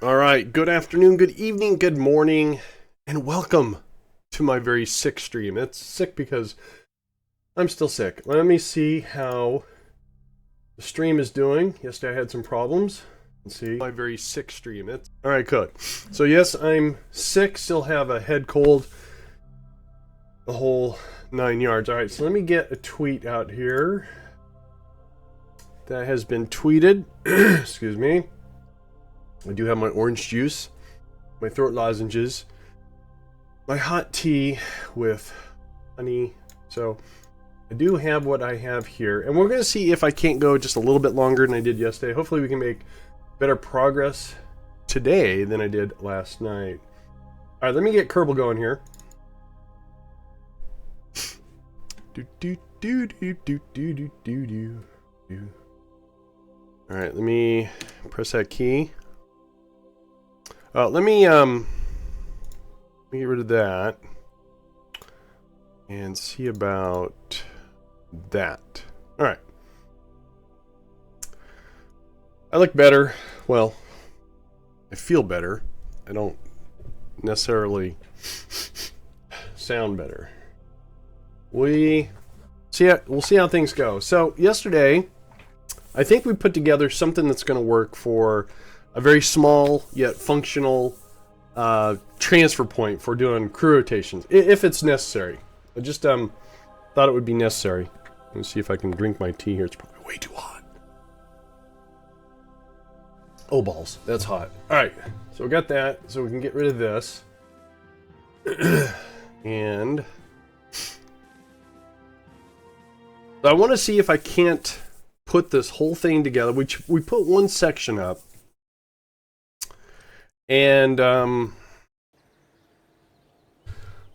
All right, good afternoon, good evening, good morning, and welcome to my very sick stream. It's sick because I'm still sick. Let me see how the stream is doing. Yesterday I had some problems. Let's see. My very sick stream. All right, good. So yes, I'm sick, still have a head cold, the whole 9 yards. All right, so let me get a tweet out here that has been tweeted. Excuse me. I do have my orange juice, my throat lozenges, my hot tea with honey. So I do have what I have here. And we're going to see if I can't go just a little bit longer than I did yesterday. Hopefully we can make better progress today than I did last night. All right, let me get Kerbal going here. All right, let me press that key. Let me get rid of that and see about that. All right. I look better. Well, I feel better. I don't necessarily sound better. We'll see how things go. So yesterday, I think we put together something that's going to work for a very small yet functional transfer point for doing crew rotations, if it's necessary. I just thought it would be necessary. Let me see if I can drink my tea here. It's probably way too hot. Oh, balls. That's hot. All right. So we got that. So we can get rid of this. And I want to see if I can't put this whole thing together. We put one section up. And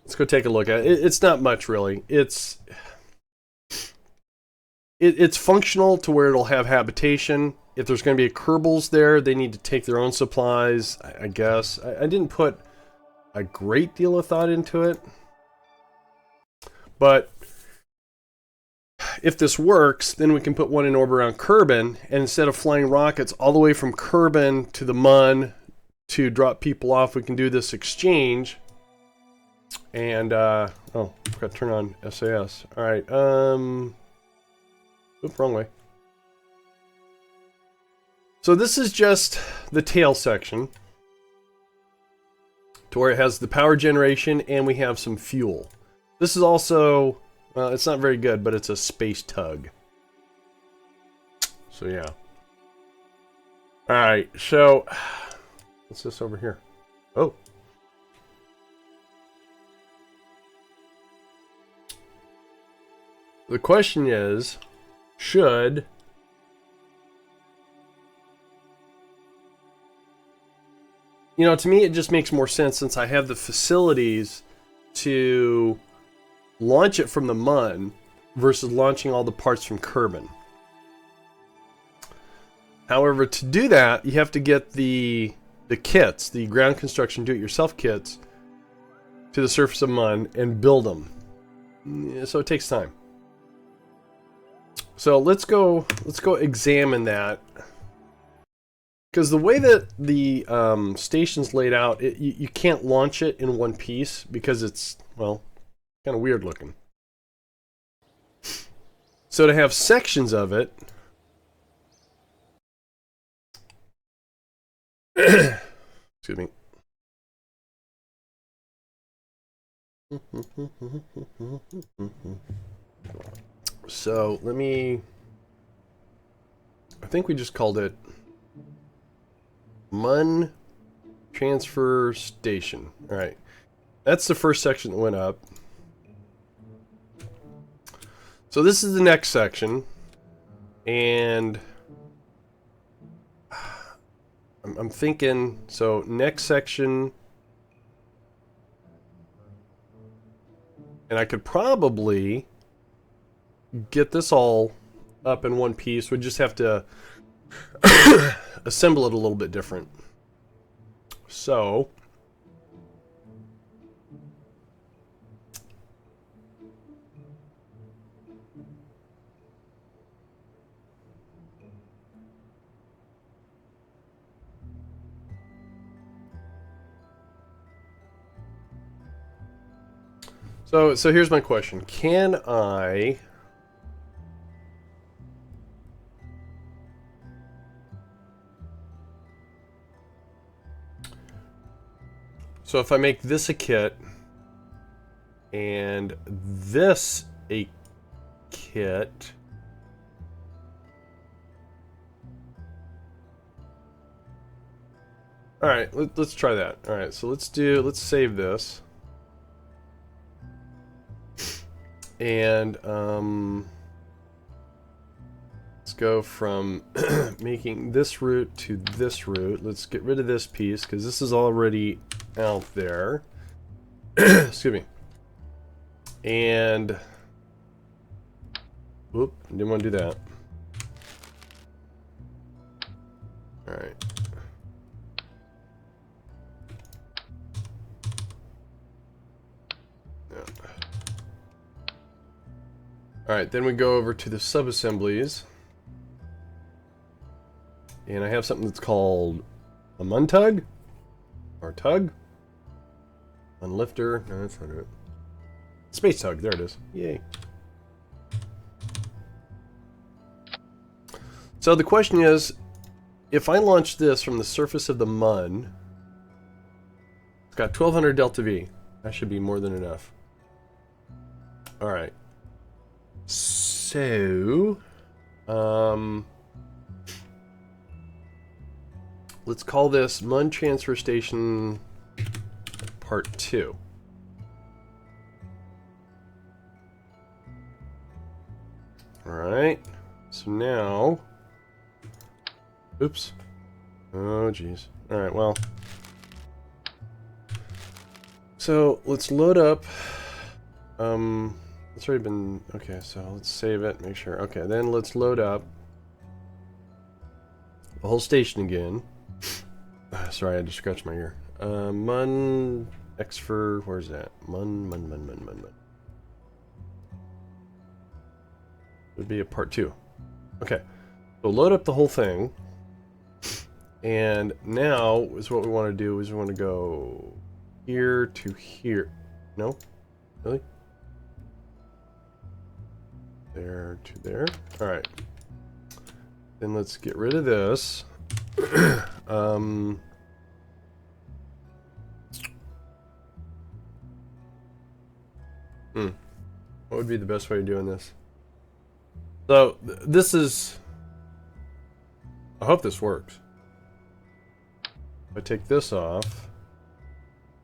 let's go take a look at it. It's not much, really. It's functional to where it'll have habitation. If there's going to be Kerbals there, they need to take their own supplies, I guess. I didn't put a great deal of thought into it. But if this works, then we can put one in orbit around Kerbin, and instead of flying rockets all the way from Kerbin to the MUN to drop people off, we can do this exchange. And oh, forgot to turn on SAS. All right. Oops, wrong way. So this is just the tail section, to where it has the power generation and we have some fuel. This is also, well, it's not very good, but it's a space tug. So yeah. All right. So what's this over here? Oh. The question is, should to me it just makes more sense, since I have the facilities to launch it from the MUN versus launching all the parts from Kerbin. However, to do that, you have to get the kits, the ground construction do-it-yourself kits, to the surface of MUN and build them. So it takes time. So let's go examine that. Because the way that the station's laid out, you can't launch it in one piece because it's, well, kind of weird looking. So to have sections of it, excuse me. So let me, I think we just called it MUN Transfer Station. All right. That's the first section that went up. So this is the next section. And I'm thinking, so next section, and I could probably get this all up in one piece. We just have to assemble it a little bit different. So So here's my question. Can I... So if I make this a kit, and this a kit... Alright, let's try that. Alright, so let's save this. And, let's go from making this route to this route. Let's get rid of this piece, because this is already out there. Excuse me. And, whoop, didn't want to do that. Alright. Alright, then we go over to the subassemblies. And I have something that's called a MUN tug? Or tug? Unlifter? No, that's not it. Space tug, there it is. Yay. So the question is, if I launch this from the surface of the MUN, it's got 1200 delta V. That should be more than enough. Alright. So, let's call this MUN Transfer Station Part 2. Alright, so now, oops, oh geez, alright, well, so let's load up, it's already been, okay, so let's save it, make sure, okay, then let's load up the whole station again. Sorry, I had to scratch my ear. MUN X for, where's that? MUN. Would be a part 2. Okay, so load up the whole thing. And now is what we want to do is we want to go here to here. No? Really? There to there. Alright. Then let's get rid of this. What would be the best way of doing this? So, this is... I hope this works. If I take this off,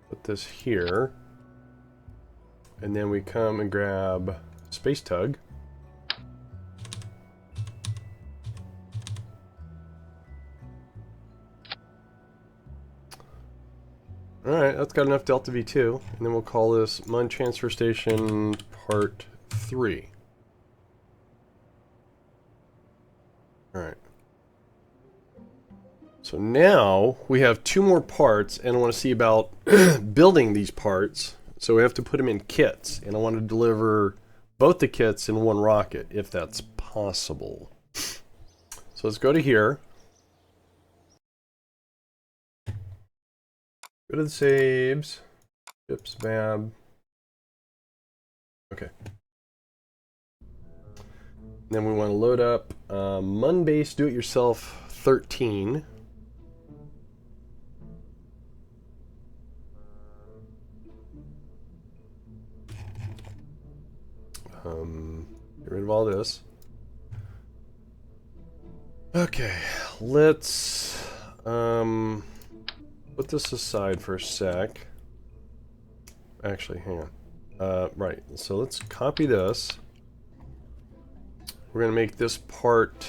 put this here, and then we come and grab Space Tug. Alright, that's got enough delta V2, and then we'll call this MUN Transfer Station Part 3. Alright. So now we have 2 more parts, and I want to see about building these parts. So we have to put them in kits, and I want to deliver both the kits in one rocket, if that's possible. So let's go to here. Go to the saves. Chips, Bab. Okay. Then we want to load up MUN Base Do-It-Yourself 13. Get rid of all this. Okay, let's put this aside for a sec. Actually, hang on. Right, so let's copy this. We're going to make this part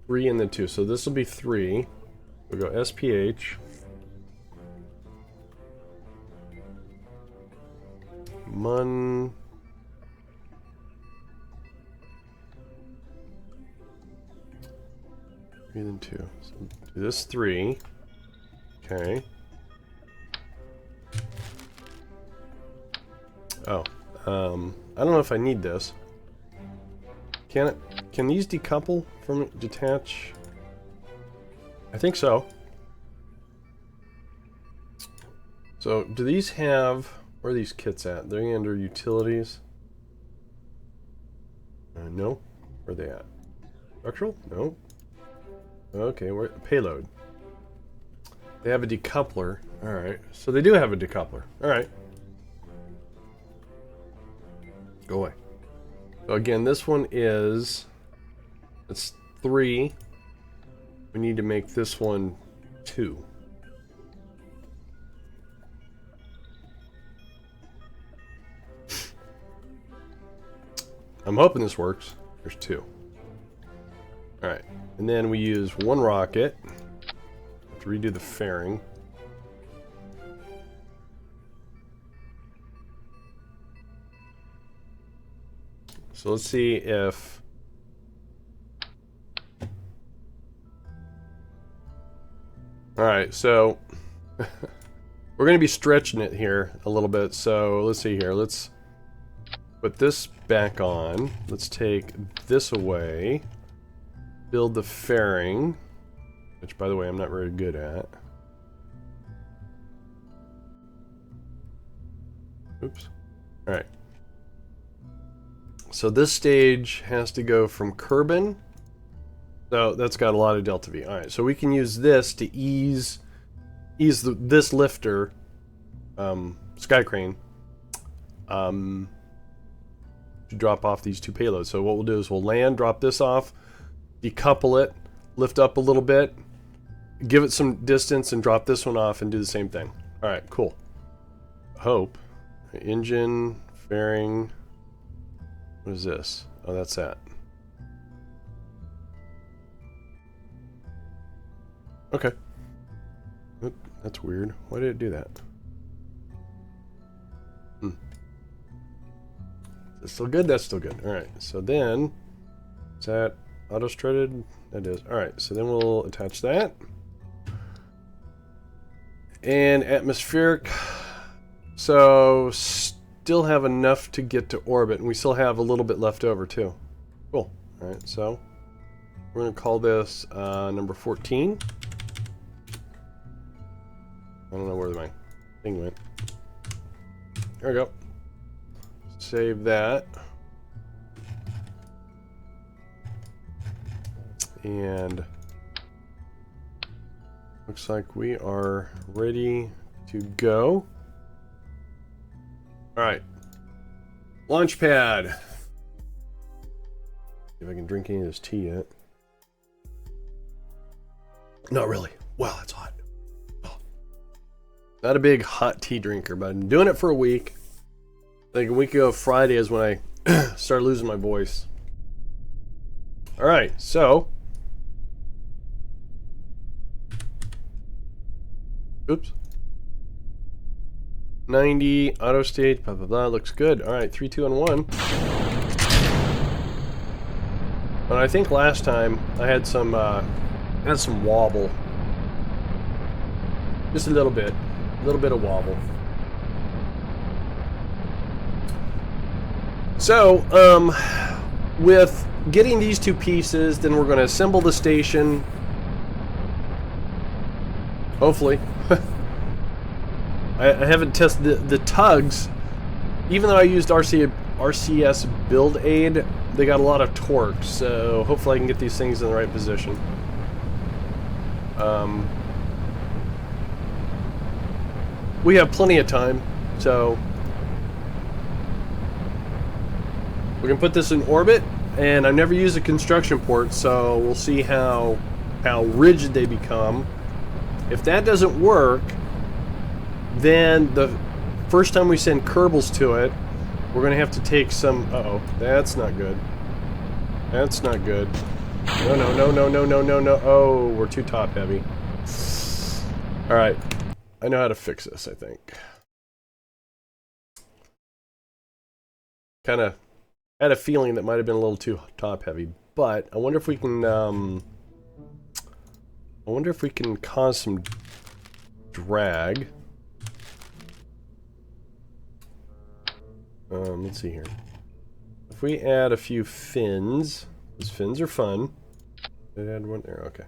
3 and then 2. So this will be 3. We'll go SPH. MUN. Three and then 2. So do this 3. Okay. Oh. I don't know if I need this. Can these decouple from detach? I think so. So, do these have... Where are these kits at? They're under utilities. No. Where are they at? Structural? No. Okay, where... Payload. They have a decoupler. Alright. So they do have a decoupler. Alright. Go away. So again, this one is... It's 3. We need to make this one 2. I'm hoping this works. There's 2. Alright. And then we use 1 rocket to redo the fairing. So let's see if... Alright, so... we're going to be stretching it here a little bit, so let's see here. Let's put this back on. Let's take this away. Build the fairing, which, by the way, I'm not very good at. Oops. Alright. So this stage has to go from Kerbin. So that's got a lot of delta V. Alright, so we can use this to ease this lifter, sky crane, to drop off these 2 payloads. So what we'll do is we'll land, drop this off, decouple it, lift up a little bit, give it some distance, and drop this one off and do the same thing. Alright, cool. Hope. Engine, fairing. What is this? Oh, that's that. Okay. Oop, that's weird. Why did it do that? Is it still good? That's still good. Alright, so then... Is that auto-strutted? That is. Alright, so then we'll attach that. And atmospheric. So, still have enough to get to orbit, and we still have a little bit left over, too. Cool. Alright, so... We're going to call this number 14. I don't know where my thing went. There we go. Save that. And looks like we are ready to go. Alright. Launch pad. See if I can drink any of this tea yet. Not really. Wow, that's hot. Oh. Not a big hot tea drinker, but I've been doing it for a week. Like a week ago Friday is when I started losing my voice. Alright, so. Oops. 90, auto stage, blah blah blah, looks good. Alright, 3, 2, and 1. And I think last time I had some wobble. Just a little bit. A little bit of wobble. So, with getting these 2 pieces, then we're going to assemble the station. Hopefully. I haven't tested the tugs. Even though I used RCS build aid, they got a lot of torque, so hopefully I can get these things in the right position. We have plenty of time, so we can put this in orbit, and I've never used a construction port, so we'll see how rigid they become. If that doesn't work, then the first time we send Kerbals to it, we're going to have to take some... Uh-oh, that's not good. That's not good. No, no, no, no, no, no, no, no. Oh, we're too top heavy. Alright. I know how to fix this, I think. Kind of had a feeling that might have been a little too top heavy, but I wonder if we can cause some drag. Let's see here. If we add a few fins, those fins are fun. Did I add one there? Okay.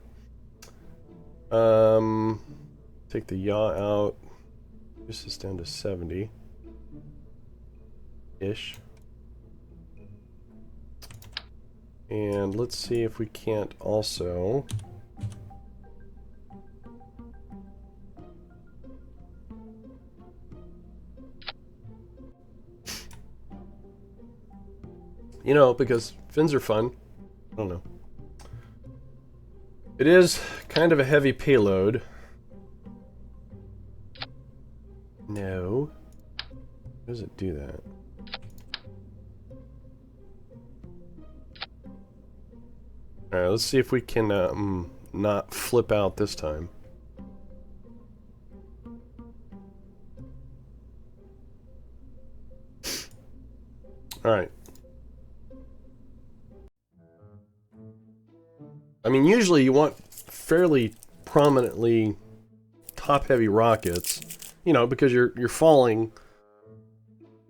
Take the yaw out. Reduce this down to 70-ish. And let's see if we can't also... You know, because fins are fun. I don't know. It is kind of a heavy payload. No. How does it do that? Alright, let's see if we can not flip out this time. Alright. I mean, usually you want fairly prominently top-heavy rockets, you know, because you're falling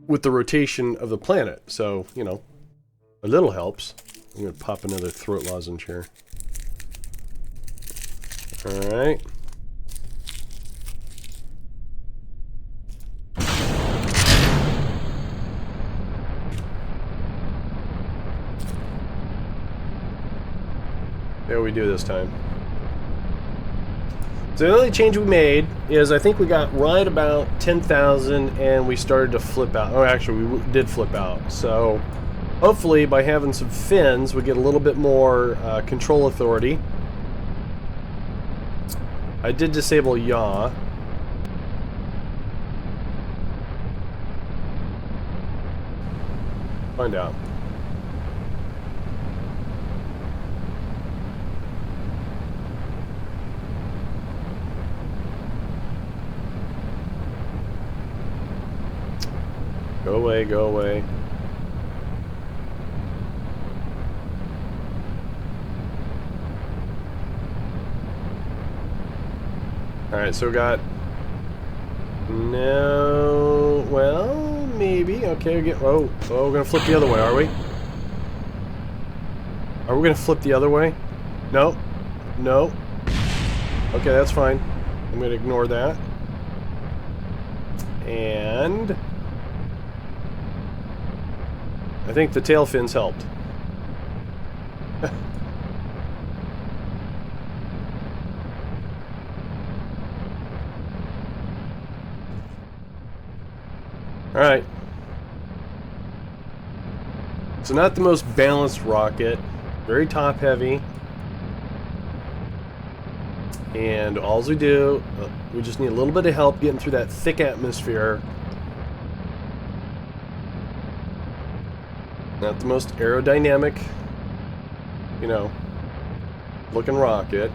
with the rotation of the planet. So, you know, a little helps. I'm gonna pop another throat lozenge here. Alright. There we do this time. So the only change we made is I think we got right about 10,000 and we started to flip out. Oh, actually, we did flip out. So hopefully by having some fins, we get a little bit more control authority. I did disable yaw. Find out. Go away, go away. Alright, so we got... No... Well, maybe. Okay, we get... Oh, we're gonna flip the other way, are we? Are we gonna flip the other way? No. No. Okay, that's fine. I'm gonna ignore that. And... I think the tail fins helped. Alright. So not the most balanced rocket. Very top heavy. And all we do, we just need a little bit of help getting through that thick atmosphere. Not the most aerodynamic, you know, looking rocket.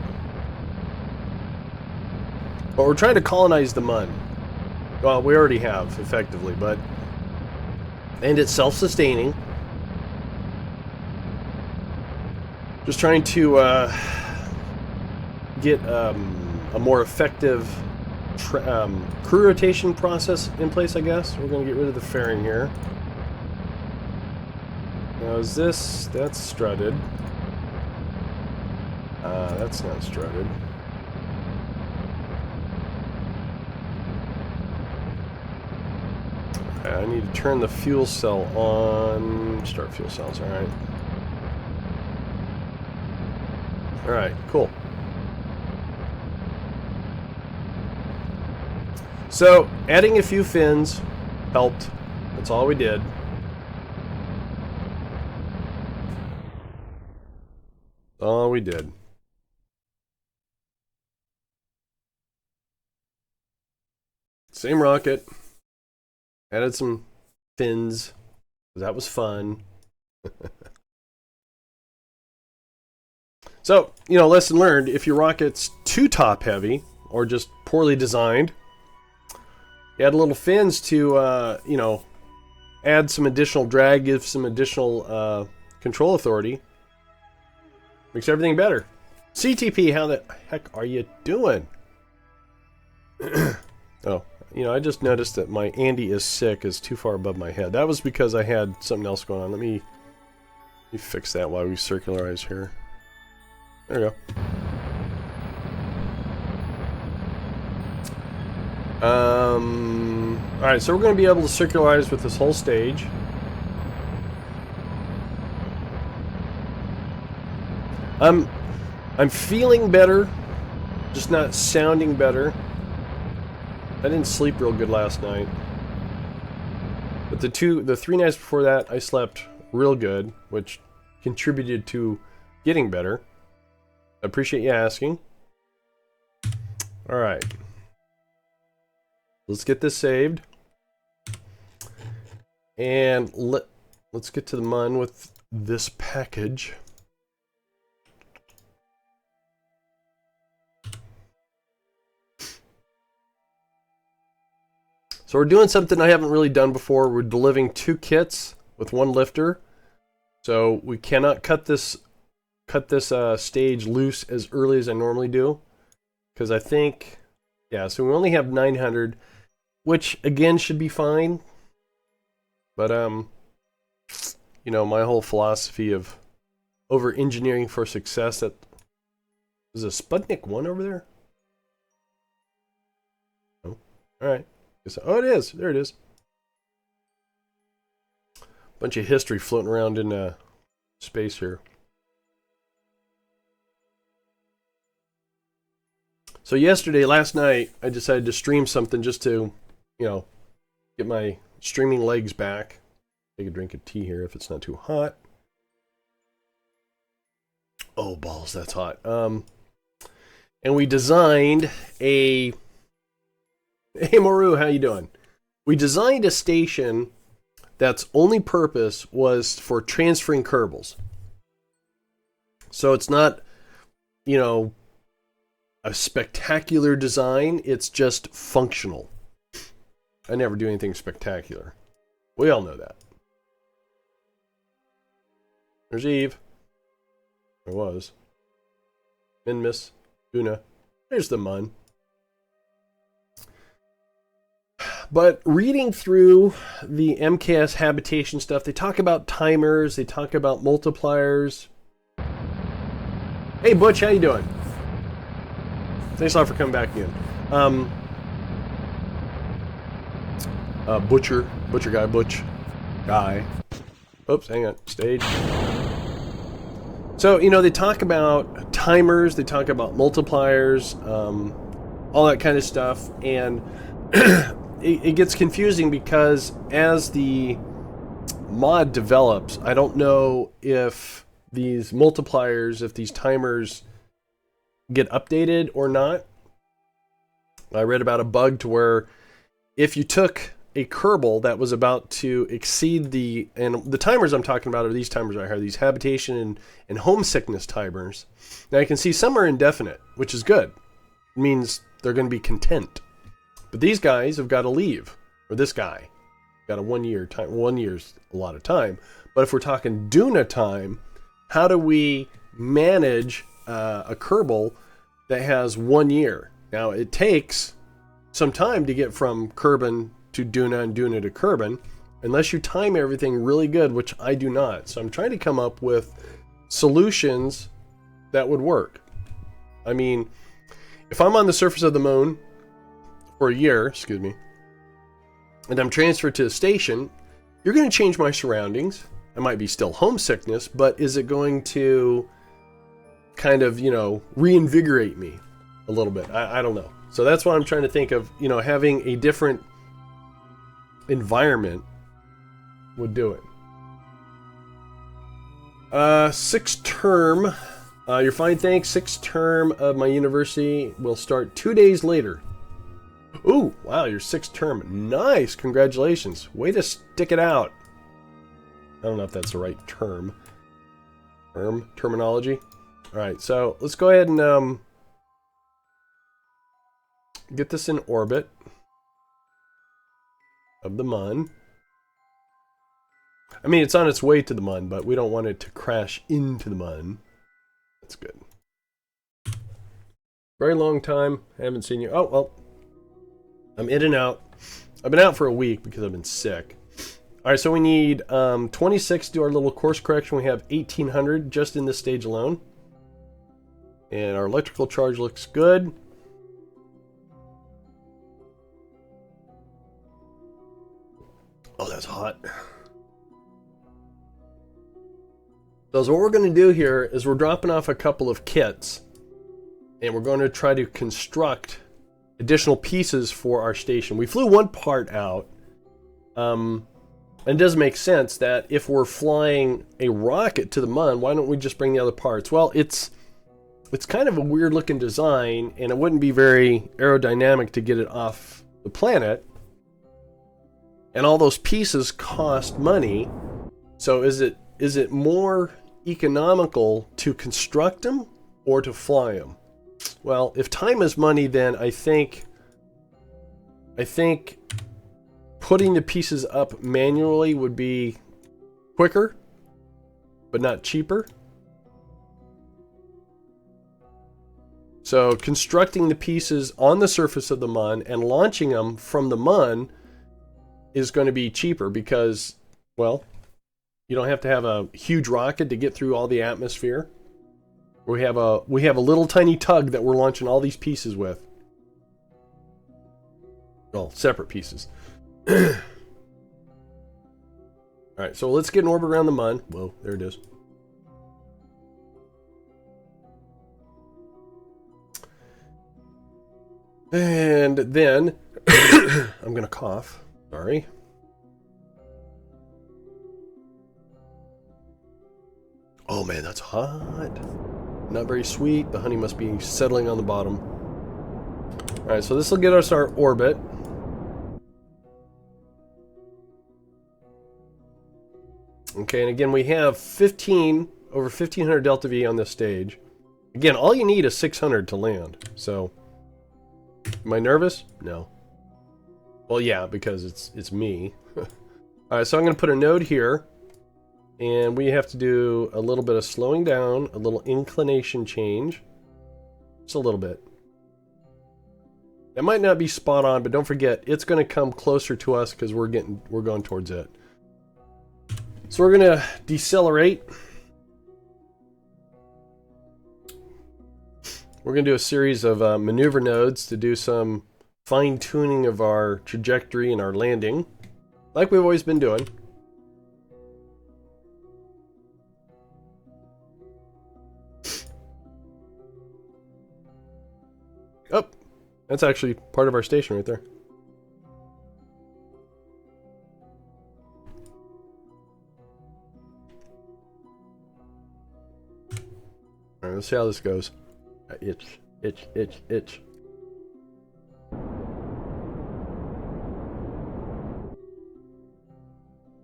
But we're trying to colonize the MUN. Well, we already have, effectively, but... And it's self-sustaining. Just trying to get a more effective crew rotation process in place, I guess. We're going to get rid of the fairing here. Now is this... That's strutted. That's not strutted. I need to turn the fuel cell on. Start fuel cells, alright. Alright, cool. So, adding a few fins helped. That's all we did. All we did. Same rocket. Added some fins. That was fun. So, you know, lesson learned, if your rocket's too top heavy or just poorly designed, you add a little fins to, you know, add some additional drag, give some additional control authority. Makes everything better. CTP, how the heck are you doing? Oh, you know, I just noticed that my Andy is sick is too far above my head. That was because I had something else going on. Let me fix that while we circularize here. There we go. Alright, so we're going to be able to circularize with this whole stage. I'm feeling better, just not sounding better. I didn't sleep real good last night. But the 3 nights before that, I slept real good, which contributed to getting better. I appreciate you asking. Alright. Let's get this saved. And let's get to the MUN with this package. So we're doing something I haven't really done before. We're delivering 2 kits with 1 lifter. So we cannot cut this stage loose as early as I normally do. Because I think, yeah, so we only have 900, which again should be fine. But, you know, my whole philosophy of over-engineering for success, that is a Sputnik 1 over there? Oh, alright. Oh, it is. There it is. Bunch of history floating around in space here. So last night, I decided to stream something just to, you know, get my streaming legs back. Take a drink of tea here if it's not too hot. Oh, balls, that's hot. And we designed a... Hey, Moru, how you doing? We designed a station that's only purpose was for transferring Kerbals. So it's not, you know, a spectacular design. It's just functional. I never do anything spectacular. We all know that. There's Eve. There was. Minmus. Una. There's the MUN. But reading through the MKS habitation stuff, they talk about timers, they talk about multipliers. Hey Butch, how you doing? Thanks a lot for coming back again. Butch guy. Oops, hang on, stage. So, you know, they talk about timers, they talk about multipliers, all that kind of stuff, and it gets confusing because as the mod develops, I don't know if these multipliers, if these timers get updated or not. I read about a bug to where if you took a Kerbal that was about to exceed and the timers I'm talking about are these timers right here, these habitation and homesickness timers. Now you can see some are indefinite, which is good. It means they're going to be content. But these guys have got to leave, or this guy got a 1 year time. 1 year's a lot of time. But if we're talking Duna time, how do we manage a Kerbal that has 1 year? Now it takes some time to get from Kerbin to Duna and Duna to Kerbin, unless you time everything really good, which I do not. So I'm trying to come up with solutions that would work. I mean, if I'm on the surface of the moon for a year, excuse me, and I'm transferred to a station, you're going to change my surroundings. I might be still homesickness, but is it going to kind of, you know, reinvigorate me a little bit? I don't know. So that's why I'm trying to think of, you know, having a different environment would do it. 6th term. You're fine, thanks. 6th term of my university will start 2 days later. Ooh, wow, your 6th term. Nice, congratulations. Way to stick it out. I don't know if that's the right terminology. Alright, so let's go ahead and get this in orbit of the MUN. I mean, it's on its way to the MUN, but we don't want it to crash into the MUN. That's good. Very long time. I haven't seen you. Oh, well. I'm in and out. I've been out for a week because I've been sick. Alright, so we need 26 to do our little course correction. We have 1800 just in this stage alone. And our electrical charge looks good. Oh, that's hot. So what we're going to do here is we're dropping off a couple of kits, and we're going to try to construct additional pieces for our station. We flew one part out, and it does make sense that if we're flying a rocket to the MUN, why don't we just bring the other parts? Well, it's kind of a weird looking design, and it wouldn't be very aerodynamic to get it off the planet. And all those pieces cost money. So is it more economical to construct them or to fly them? Well, if time is money, then I think putting the pieces up manually would be quicker, but not cheaper. So constructing the pieces on the surface of the MUN and launching them from the MUN is going to be cheaper because, well, you don't have to have a huge rocket to get through all the atmosphere. We have a little tiny tug that we're launching all these pieces with. Well, separate pieces. All right, so let's get an orbit around the MUN. Whoa, there it is. And then I'm going to cough. Sorry. Oh man, that's hot. Not very sweet. The honey must be settling on the bottom. Alright, so this will get us our orbit. Okay, and again, we have over 1500 delta V on this stage. Again, all you need is 600 to land. So, am I nervous? No. Well, yeah, because it's me. Alright, so I'm going to put a node here. And we have to do a little bit of slowing down, a little inclination change. Just a little bit. That might not be spot on, but don't forget, it's going to come closer to us because we're going towards it. So we're going to decelerate. We're going to do a series of maneuver nodes to do some fine-tuning of our trajectory and our landing, like we've always been doing. Oh, that's actually part of our station right there. All right, let's see how this goes. Itch, itch, itch, itch.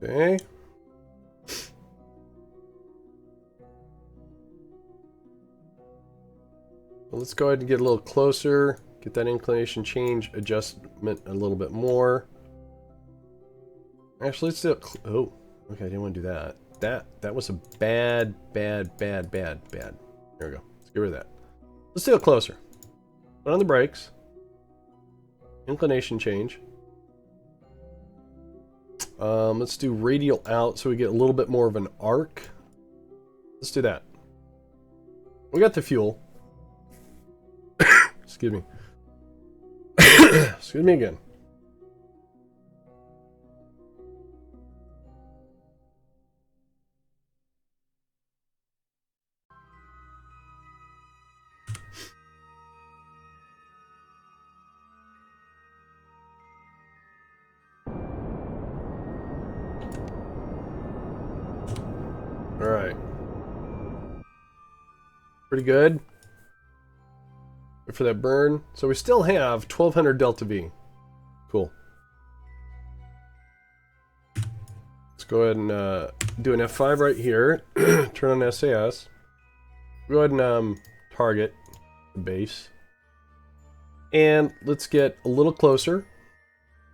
Okay. Well, let's go ahead and get a little closer. Get that inclination change adjustment a little bit more. Actually, let's do it. Oh, okay, I didn't want to do that. That was a bad. There we go. Let's get rid of that. Let's do it closer. Put on the brakes. Inclination change. Let's do radial out so we get a little bit more of an arc. Let's do that. We got the fuel. Excuse me. Excuse me again. All right. Pretty good. Wait for that burn. So we still have 1200 delta V. Cool. Let's go ahead and do an F5 right here. Turn on SAS. Go ahead and target the base. And let's get a little closer.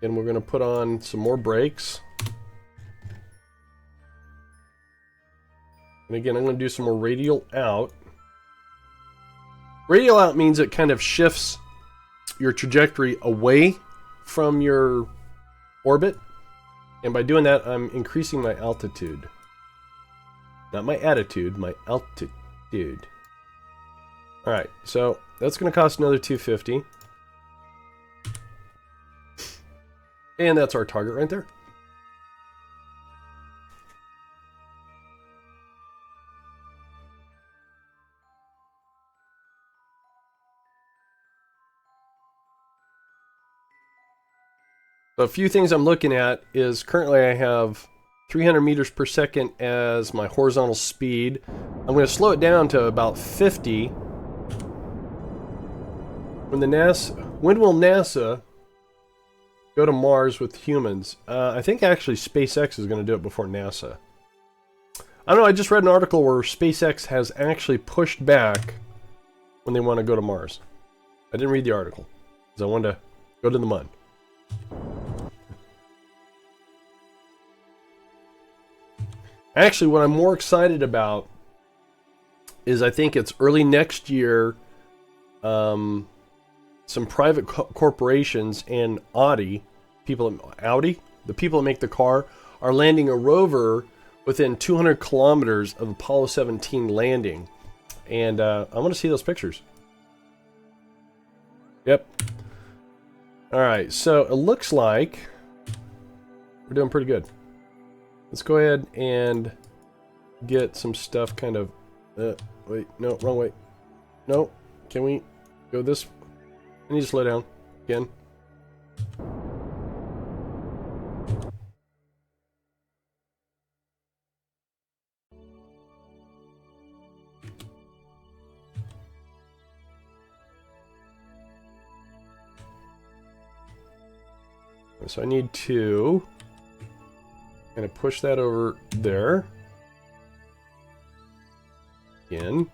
And we're going to put on some more brakes. And again, I'm going to do some more radial out. Radial out means it kind of shifts your trajectory away from your orbit. And by doing that, I'm increasing my altitude. Not my attitude, my altitude. Alright, so that's going to cost another $250. And that's our target right there. A few things I'm looking at is currently I have 300 meters per second as my horizontal speed. I'm going to slow it down to about 50. When will NASA go to Mars with humans? I think actually SpaceX is going to do it before NASA. I don't know, I just read an article where SpaceX has actually pushed back when they want to go to Mars. I didn't read the article, because I wanted to go to the MUN. Actually, what I'm more excited about is I think it's early next year, some private corporations and Audi, the people that make the car, are landing a rover within 200 kilometers of Apollo 17 landing. And I want to see those pictures. Yep. Alright, so it looks like we're doing pretty good. Let's go ahead and get some stuff kind of... wait, no, wrong way. No, can we go this... I need to slow down again. So I need to kind of push that over there. Again.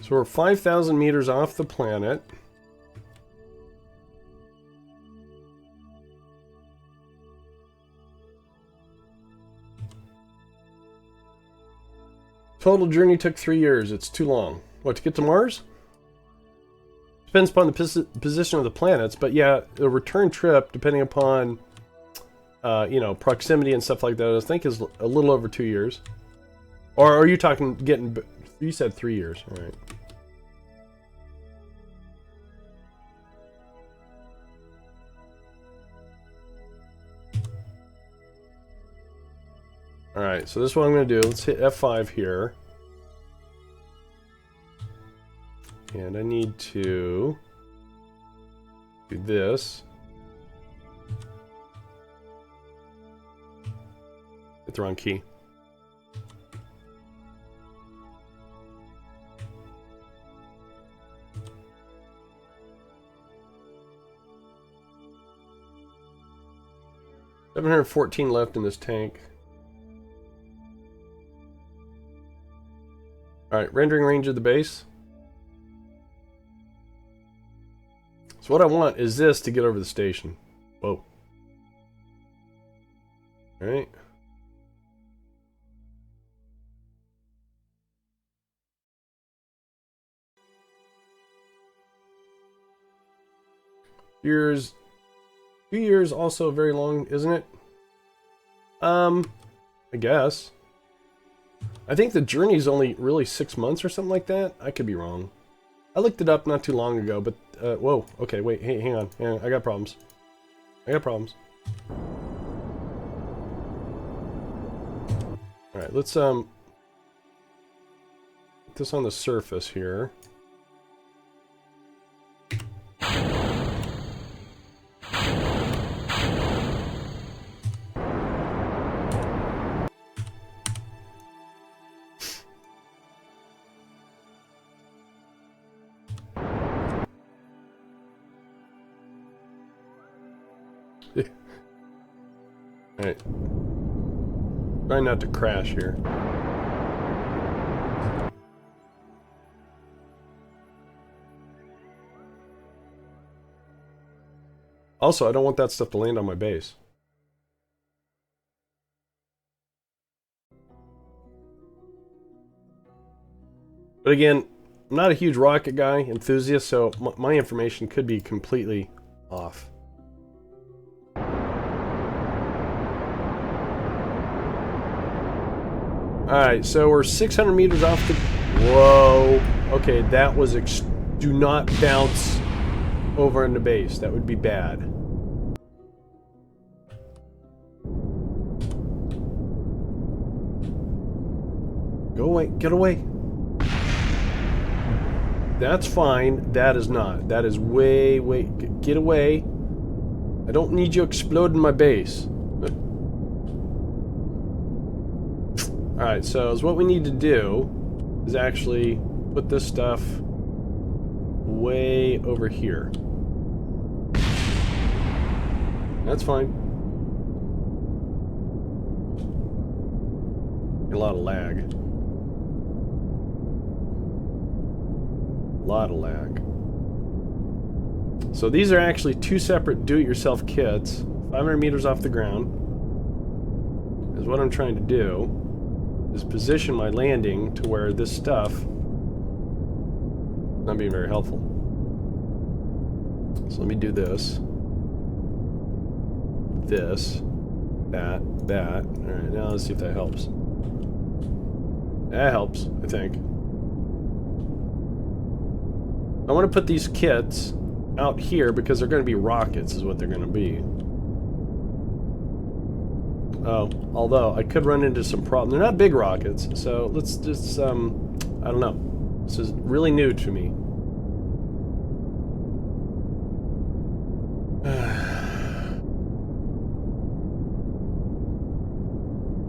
So we're 5,000 meters off the planet. Total journey took 3 years. It's too long. What, to get to Mars? Depends upon the position of the planets, but yeah, a return trip, depending upon, you know, proximity and stuff like that, I think is a little over 2 years. Or are you talking getting... You said 3 years. All right. Alright, so this is what I'm going to do. Let's hit F5 here. And I need to do this. Hit the wrong key. $714 left in this tank. Alright, rendering range of the base. So what I want is this to get over the station. Whoa. Alright. Years. 2 years also very long, isn't it? I guess. I think the journey is only really 6 months or something like that. I could be wrong. I looked it up not too long ago, but whoa. Okay, wait. Hey, hang on. I got problems. All right, let's put this on the surface here. Alright. Try not to crash here. Also, I don't want that stuff to land on my base. But again, I'm not a huge rocket guy, enthusiast, so my information could be completely off. Alright, so we're 600 meters off the... Whoa. Okay, that was... Do not bounce over into base. That would be bad. Go away. Get away. That's fine. That is not. That is way, way... Get away. I don't need you exploding my base. Alright, so what we need to do is actually put this stuff way over here. That's fine. A lot of lag. A lot of lag. So these are actually two separate do-it-yourself kits. 500 meters off the ground is what I'm trying to do. Is position my landing to where this stuff not being very helpful. So let me do this. This. That. Alright, now let's see if that helps. That helps, I think. I want to put these kits out here because they're going to be rockets is what they're going to be. Oh, although I could run into some problems. They're not big rockets, so let's just, I don't know. This is really new to me.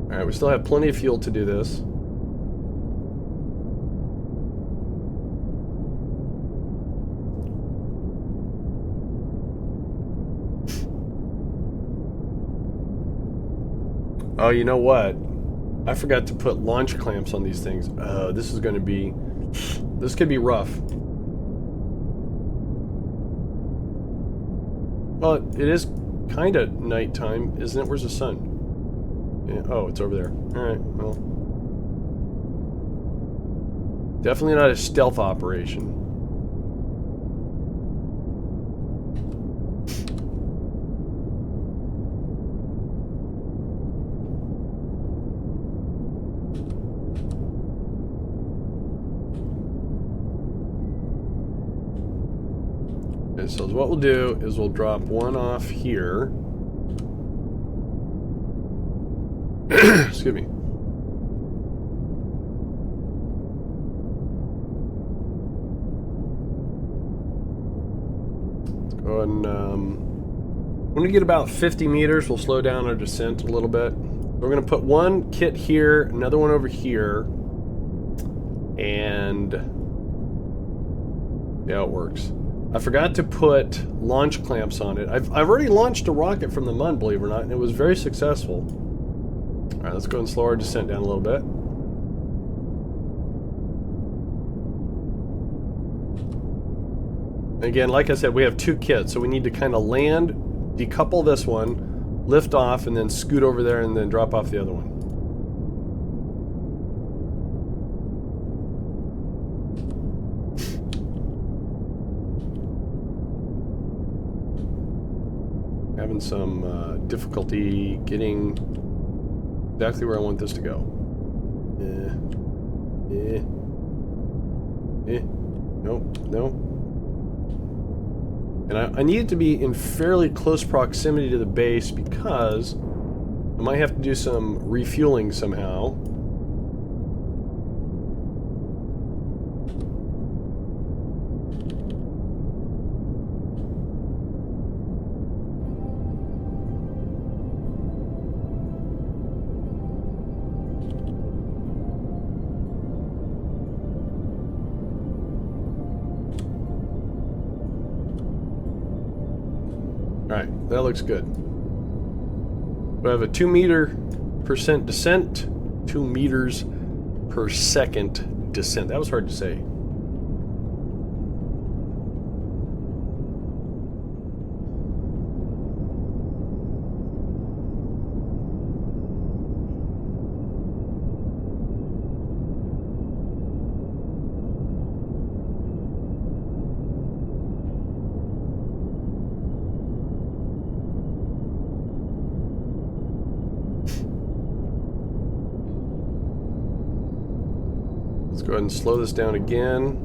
Alright, we still have plenty of fuel to do this. Oh, you know what? I forgot to put launch clamps on these things. Oh, this is going to be... This could be rough. Well, it is kind of nighttime, isn't it? Where's the sun? Yeah, oh, it's over there. Alright, well. Definitely not a stealth operation. So what we'll do is we'll drop one off here. Excuse me. Let's go ahead and when we get about 50 meters, we'll slow down our descent a little bit. We're going to put one kit here, another one over here, and yeah, it works. I forgot to put launch clamps on it. I've already launched a rocket from the MUN, believe it or not, and it was very successful. Alright, let's go and slow our descent down a little bit. Again, like I said, we have two kits, so we need to kind of land, decouple this one, lift off, and then scoot over there and then drop off the other one. Having some difficulty getting exactly where I want this to go. No. And I need it to be in fairly close proximity to the base because I might have to do some refueling somehow. Alright, that looks good. We have a 2% descent, 2 meters per second descent. That was hard to say. Let's go ahead and slow this down again.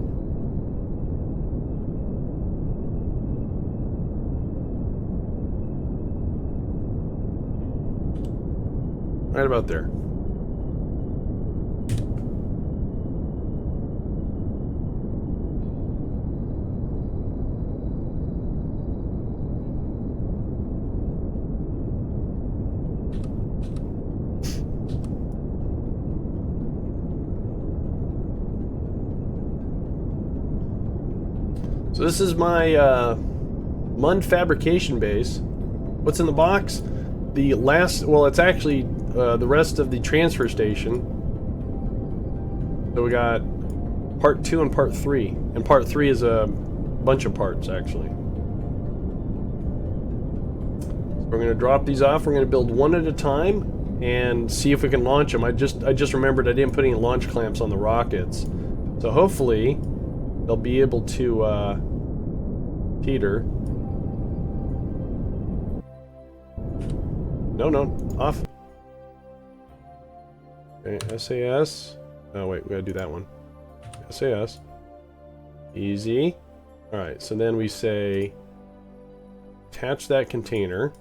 Right about there. So this is my MUN fabrication base. What's in the box? The last, well, it's actually the rest of the transfer station. So we got part 2 and part 3. And part 3 is a bunch of parts, actually. So we're going to drop these off. We're going to build one at a time and see if we can launch them. I just remembered I didn't put any launch clamps on the rockets. So hopefully they'll be able to teeter. No, off. Okay, SAS. Oh wait, we gotta do that one. SAS. Easy. Alright, so then we say attach that container.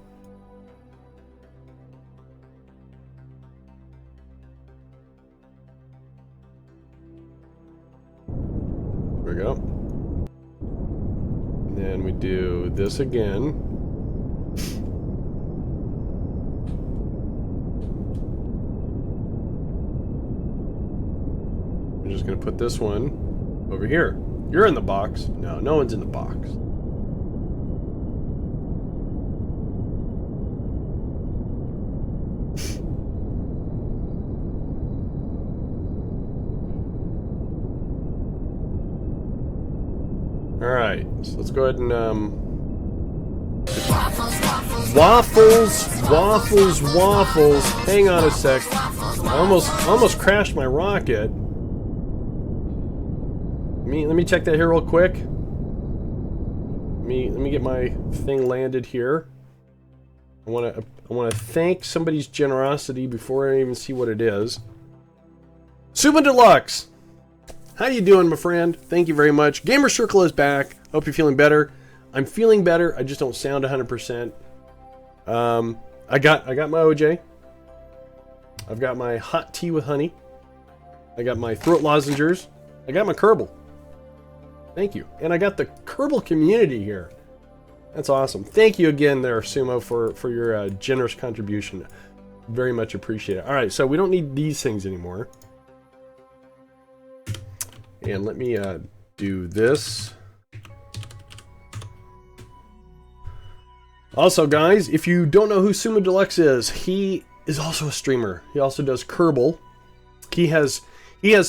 There we go. And then we do this again. I'm just gonna put this one over here. You're in the box. No, no one's in the box. Alright, so let's go ahead and waffles. Hang on a sec. I almost crashed my rocket. Let me check that here real quick. Let me get my thing landed here. I wanna thank somebody's generosity before I even see what it is. Suba Deluxe! How you doing, my friend? Thank you very much. Gamer Circle is back. Hope you're feeling better. I'm feeling better. I just don't sound 100%. I got my OJ. I've got my hot tea with honey. I got my throat lozengers. I got my Kerbal. Thank you. And I got the Kerbal community here. That's awesome. Thank you again there, Sumo, for your generous contribution. Very much appreciate it. All right, so we don't need these things anymore. And let me do this. Also, guys, if you don't know who Sumo Deluxe is, he is also a streamer. He also does Kerbal. He has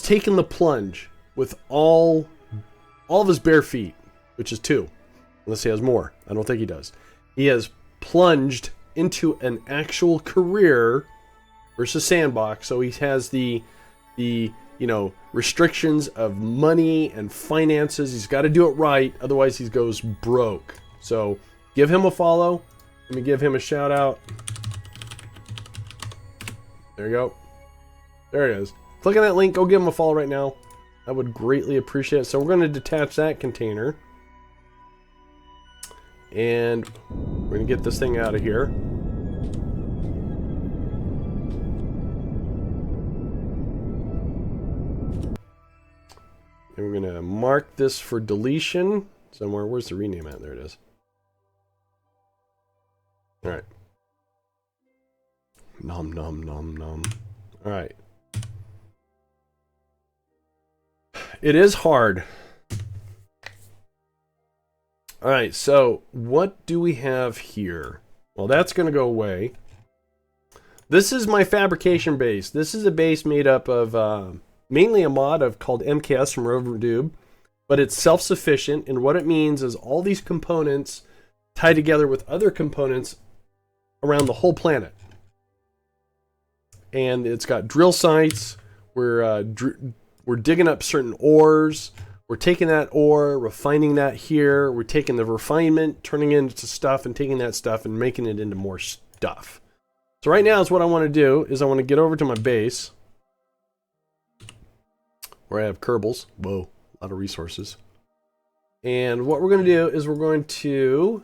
taken the plunge with all of his bare feet, which is 2. Unless he has more. I don't think he does. He has plunged into an actual career versus sandbox. So he has the you know, restrictions of money and finances. He's got to do it right, otherwise he goes broke. So give him a follow. Let me give him a shout out. There you go. There it is. Click on that link. Go give him a follow right now. I would greatly appreciate it. So we're going to detach that container. And we're going to get this thing out of here. And we're going to mark this for deletion somewhere. Where's the rename at? There it is. All right. Nom, nom, nom, nom. All right. It is hard. All right, so what do we have here? Well, that's going to go away. This is my fabrication base. This is a base made up of mainly a mod called MKS from RoverDube, but it's self-sufficient, and what it means is all these components tie together with other components around the whole planet. And it's got drill sites. We're digging up certain ores. We're taking that ore, refining that here. We're taking the refinement, turning it into stuff, and taking that stuff and making it into more stuff. So right now is what I want to do is I want to get over to my base where I have Kerbals. Whoa, a lot of resources. And what we're going to do is we're going to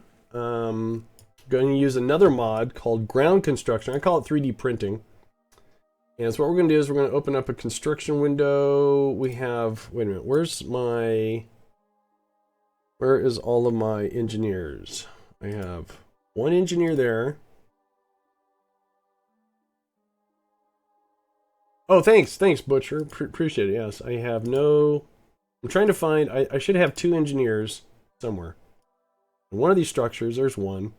use another mod called ground construction. I call it 3D printing. And so what we're going to do is we're going to open up a construction window. We have, wait a minute, where is all of my engineers? I have one engineer there. Oh, thanks, Butcher. Appreciate it, yes. I have no, I'm trying to find, I should have 2 engineers. somewhere. And one of these structures, there's one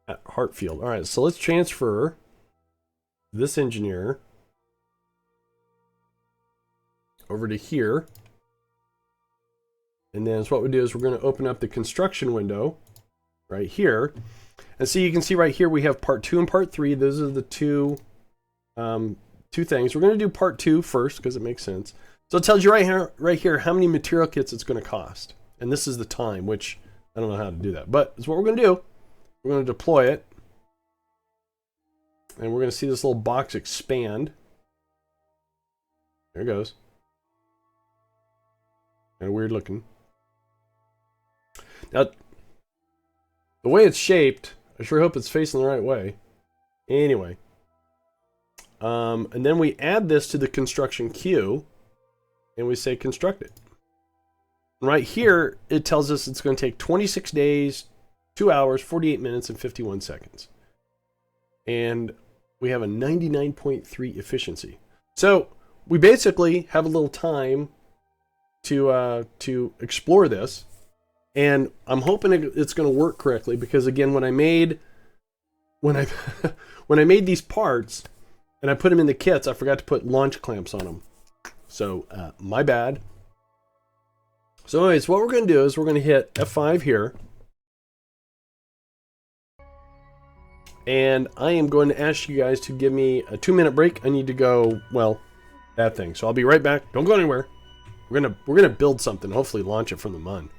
at Hartfield. All right, so let's transfer this engineer over to here. And then so what we do is we're going to open up the construction window right here. And so you can see right here we have part 2 and part 3. Those are the two things. We're going to do part 2 first because it makes sense. So it tells you right here how many material kits it's going to cost. And this is the time, which I don't know how to do that. But it's what we're going to do. We're going to deploy it. And we're going to see this little box expand. There it goes. Kind of weird looking. Now, the way it's shaped, I sure hope it's facing the right way. Anyway. And then we add this to the construction queue. And we say construct it. And right here, it tells us it's going to take 26 days, 2 hours, 48 minutes, and 51 seconds. And we have a 99.3 efficiency. So we basically have a little time to explore this. And I'm hoping it's going to work correctly because again, when I made these parts and I put them in the kits, I forgot to put launch clamps on them. So my bad. So anyways, what we're going to do is we're going to hit F5 here. And I am going to ask you guys to give me a 2-minute break. I need to go, well, that thing. So I'll be right back. Don't go anywhere. We're gonna build something, hopefully launch it from the MUN.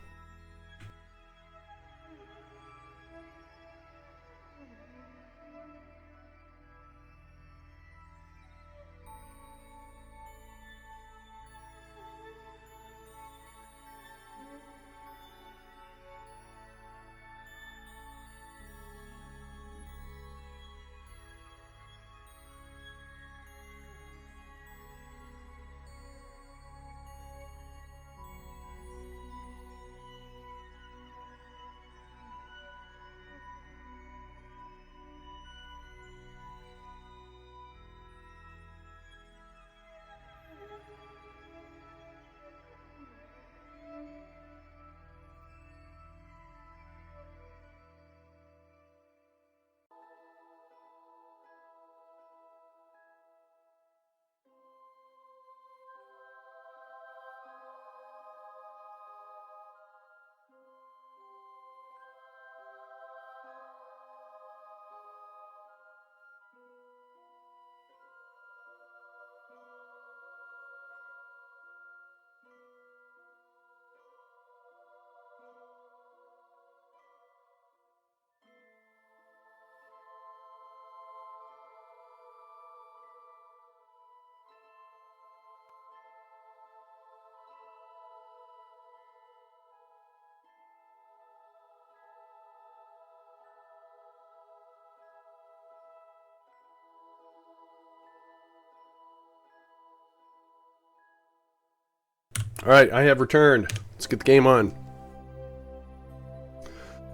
All right, I have returned. Let's get the game on.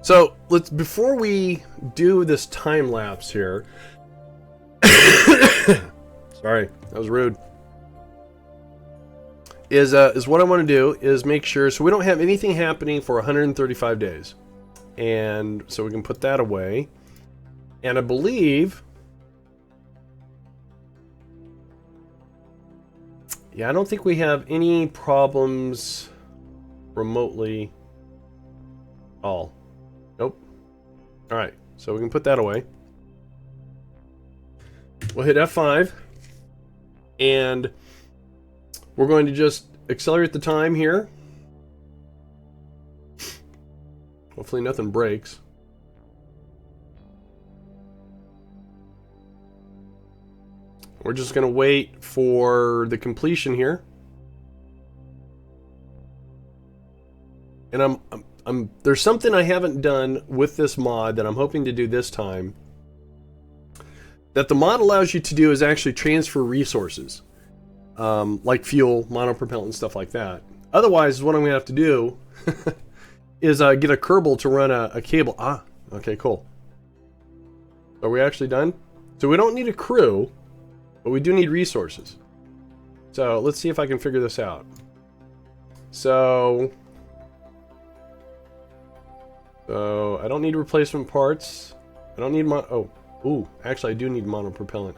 So before we do this time lapse here. Sorry, that was rude. Is what I want to do is make sure so we don't have anything happening for 135 days, and so we can put that away. And I believe. Yeah, I don't think we have any problems remotely. Nope. All right, so we can put that away. We'll hit F5, and we're going to just accelerate the time here. Hopefully nothing breaks. We're just going to wait for the completion here. And there's something I haven't done with this mod that I'm hoping to do this time. That the mod allows you to do is actually transfer resources. Like fuel, monopropellant, and stuff like that. Otherwise, what I'm going to have to do is get a Kerbal to run a cable. Ah, okay, cool. Are we actually done? So we don't need a crew. But we do need resources. So let's see if I can figure this out. So So I don't need replacement parts. I don't need actually I do need monopropellant.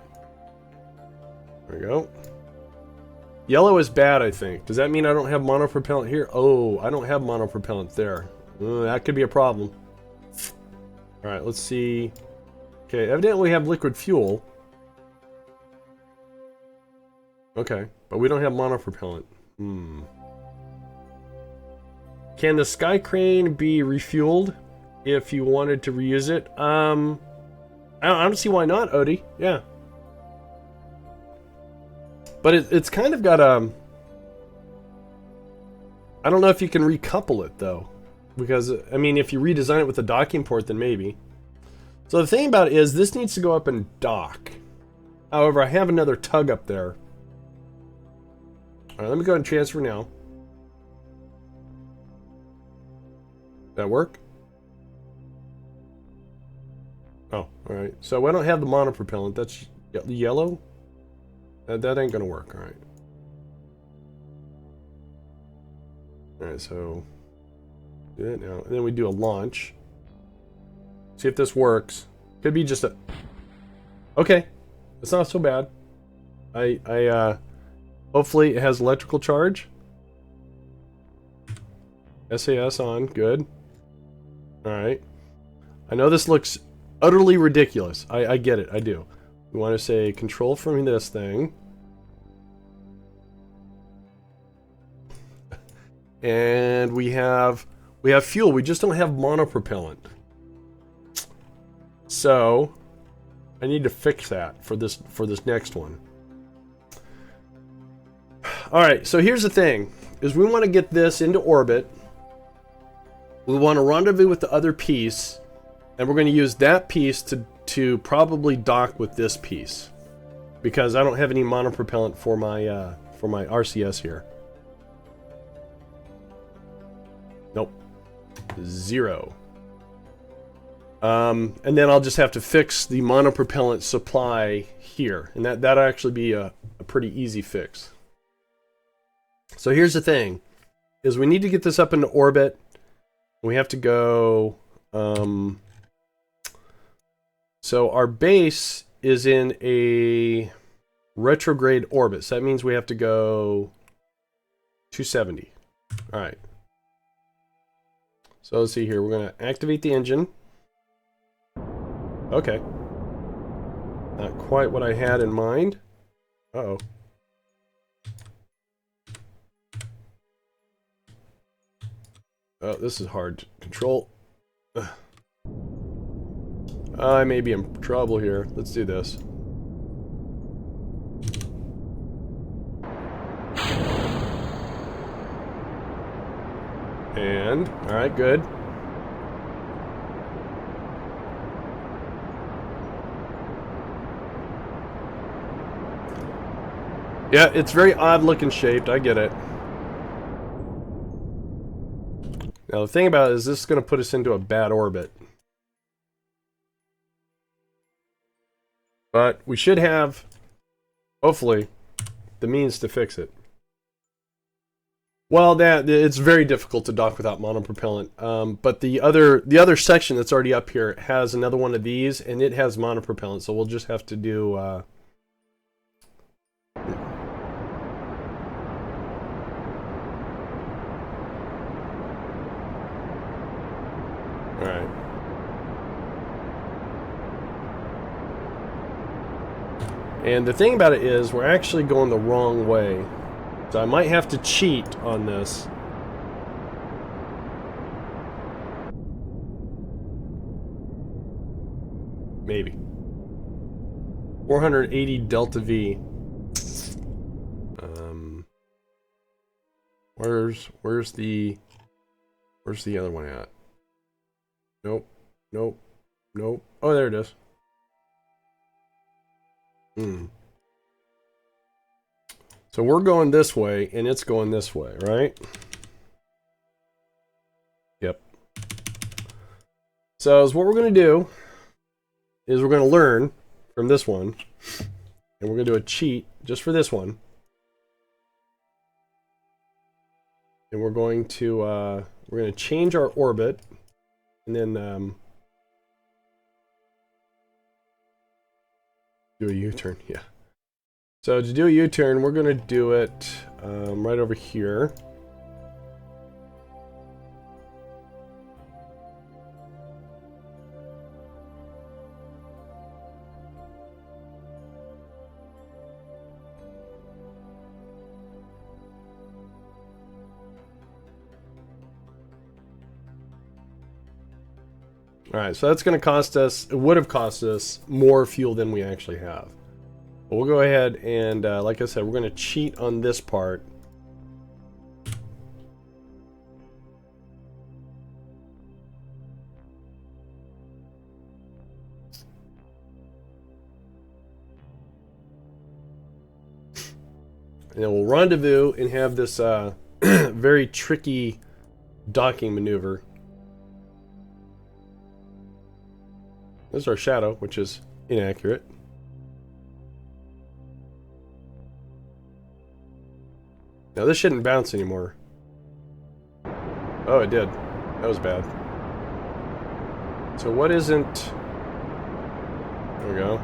There we go. Yellow is bad, I think. Does that mean I don't have monopropellant here? Oh, I don't have monopropellant there. That could be a problem. Alright, let's see. Okay, evidently we have liquid fuel. Okay, but we don't have monopropellant. Can the sky crane be refueled if you wanted to reuse it? I don't see why not, Odie. Yeah. But it's kind of got a... I don't know if you can recouple it, though. Because, I mean, if you redesign it with a docking port, then maybe. So the thing about it is, this needs to go up and dock. However, I have another tug up there. Alright, let me go ahead and transfer now. That work? Oh, alright. So I don't have the monopropellant. That's yellow? That ain't gonna work, alright. Alright, so do that now. And then we do a launch. See if this works. Could be just a... Okay. It's not so bad. Hopefully it has electrical charge. SAS on, good. Alright. I know this looks utterly ridiculous. I get it, I do. We want to say control from this thing. And we have fuel, we just don't have monopropellant. So I need to fix that for this next one. Alright, so here's the thing, is we want to get this into orbit. We want to rendezvous with the other piece, and we're going to use that piece to probably dock with this piece. Because I don't have any monopropellant for my RCS here. Nope. 0. And then I'll just have to fix the monopropellant supply here. And that'll actually be a pretty easy fix. So here's the thing, is we need to get this up into orbit. We have to go... so our base is in a retrograde orbit. So that means we have to go 270. Alright. So let's see here. We're going to activate the engine. Okay. Not quite what I had in mind. Uh-oh. Oh, this is hard to control. Ugh. I may be in trouble here. Let's do this. And, alright, good. Yeah, it's very odd looking shaped, I get it. Now the thing about it is this is going to put us into a bad orbit. But we should have, hopefully, the means to fix it. Well, it's very difficult to dock without monopropellant. But the other section that's already up here has another one of these, and it has monopropellant, so we'll just have to do... Alright. And the thing about it is, we're actually going the wrong way. So I might have to cheat on this. Maybe. 480 delta V. Where's the other one at? Nope. Nope. Nope. Oh, there it is. So we're going this way, and it's going this way, right? Yep. So what we're going to do is we're going to learn from this one, and we're going to do a cheat just for this one. And we're going to change our orbit and then do a U-turn. Yeah. So to do a U-turn, we're going to do it right over here. Alright, so that's going to cost us, it would have cost us more fuel than we actually have. But we'll go ahead and, like I said, we're going to cheat on this part. And then we'll rendezvous and have this very tricky docking maneuver. This is our shadow, which is inaccurate. Now this shouldn't bounce anymore. Oh, it did. That was bad. So what isn't... There we go.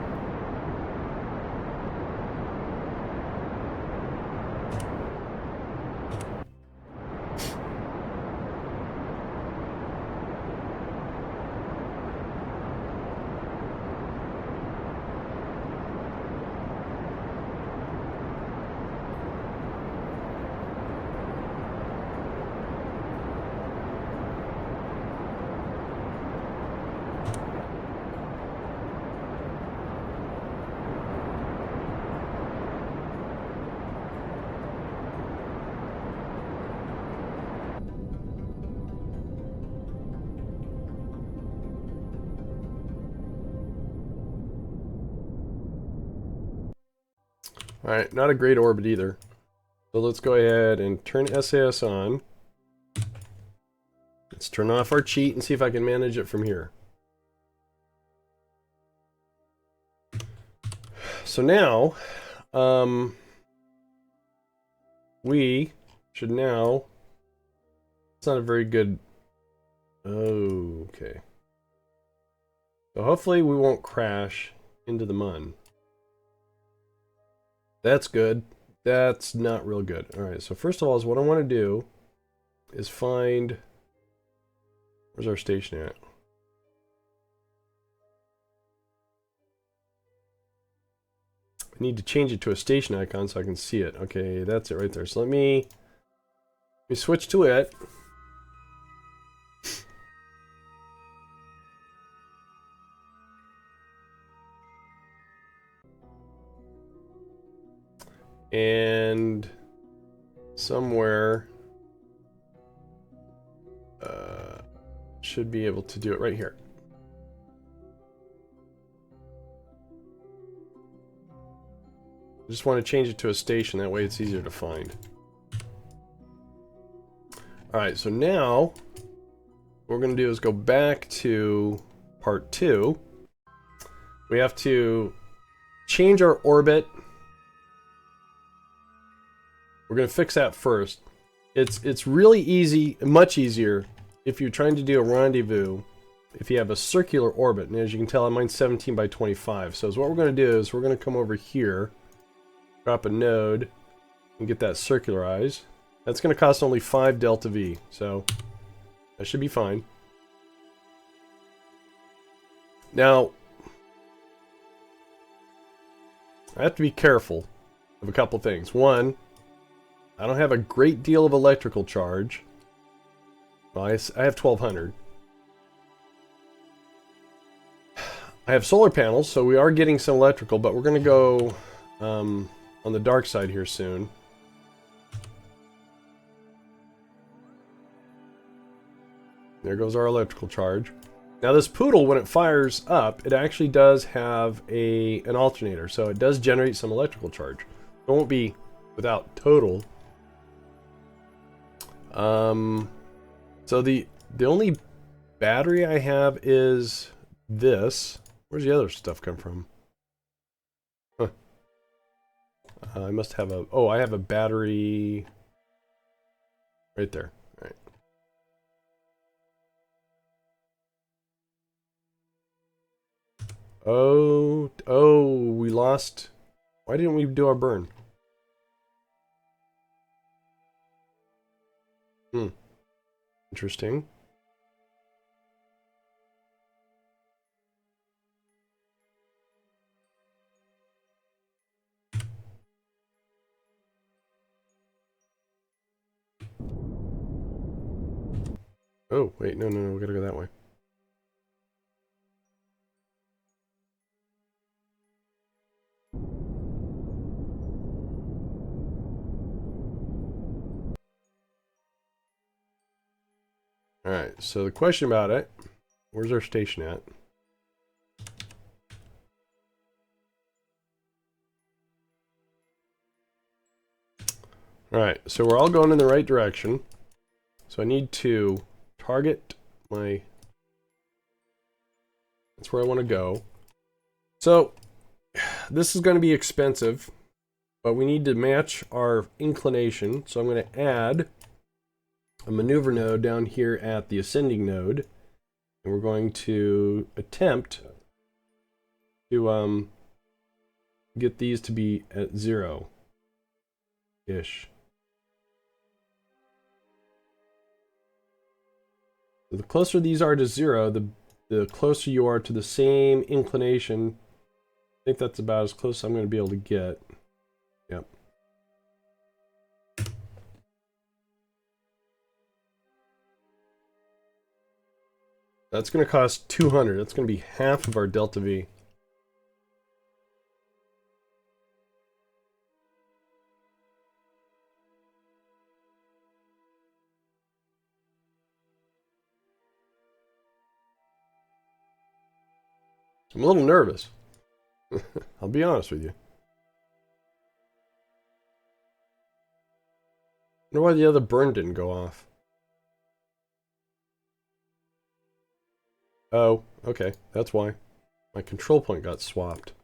Alright, not a great orbit either. So let's go ahead and turn SAS on. Let's turn off our cheat and see if I can manage it from here. So now, we should now... It's not a very good... Oh, okay. So hopefully we won't crash into the MUN. That's good. That's not real good. Alright, so first of all, is what I want to do is find... Where's our station at? I need to change it to a station icon so I can see it. Okay, that's it right there. So let me switch to it. And somewhere should be able to do it right here. I just want to change it to a station, that way it's easier to find. Alright, so now what we're going to do is go back to part 2. We have to change our orbit. We're going to fix that first. It's really easy, much easier, if you're trying to do a rendezvous, if you have a circular orbit. And as you can tell, mine's 17 by 25. So what we're going to do is we're going to come over here, drop a node, and get that circularized. That's going to cost only 5 delta V, so that should be fine. Now, I have to be careful of a couple things. One, I don't have a great deal of electrical charge. Well, I have 1200. I have solar panels, so we are getting some electrical, but we're going to go on the dark side here soon. There goes our electrical charge. Now this Poodle, when it fires up, it actually does have an alternator, so it does generate some electrical charge. It won't be without total. So the only battery I have is this. Where's the other stuff come from? Huh. I must have a... Oh, I have a battery right there. All right. Oh, we lost. Why didn't we do our burn? Interesting. Oh, wait, no, we gotta go that way. Alright, so the question about it, where's our station at? Alright, so we're all going in the right direction. So I need to target my... That's where I want to go. So, this is going to be expensive, but we need to match our inclination. So I'm going to add a maneuver node down here at the ascending node. And we're going to attempt to get these to be at 0-ish. So the closer these are to 0, the closer you are to the same inclination. I think that's about as close as I'm going to be able to get. Yep. That's going to cost 200. That's going to be half of our delta V. I'm a little nervous. I'll be honest with you. I wonder why the other burn didn't go off. Oh, okay. That's why. My control point got swapped.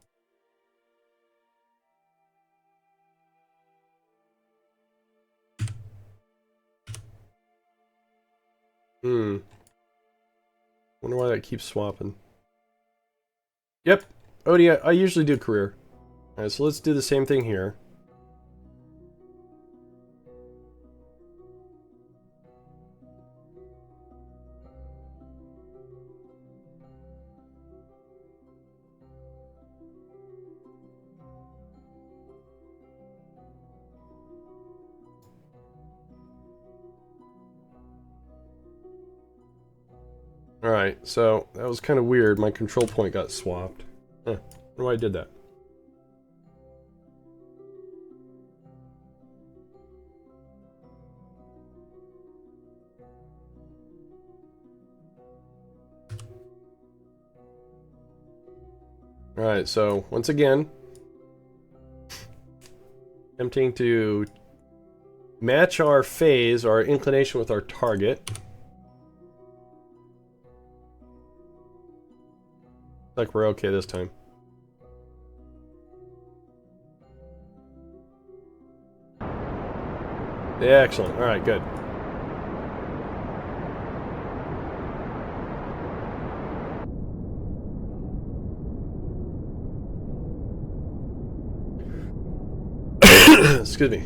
Wonder why that keeps swapping. Yep. Odie, I usually do career. Alright, so let's do the same thing here. Alright, so that was kind of weird. My control point got swapped. Huh. I wonder why I did that. Alright, so once again, attempting to match our phase, our inclination with our target. Like we're okay this time. Yeah, excellent. Alright, good. Excuse me.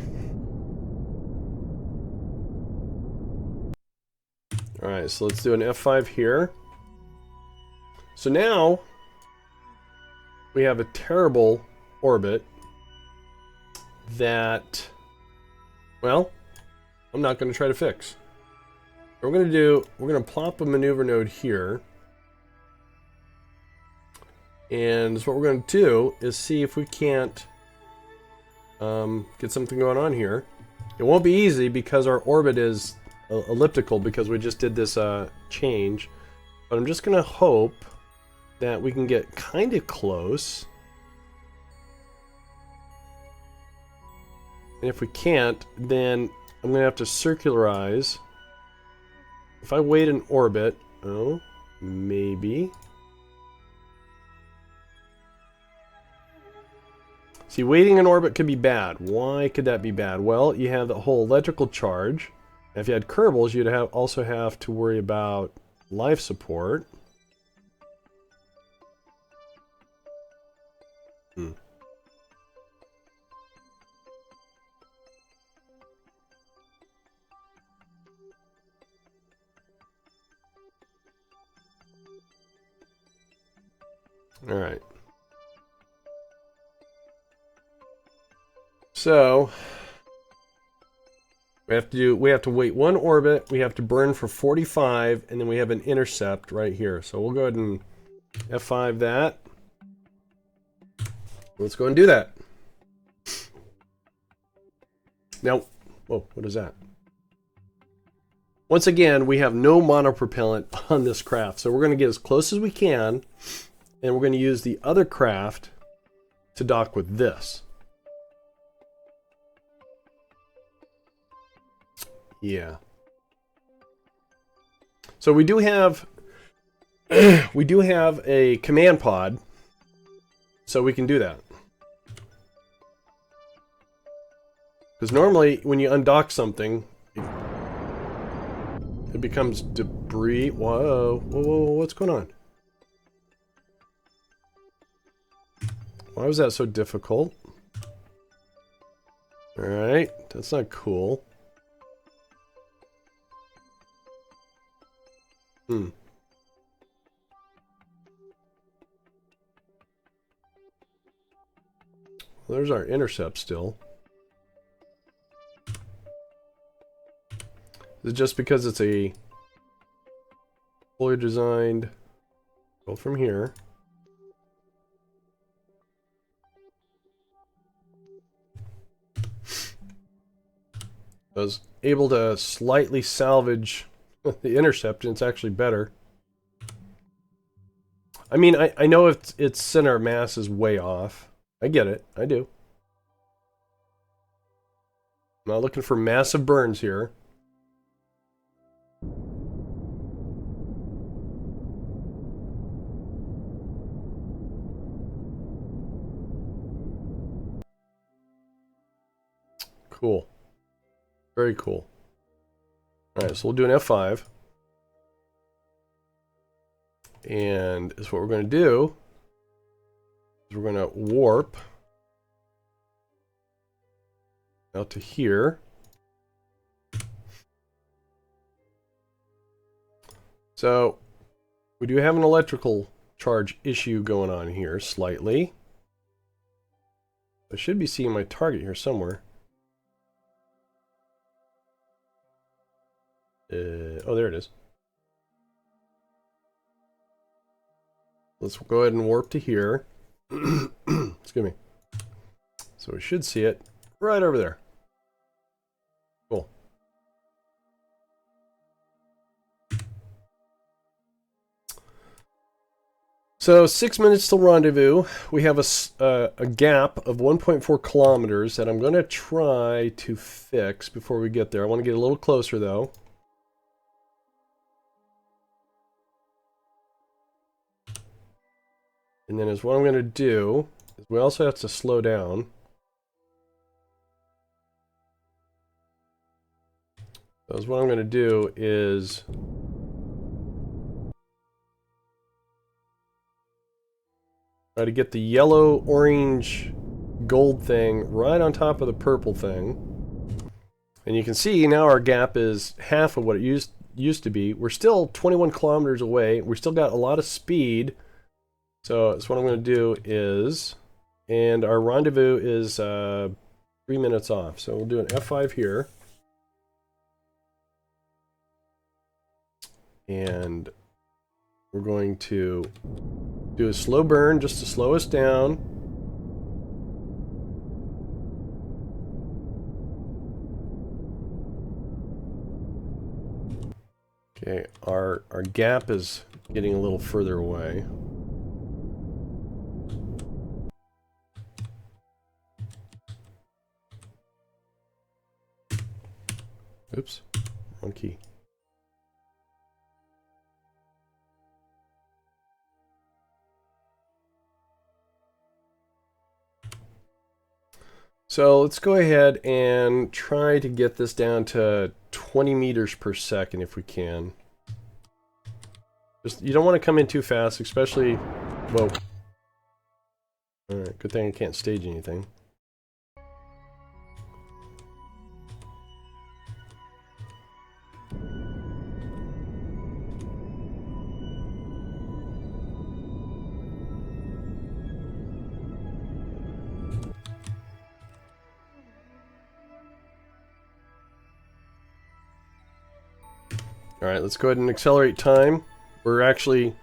Alright, so let's do an F5 here. So now we have a terrible orbit that, well, I'm not going to try to fix. What we're going to do, we're going to plop a maneuver node here. And so what we're going to do is see if we can't get something going on here. It won't be easy because our orbit is elliptical because we just did this change. But I'm just going to hope that we can get kind of close. And if we can't, then I'm going to have to circularize. If I wait in orbit, oh, maybe. See, waiting in orbit could be bad. Why could that be bad? Well, you have the whole electrical charge. If you had Kerbals, you'd also have to worry about life support. All right. So we have to wait one orbit, we have to burn for 45, and then we have an intercept right here. So we'll go ahead and F5 that. Let's go and do that. Now, whoa, what is that? Once again, we have no monopropellant on this craft, so we're going to get as close as we can, and we're going to use the other craft to dock with this. Yeah. So we do have a command pod, so we can do that. Because normally, when you undock something, it becomes debris. Whoa, whoa, whoa, what's going on? Why was that so difficult? Alright, that's not cool. Well, there's our intercept still. Is it just because it's a fully designed? Go from here. I was able to slightly salvage the intercept, and it's actually better. I mean, I know its center of mass is way off. I get it. I do. I'm not looking for massive burns here. Cool. Very cool. Alright, so we'll do an F5. And is what we're going to do is we're going to warp out to here. So we do have an electrical charge issue going on here slightly. I should be seeing my target here somewhere. Oh, there it is. Let's go ahead and warp to here. Excuse me. So we should see it right over there. Cool. So 6 minutes till rendezvous. We have a gap of 1.4 kilometers that I'm going to try to fix before we get there. I want to get a little closer though. And then is what I'm going to do is we also have to slow down. So what I'm going to do is try to get the yellow, orange, gold thing right on top of the purple thing. And you can see now our gap is half of what it used to be. We're still 21 kilometers away. We still got a lot of speed. So what I'm going to do is, and our rendezvous is 3 minutes off. So we'll do an F5 here. And we're going to do a slow burn just to slow us down. Okay, our gap is getting a little further away. Oops, wrong key. So let's go ahead and try to get this down to 20 meters per second if we can. Just, you don't want to come in too fast, especially... Whoa. Alright, good thing I can't stage anything. Alright, let's go ahead and accelerate time. We're actually...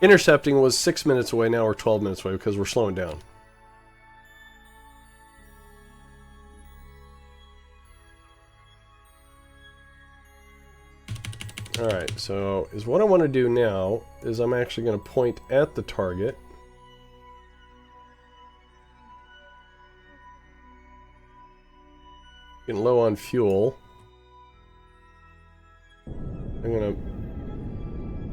Intercepting was 6 minutes away, now we're 12 minutes away because we're slowing down. Alright, so what I want to do now is I'm actually going to point at the target. Getting low on fuel. I'm going to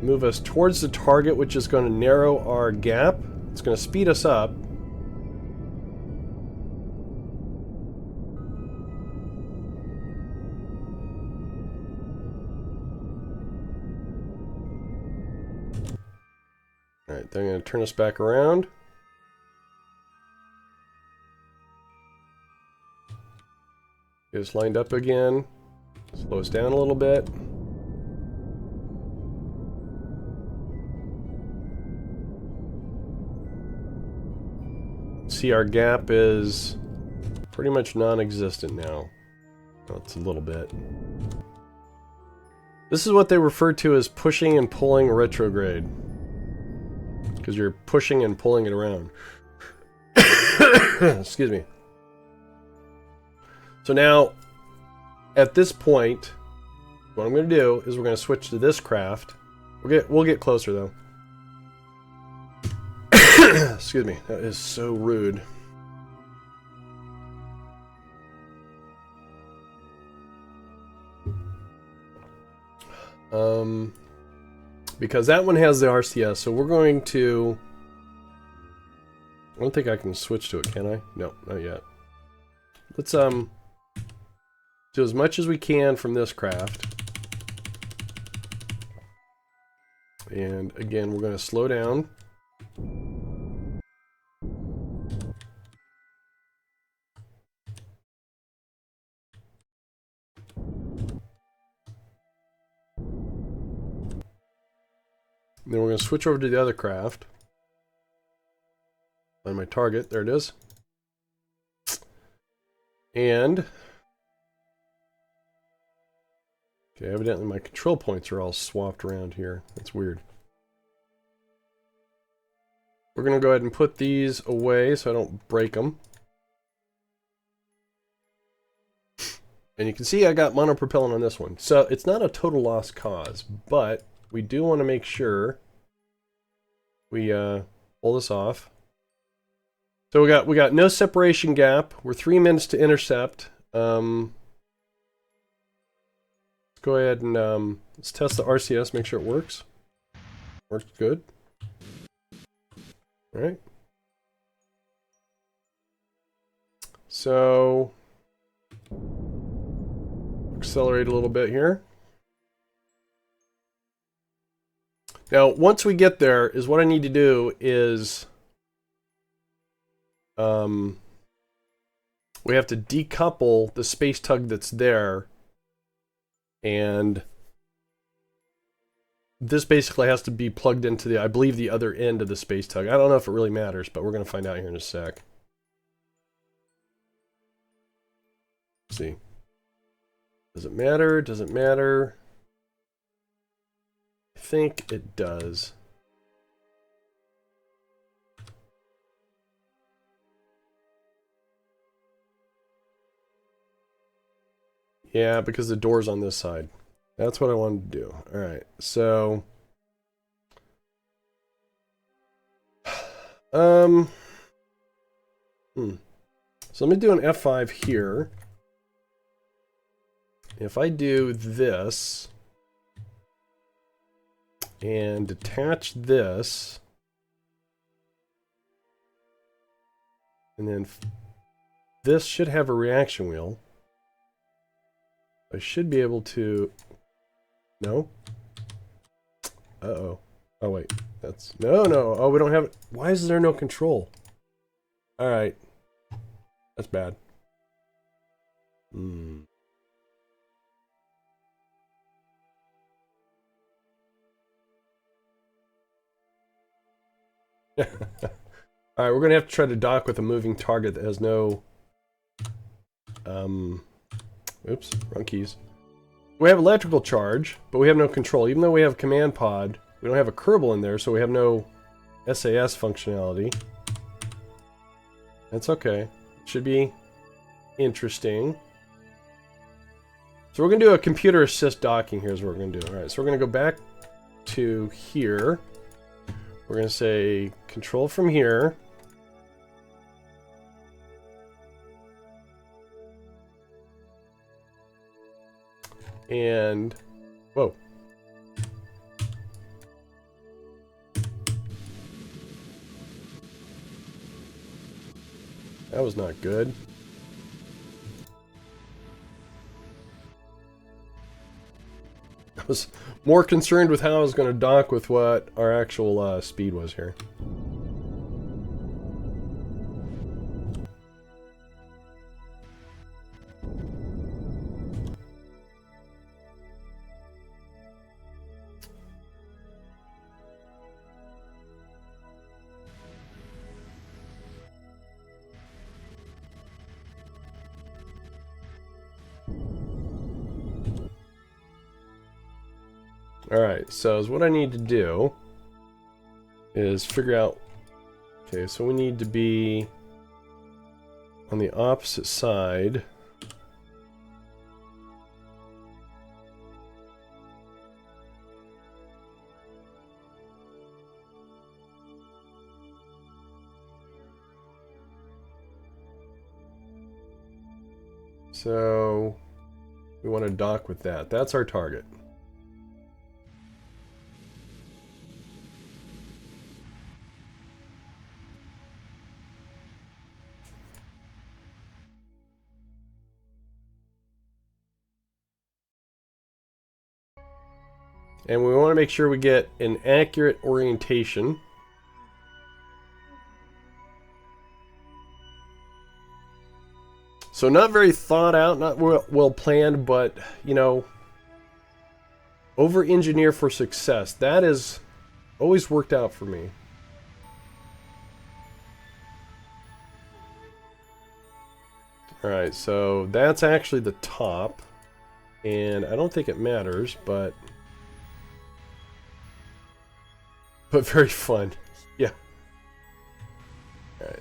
move us towards the target, which is going to narrow our gap. It's going to speed us up. Alright, then I'm going to turn us back around. Get us lined up again. Slow us down a little bit. See, our gap is pretty much non-existent now. Well, it's a little bit. This is what they refer to as pushing and pulling retrograde. Because you're pushing and pulling it around. Excuse me. So now, at this point, what I'm going to do is we're going to switch to this craft. We'll get closer though. Excuse me, that is so rude. Because that one has the RCS, so we're going to... I don't think I can switch to it, can I? No, not yet. Let's do as much as we can from this craft. And again, we're going to slow down. And then we're going to switch over to the other craft. Find my target. There it is. And... okay, evidently my control points are all swapped around here. That's weird. We're going to go ahead and put these away so I don't break them. And you can see I got monopropellant on this one. So it's not a total lost cause, but we do want to make sure we pull this off. So we got no separation gap. We're 3 minutes to intercept. Let's go ahead and let's test the RCS, make sure it works. Works good. All right. So accelerate a little bit here. Now, once we get there, is what I need to do is we have to decouple the space tug that's there, and this basically has to be plugged into the, I believe, the other end of the space tug. I don't know if it really matters, but we're going to find out here in a sec. Let's see. Does it matter? Does it matter? I think it does. Yeah, because the door's on this side. That's what I wanted to do. Alright, so... So let me do an F5 here. If I do this... and detach this... and then this should have a reaction wheel. I should be able to... no? Uh-oh. Oh, wait. That's... no, no. Oh, we don't have it. Why is there no control? Alright. That's bad. Alright, we're going to have to try to dock with a moving target that has no... oops, wrong keys. We have electrical charge, but we have no control. Even though we have command pod, we don't have a Kerbal in there, so we have no SAS functionality. That's okay. It should be interesting. So we're going to do a computer assist docking. Here's what we're going to do. Alright, so we're going to go back to here. We're going to say control from here. And, whoa. That was not good. I was more concerned with how I was going to dock with what our actual speed was here. Alright, so what I need to do is figure out... Okay, so we need to be on the opposite side. So we want to dock with that. That's our target. And we want to make sure we get an accurate orientation. So not very thought out, not well planned, but, you know, over-engineer for success. That has always worked out for me. Alright, so that's actually the top. And I don't think it matters, but very fun. Yeah. Alright.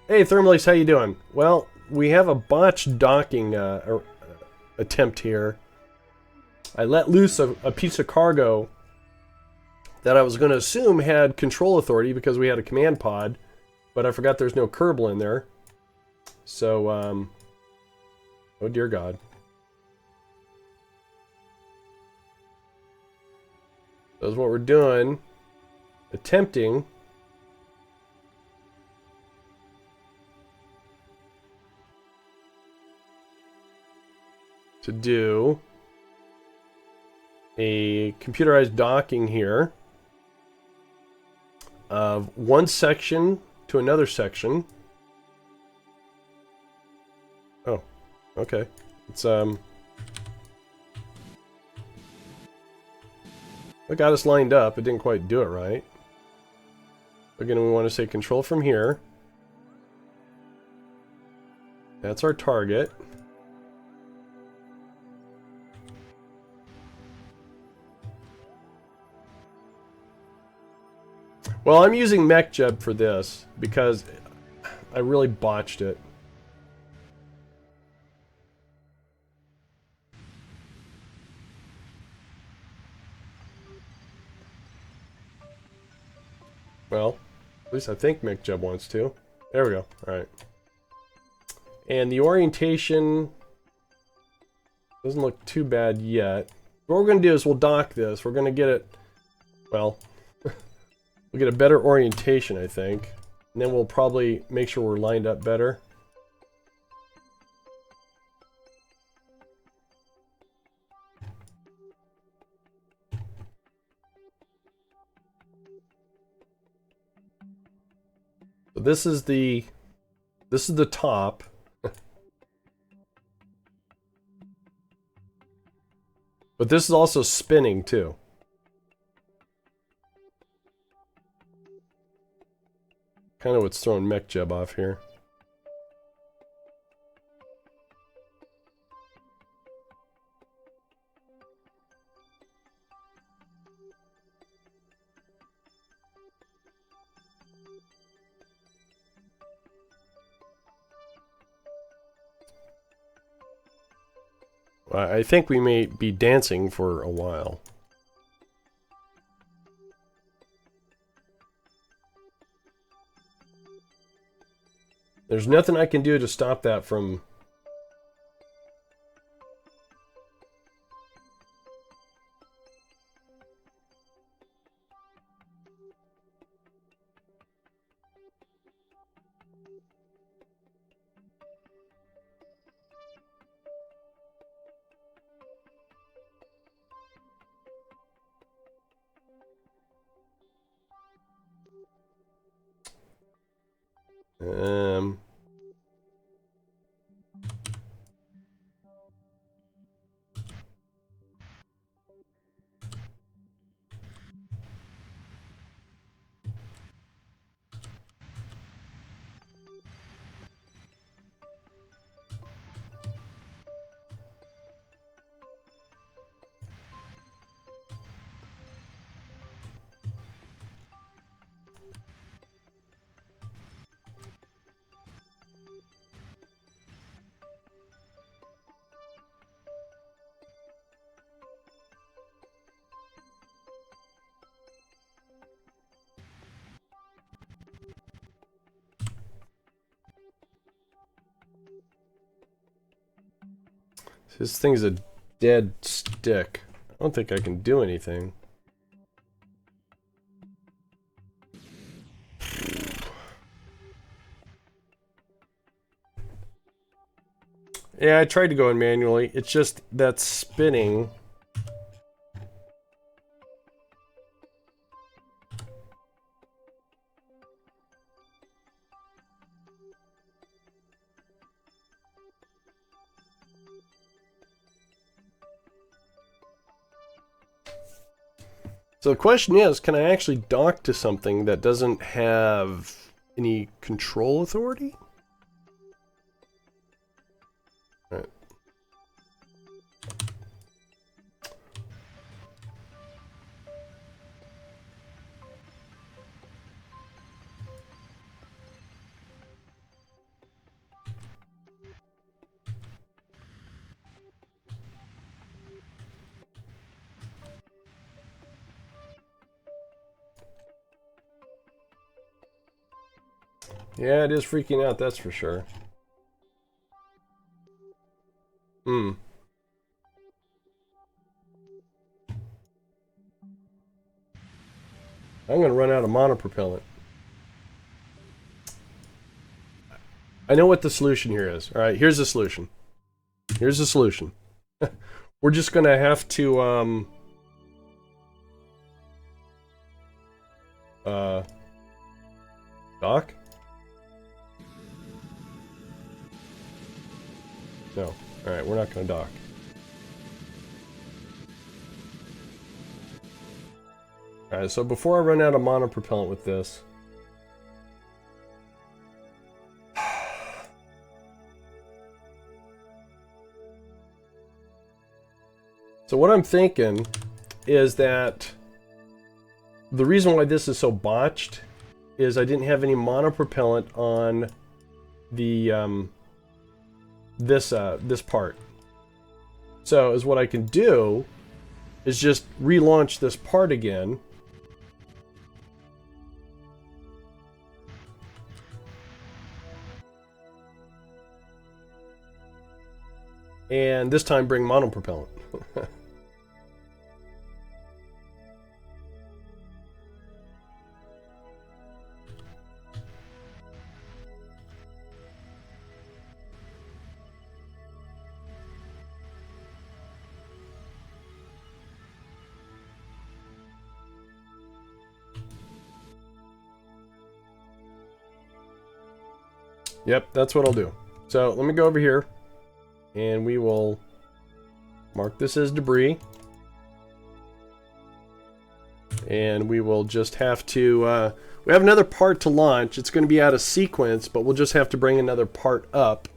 Hey Thermalace, how you doing? Well, we have a botched docking attempt here. I let loose a piece of cargo that I was going to assume had control authority because we had a command pod, but I forgot there's no Kerbal in there. So, oh dear God. That's what we're doing. Attempting to do a computerized docking here of one section to another section. Oh, okay. It's I got us lined up. It didn't quite do it right. Again, we want to say control from here. That's our target. Well, I'm using MechJeb for this because I really botched it. Well, at least I think MechJeb wants to. There we go. Alright. And the orientation doesn't look too bad yet. What we're going to do is we'll dock this. We're going to get it, well, we'll get a better orientation, I think. And then we'll probably make sure we're lined up better. So this is the top. But this is also spinning too. kind of what's throwing MechJeb off here. I think we may be dancing for a while. There's nothing I can do to stop that from... This thing's a dead stick. I don't think I can do anything. Yeah, I tried to go in manually. It's just that spinning. So the question is, can I actually dock to something that doesn't have any control authority? All right. Yeah, it is freaking out, that's for sure. I'm gonna run out of monopropellant. I know what the solution here is. Alright, here's the solution. Here's the solution. We're just gonna have to, dock? No. Alright, we're not gonna dock. Alright, so before I run out of monopropellant with this... So what I'm thinking is that the reason why this is so botched is I didn't have any monopropellant on the this part. So is what I can do is just relaunch this part again. And this time bring monopropellant. Yep, that's what I'll do. So let me go over here and we will mark this as debris. And we will just have to, we have another part to launch. It's going to be out of sequence, but we'll just have to bring another part up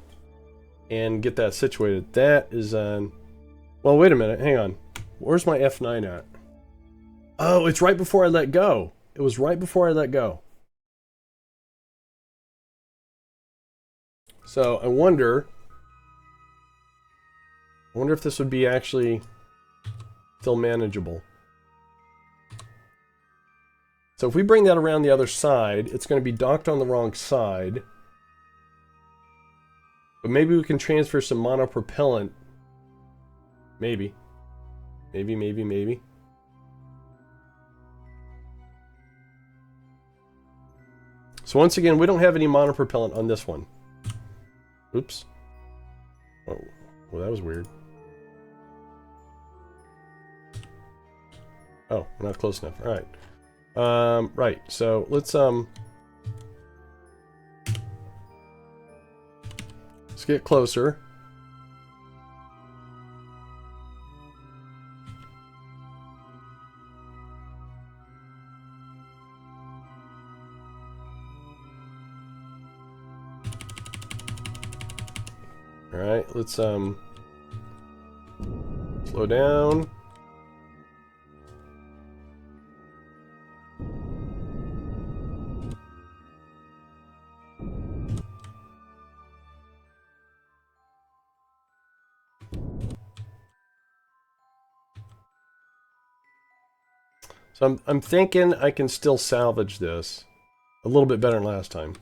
and get that situated. That is on, well, wait a minute, hang on. Where's my F9 at? Oh, it's right before I let go. It was right before I let go. So I wonder if this would be actually still manageable. So if we bring that around the other side, it's going to be docked on the wrong side. But maybe we can transfer some monopropellant. Maybe. Maybe. So once again, we don't have any monopropellant on this one. Oops. Oh, well, that was weird. Oh, we're not close enough. All right. Right. So let's get closer. All right, let's slow down. So I'm thinking I can still salvage this a little bit better than last time.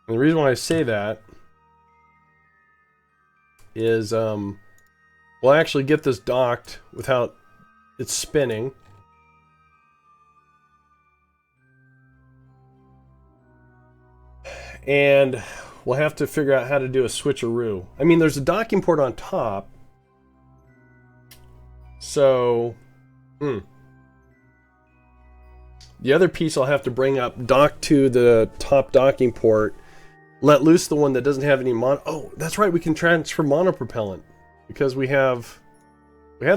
And the reason why I say that is we'll actually get this docked without it spinning. And we'll have to figure out how to do a switcheroo. I mean, there's a docking port on top. So, the other piece I'll have to bring up, dock to the top docking port, let loose the one that doesn't have any oh, that's right, we can transfer monopropellant because we have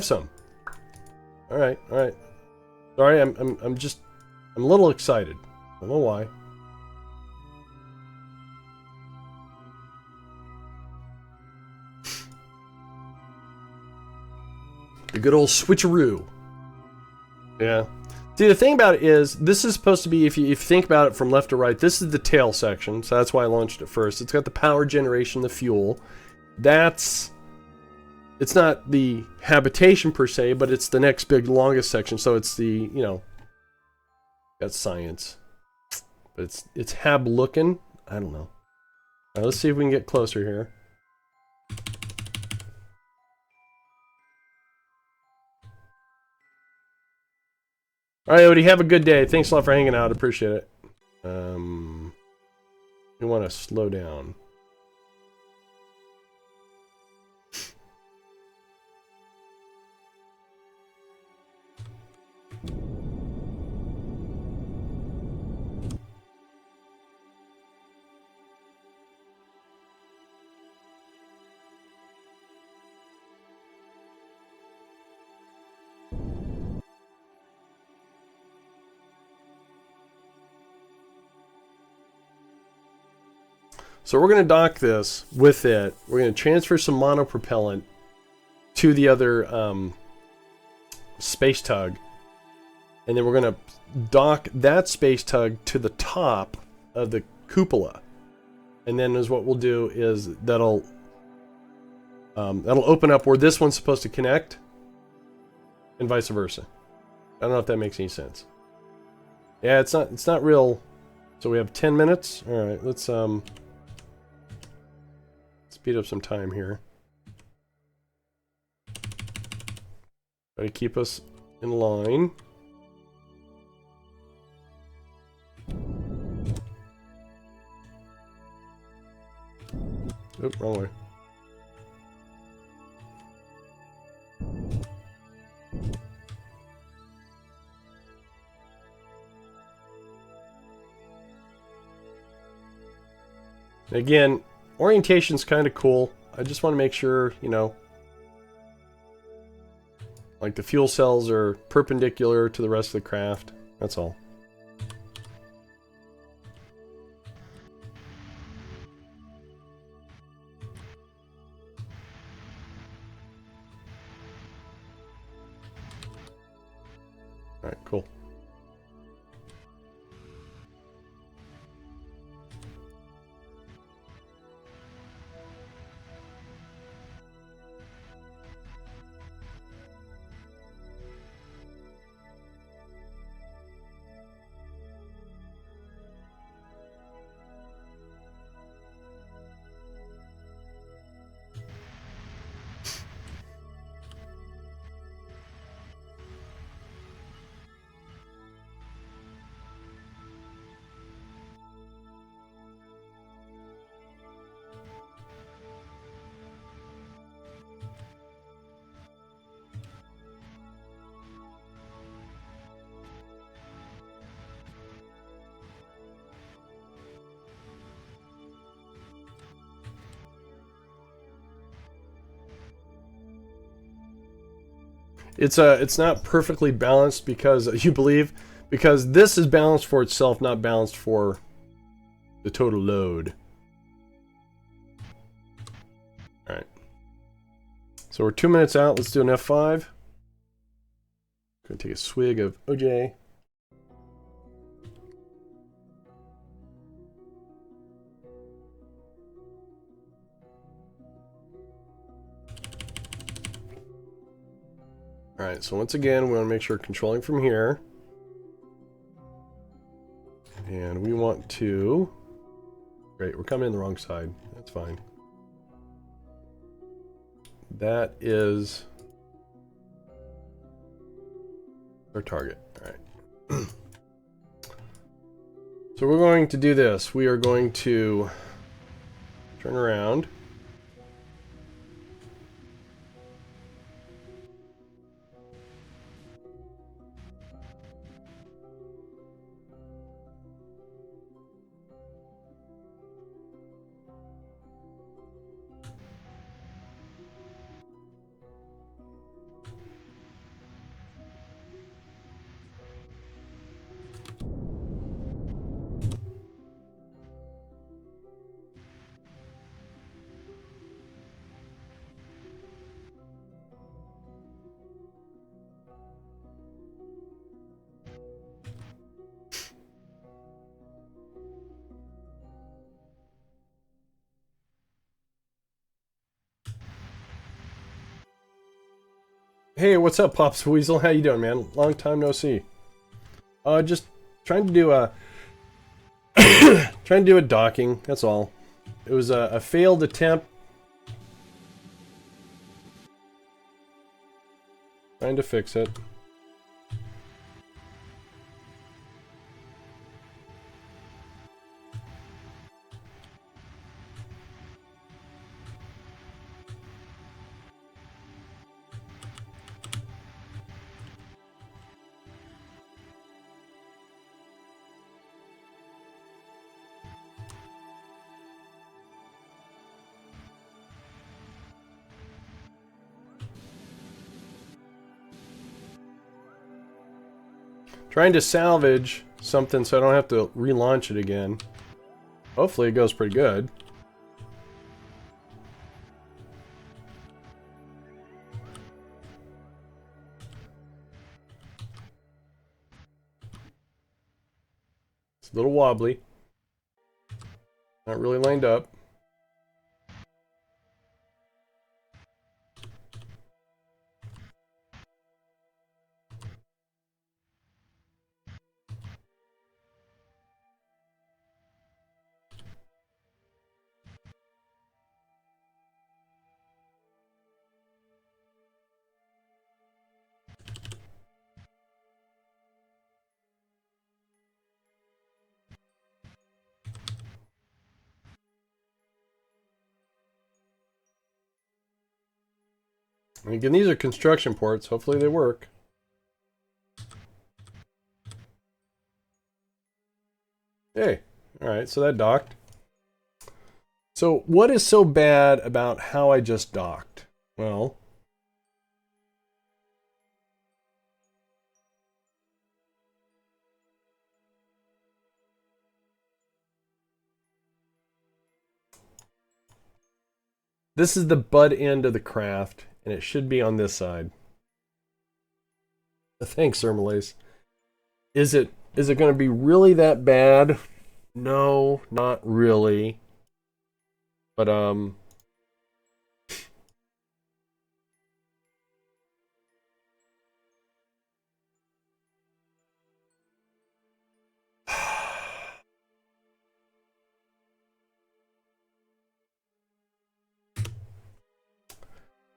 some. All right. Sorry, I'm a little excited. I don't know why. The good old switcheroo. Yeah. See, the thing about it is, this is supposed to be, if you think about it from left to right, this is the tail section, so that's why I launched it first. It's got the power generation, the fuel. It's not the habitation per se, but it's the next big, longest section, so it's the, that's science. But it's hab looking. I don't know. All right, let's see if we can get closer here. All right, Odie, have a good day. Thanks a lot for hanging out. Appreciate it. We want to slow down. So we're going to dock this with it. We're going to transfer some monopropellant to the other space tug. And then we're going to dock that space tug to the top of the cupola. And then what we'll do is that'll open up where this one's supposed to connect. And vice versa. I don't know if that makes any sense. Yeah, it's not real. So we have 10 minutes. All right, let's speed up some time here. Try to keep us in line. Oop, wrong way. Again, orientation's kind of cool. I just want to make sure, you know, like the fuel cells are perpendicular to the rest of the craft. That's all. All right, cool. It's not perfectly balanced because you believe, because this is balanced for itself, not balanced for the total load. All right. So we're 2 minutes out. Let's do an F5. Gonna take a swig of OJ. Alright, so once again, we want to make sure controlling from here. And we want to... Great, we're coming in the wrong side. That's fine. That is our target. Alright. So we're going to do this. We are going to turn around. Hey, what's up, Pops Weasel? How you doing, man? Long time no see. Just trying to do a trying to do a docking. That's all. It was a failed attempt. Trying to fix it. Trying to salvage something so I don't have to relaunch it again. Hopefully it goes pretty good. It's a little wobbly. Not really lined up. And again, these are construction ports. Hopefully they work. Hey, alright, so that docked. So what is so bad about how I just docked? Well, this is the butt end of the craft, and it should be on this side. Thanks, Thermalace. Is it going to be really that bad? No, not really. But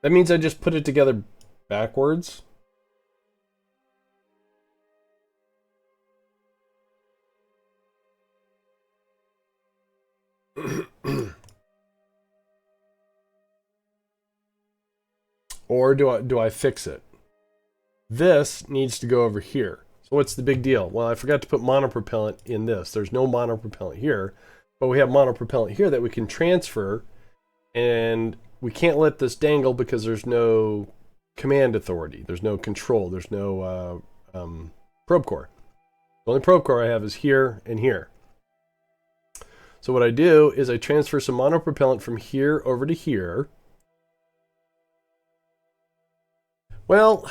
that means I just put it together backwards. Or do I fix it? This needs to go over here. So what's the big deal? Well, I forgot to put monopropellant in this. There's no monopropellant here, but we have monopropellant here that we can transfer, and we can't let this dangle because there's no command authority. There's no control. There's no probe core. The only probe core I have is here and here. So what I do is I transfer some monopropellant from here over to here. Well,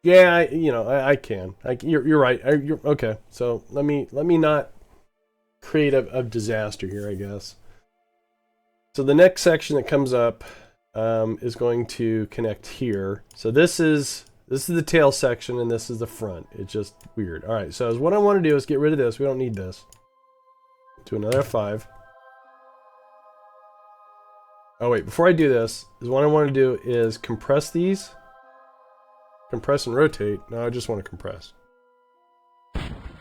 yeah, I can. You're right. You're okay. So let me not create a disaster here, I guess. So the next section that comes up is going to connect here. So this is the tail section, and this is the front. It's just weird. All right. So what I want to do is get rid of this. We don't need this. To another F5. Oh wait, before I do this, what I want to do is compress these. Compress and rotate. No, I just want to compress.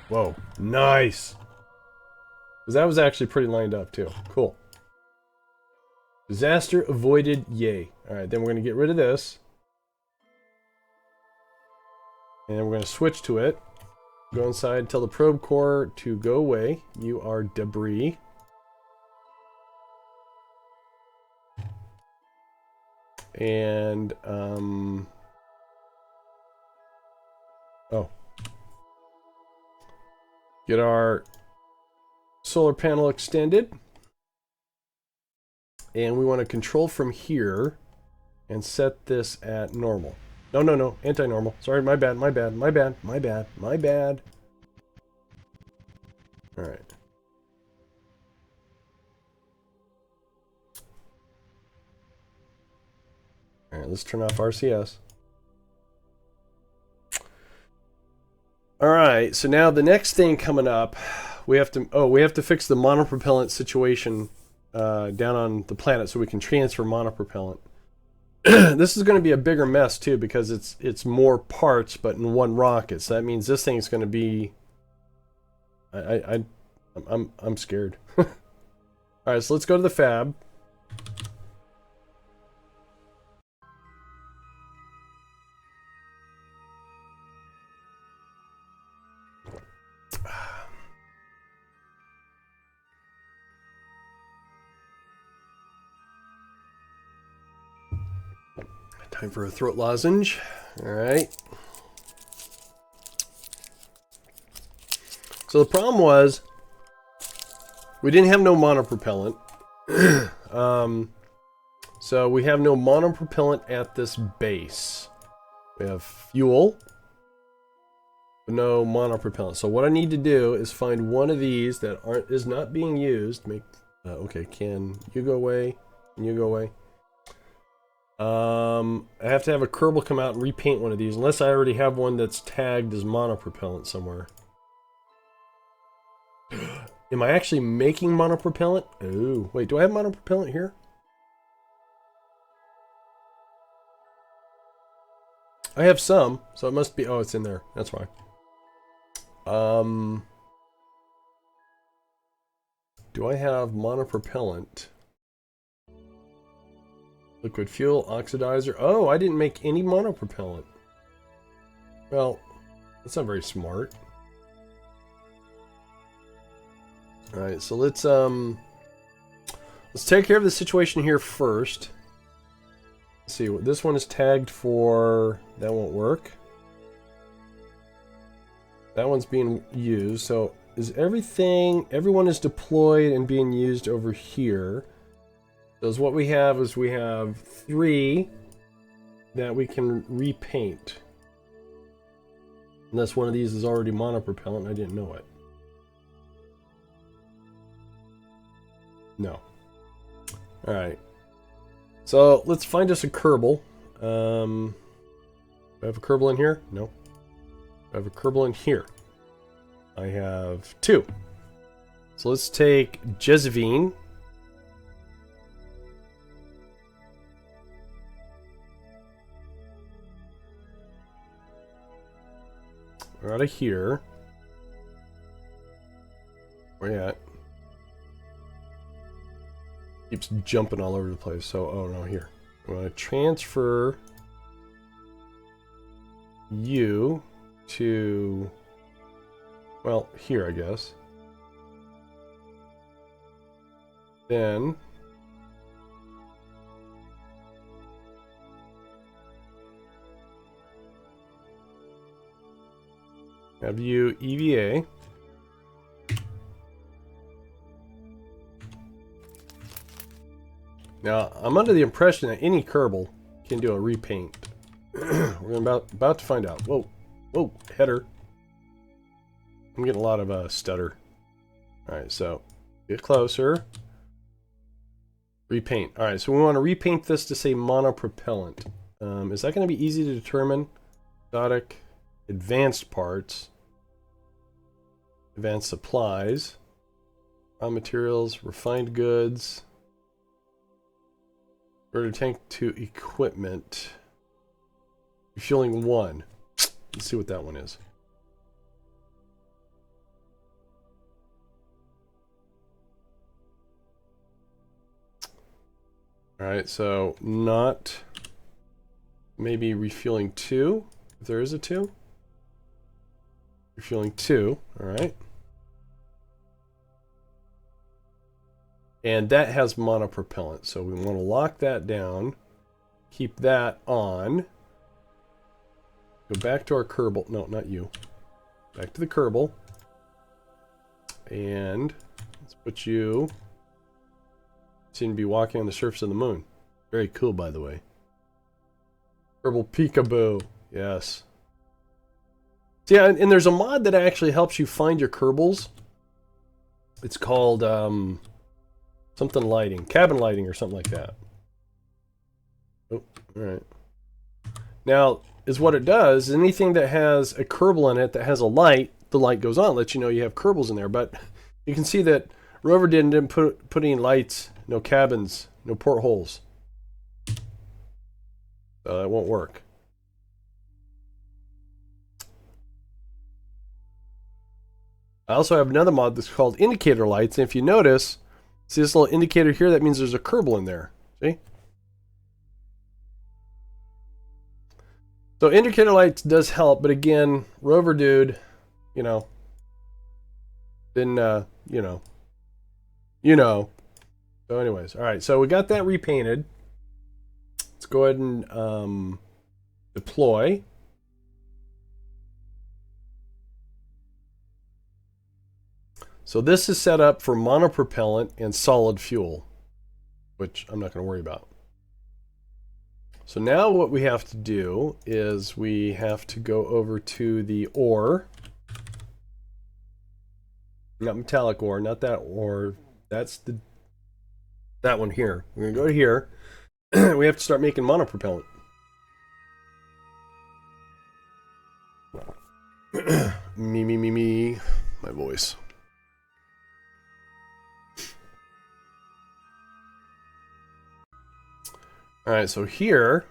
Whoa, nice. Because that was actually pretty lined up too. Cool. Disaster avoided, yay. Alright, then we're going to get rid of this. And we're going to switch to it. Go inside, tell the probe core to go away. You are debris. And, oh. Get our solar panel extended. And we want to control from here and set this at normal. No, anti-normal. Sorry, my bad. All right. All right, let's turn off RCS. All right, so now the next thing coming up, we have to fix the monopropellant situation down on the planet so we can transfer monopropellant. This is going to be a bigger mess too because it's more parts but in one rocket. So that means this thing's going to be I'm scared. All right, so let's go to the fab. Time for a throat lozenge. All right. So the problem was we didn't have no monopropellant. So we have no monopropellant at this base. We have fuel, but no monopropellant. So what I need to do is find one of these that is not being used. Okay, can you go away? Can you go away? I have to have a Kerbal come out and repaint one of these, unless I already have one that's tagged as monopropellant somewhere. Am I actually making monopropellant? Oh, wait, do I have monopropellant here? I have some, so it must be, oh, it's in there. That's why. Do I have monopropellant? Liquid fuel, oxidizer. Oh, I didn't make any monopropellant. Well, that's not very smart. All right, so let's take care of the situation here first. Let's see, this one is tagged for, that won't work. That one's being used, so is everyone is deployed and being used over here. So what we have is we have 3 that we can repaint. Unless one of these is already monopropellant, I didn't know it. No. Alright. So let's find us a Kerbal. Do I have a Kerbal in here? No. I have a Kerbal in here. I have 2. So let's take Jezevine. We're out of here. Where you at? Keeps jumping all over the place. So, oh no, here. I'm going to transfer you to, well, here, I guess. Then have you EVA. Now, I'm under the impression that any Kerbal can do a repaint. We're about to find out. Whoa, whoa, header. I'm getting a lot of stutter. Alright, so get closer. Repaint. Alright, so we want to repaint this to say monopropellant. Is that going to be easy to determine? Exotic, advanced parts, advanced supplies, raw materials, refined goods, order tank to equipment, refueling 1. Let's see what that one is. Alright, so not maybe refueling 2, if there is a 2. Refueling 2, alright. And that has monopropellant, so we want to lock that down, keep that on, go back to our Kerbal, no, not you, back to the Kerbal, and let's put you, seem to be walking on the surface of the moon. Very cool, by the way. Kerbal Peekaboo, yes. So yeah, and there's a mod that actually helps you find your Kerbals. It's called, something lighting, cabin lighting or something like that. Oh, alright. Now, is what it does, anything that has a Kerbal in it that has a light, the light goes on, lets you know you have Kerbals in there. But you can see that Rover didn't put any lights, no cabins, no portholes. So that won't work. I also have another mod that's called indicator lights, and if you notice, see this little indicator here? That means there's a Kerbal in there. See? So indicator lights does help, but again, Rover dude, you know, then, you know. So anyways, all right, so we got that repainted. Let's go ahead and deploy. So this is set up for monopropellant and solid fuel, which I'm not going to worry about. So now what we have to do is we have to go over to the ore. Not metallic ore, not that ore. That's that one here. We're going to go to here. We have to start making monopropellant. Me, my voice. All right, so here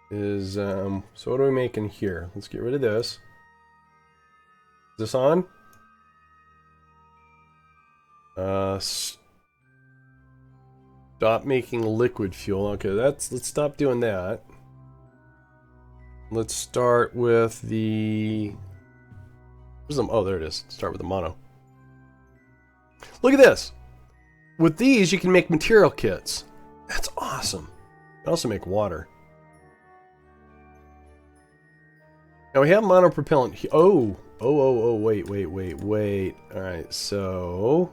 is, so what are we making here? Let's get rid of this. Is this on? Stop making liquid fuel. Okay, let's stop doing that. Let's start with the Oh, there it is. Start with the mono. Look at this. With these, you can make material kits. That's awesome. You can also make water. Now we have monopropellant. Wait. All right, so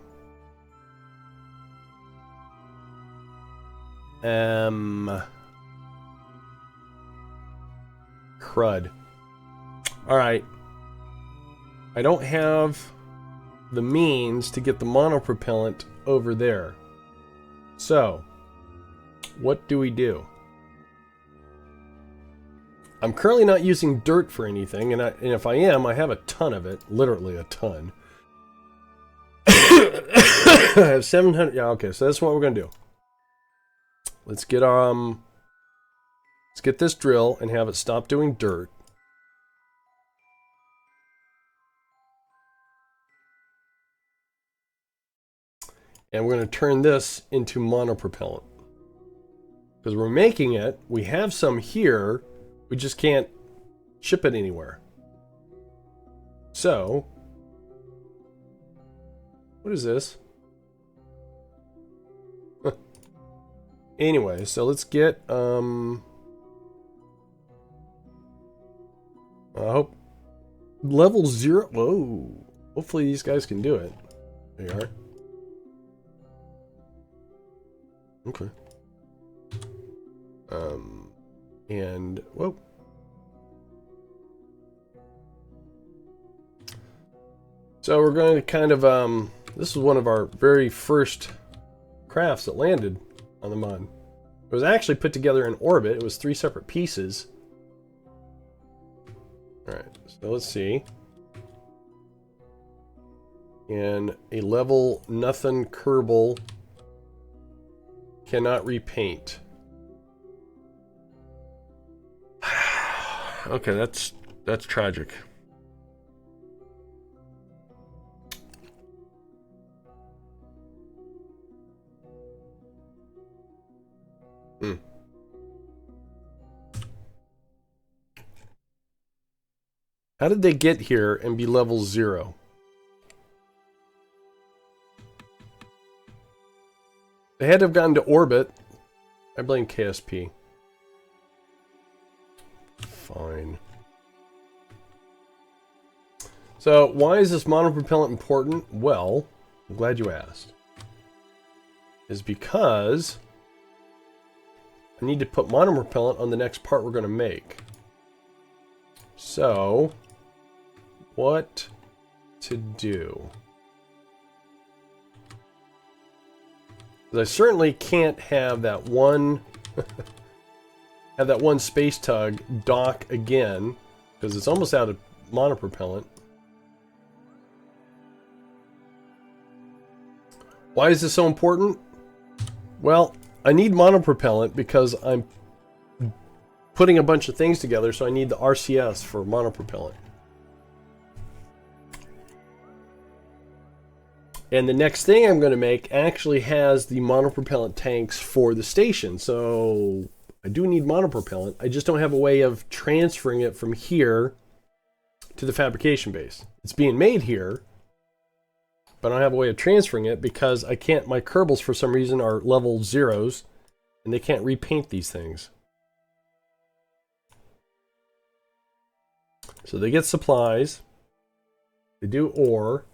crud. All right. I don't have the means to get the monopropellant over there. So, what do we do? I'm currently not using dirt for anything, and if I am, I have a ton of it. Literally a ton. I have 700. Yeah, okay, so that's what we're going to do. Let's get this drill and have it stop doing dirt. And we're going to turn this into monopropellant. Because we're making it, we have some here, we just can't ship it anywhere. So, what is this? Anyway, so let's get, I hope, level 0, whoa, hopefully these guys can do it. There you are. Okay. And whoa. So we're going to kind of this is one of our very first crafts that landed on the MUN. It was actually put together in orbit. It was 3 separate pieces. Alright, so let's see. And a level nothing Kerbal cannot repaint. Okay, that's tragic. How did they get here and be level 0? They had to have gotten to orbit. I blame KSP. Fine. So, why is this monopropellant important? Well, I'm glad you asked. Is because I need to put monopropellant on the next part we're going to make. So, what to do? I certainly can't have that one space tug dock again because it's almost out of monopropellant. Why is this so important? Well, I need monopropellant because I'm putting a bunch of things together, so I need the RCS for monopropellant. And the next thing I'm going to make actually has the monopropellant tanks for the station. So I do need monopropellant. I just don't have a way of transferring it from here to the fabrication base. It's being made here, but I don't have a way of transferring it because I can't, my Kerbals for some reason are level 0s and they can't repaint these things. So they get supplies, they do ore,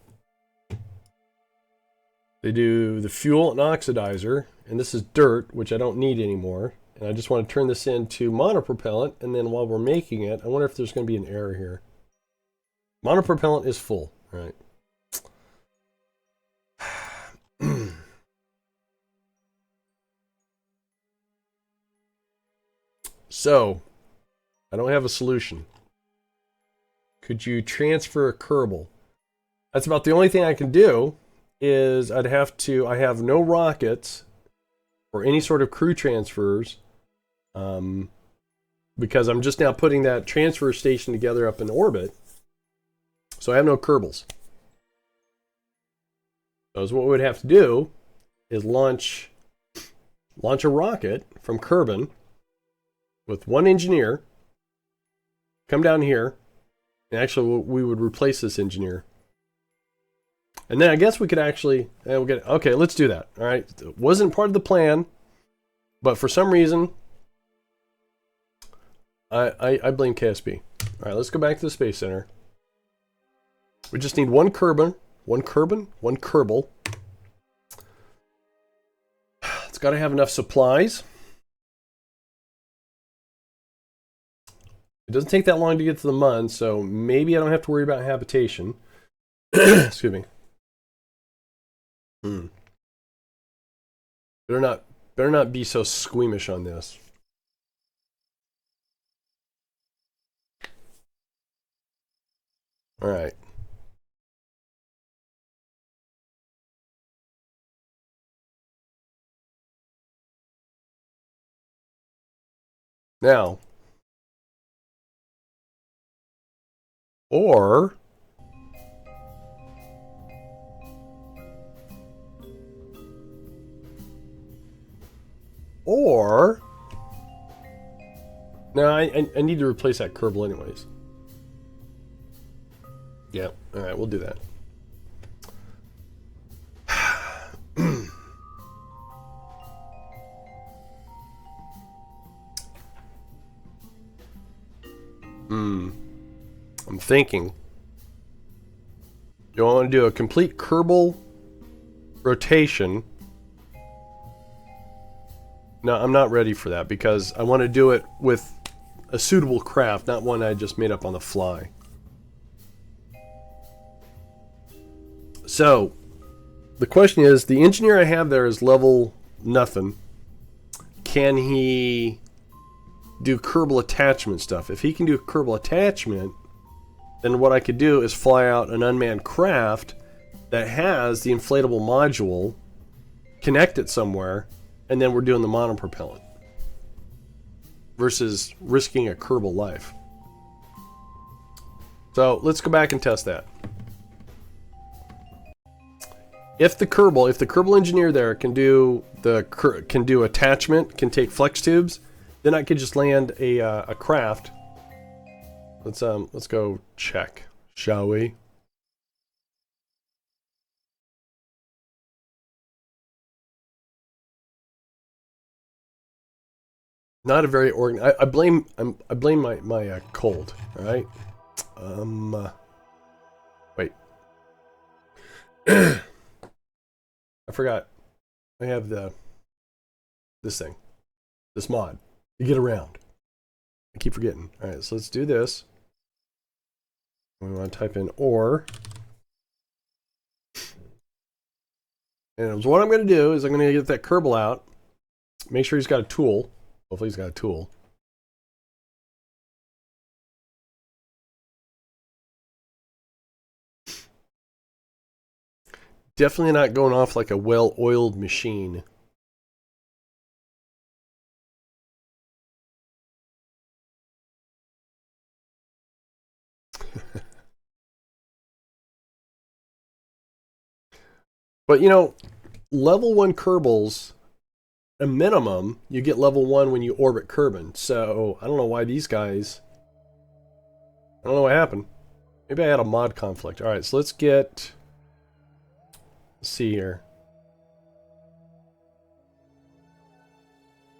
they do the fuel and oxidizer, and this is dirt, which I don't need anymore. And I just want to turn this into monopropellant, and then while we're making it, I wonder if there's going to be an error here. Monopropellant is full, right? So, I don't have a solution. Could you transfer a Kerbal? That's about the only thing I can do. Is I have no rockets or any sort of crew transfers because I'm just now putting that transfer station together up in orbit. So I have no Kerbals. So what we would have to do is launch a rocket from Kerbin with one engineer, come down here, And actually, we would replace this engineer. And then I guess we could actually, okay, let's do that. All right. It wasn't part of the plan, but for some reason, I blame KSP. All right, let's go back to the Space Center. We just need one Kerbal. It's got to have enough supplies. It doesn't take that long to get to the MUN, so maybe I don't have to worry about habitation. Excuse me. Better not be so squeamish on this. All right. Now, or no, I need to replace that Kerbal anyways. Yeah, all right, we'll do that. I'm thinking. You want to do a complete Kerbal rotation. No, I'm not ready for that because I want to do it with a suitable craft, not one I just made up on the fly. So, the question is, the engineer I have there is level nothing. Can he do Kerbal attachment stuff? If he can do Kerbal attachment, then what I could do is fly out an unmanned craft that has the inflatable module, connect it somewhere, and then we're doing the monopropellant. Versus risking a Kerbal life. So let's go back and test that. If the Kerbal engineer there can do attachment, can take flex tubes, then I could just land a craft. Let's go check, shall we? Not a very organized. I blame my cold. All right. Wait. I forgot. I have this mod to get around. I keep forgetting. All right, so let's do this. We want to type in or. And what I'm going to do is I'm going to get that Kerbal out. Make sure he's got a tool. Hopefully he's got a tool. Definitely not going off like a well-oiled machine. But you know, level 1 Kerbals, a minimum, you get level 1 when you orbit Kerbin. So I don't know why these guys. I don't know what happened. Maybe I had a mod conflict. Alright, so let's get. Let's see here.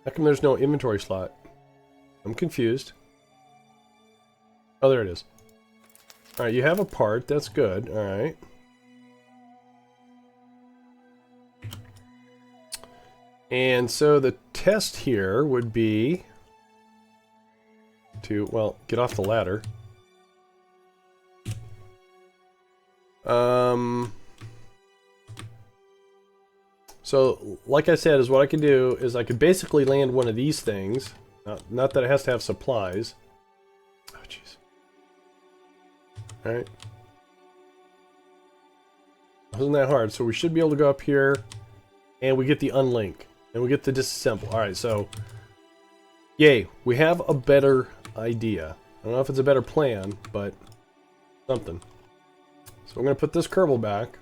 How come there's no inventory slot? I'm confused. Oh, there it is. Alright, you have a part. That's good. Alright. And so the test here would be to, well, get off the ladder. So, like I said, is what I can do is I could basically land one of these things. Not that it has to have supplies. Oh, jeez. Alright. Wasn't that hard. So we should be able to go up here, and we get the unlink. And we get the disassemble. Alright, so yay, we have a better idea. I don't know if it's a better plan, but something. So we're going to put this Kerbal back.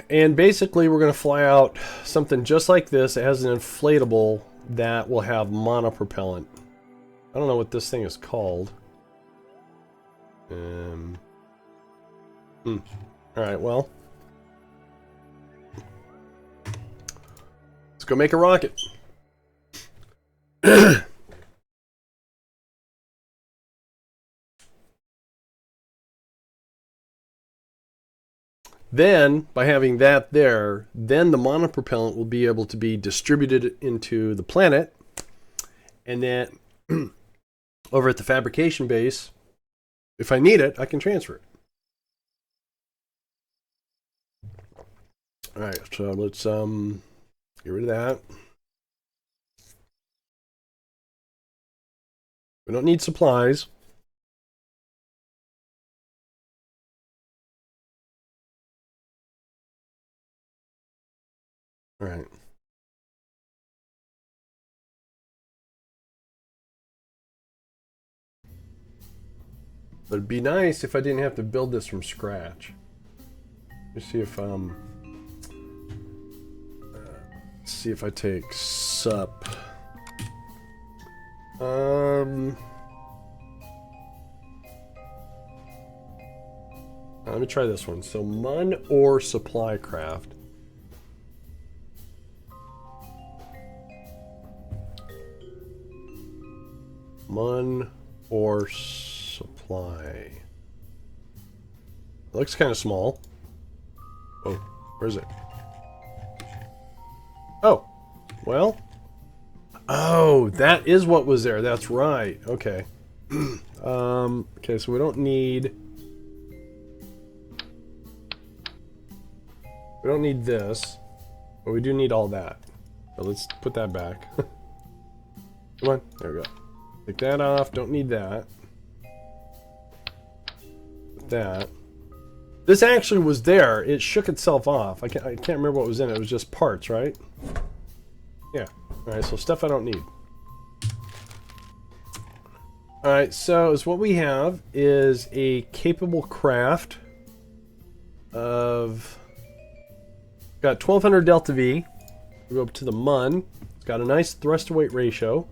And basically we're going to fly out something just like this. It has an inflatable that will have monopropellant. I don't know what this thing is called. Alright, well. Let's go make a rocket. Then, by having that there, then the monopropellant will be able to be distributed into the planet. And then, over at the fabrication base, if I need it, I can transfer it. Alright, so let's get rid of that. We don't need supplies. Alright. But it'd be nice if I didn't have to build this from scratch. Let's see if I take sup. Let me try this one. So MUN or supply craft. MUN or supply. It looks kind of small. Oh, where is it? Oh, well. Oh, that is what was there. That's right. Okay. Okay, so we don't need this, but we do need all that. So let's put that back. Come on, there we go. Take that off. Don't need that. Put that. This actually was there. It shook itself off. I can't remember what was in it. It was just parts, right? Yeah. Alright, so stuff I don't need. Alright, so what we have is a capable craft of... Got 1200 delta V. We go up to the MUN. It's got a nice thrust to weight ratio.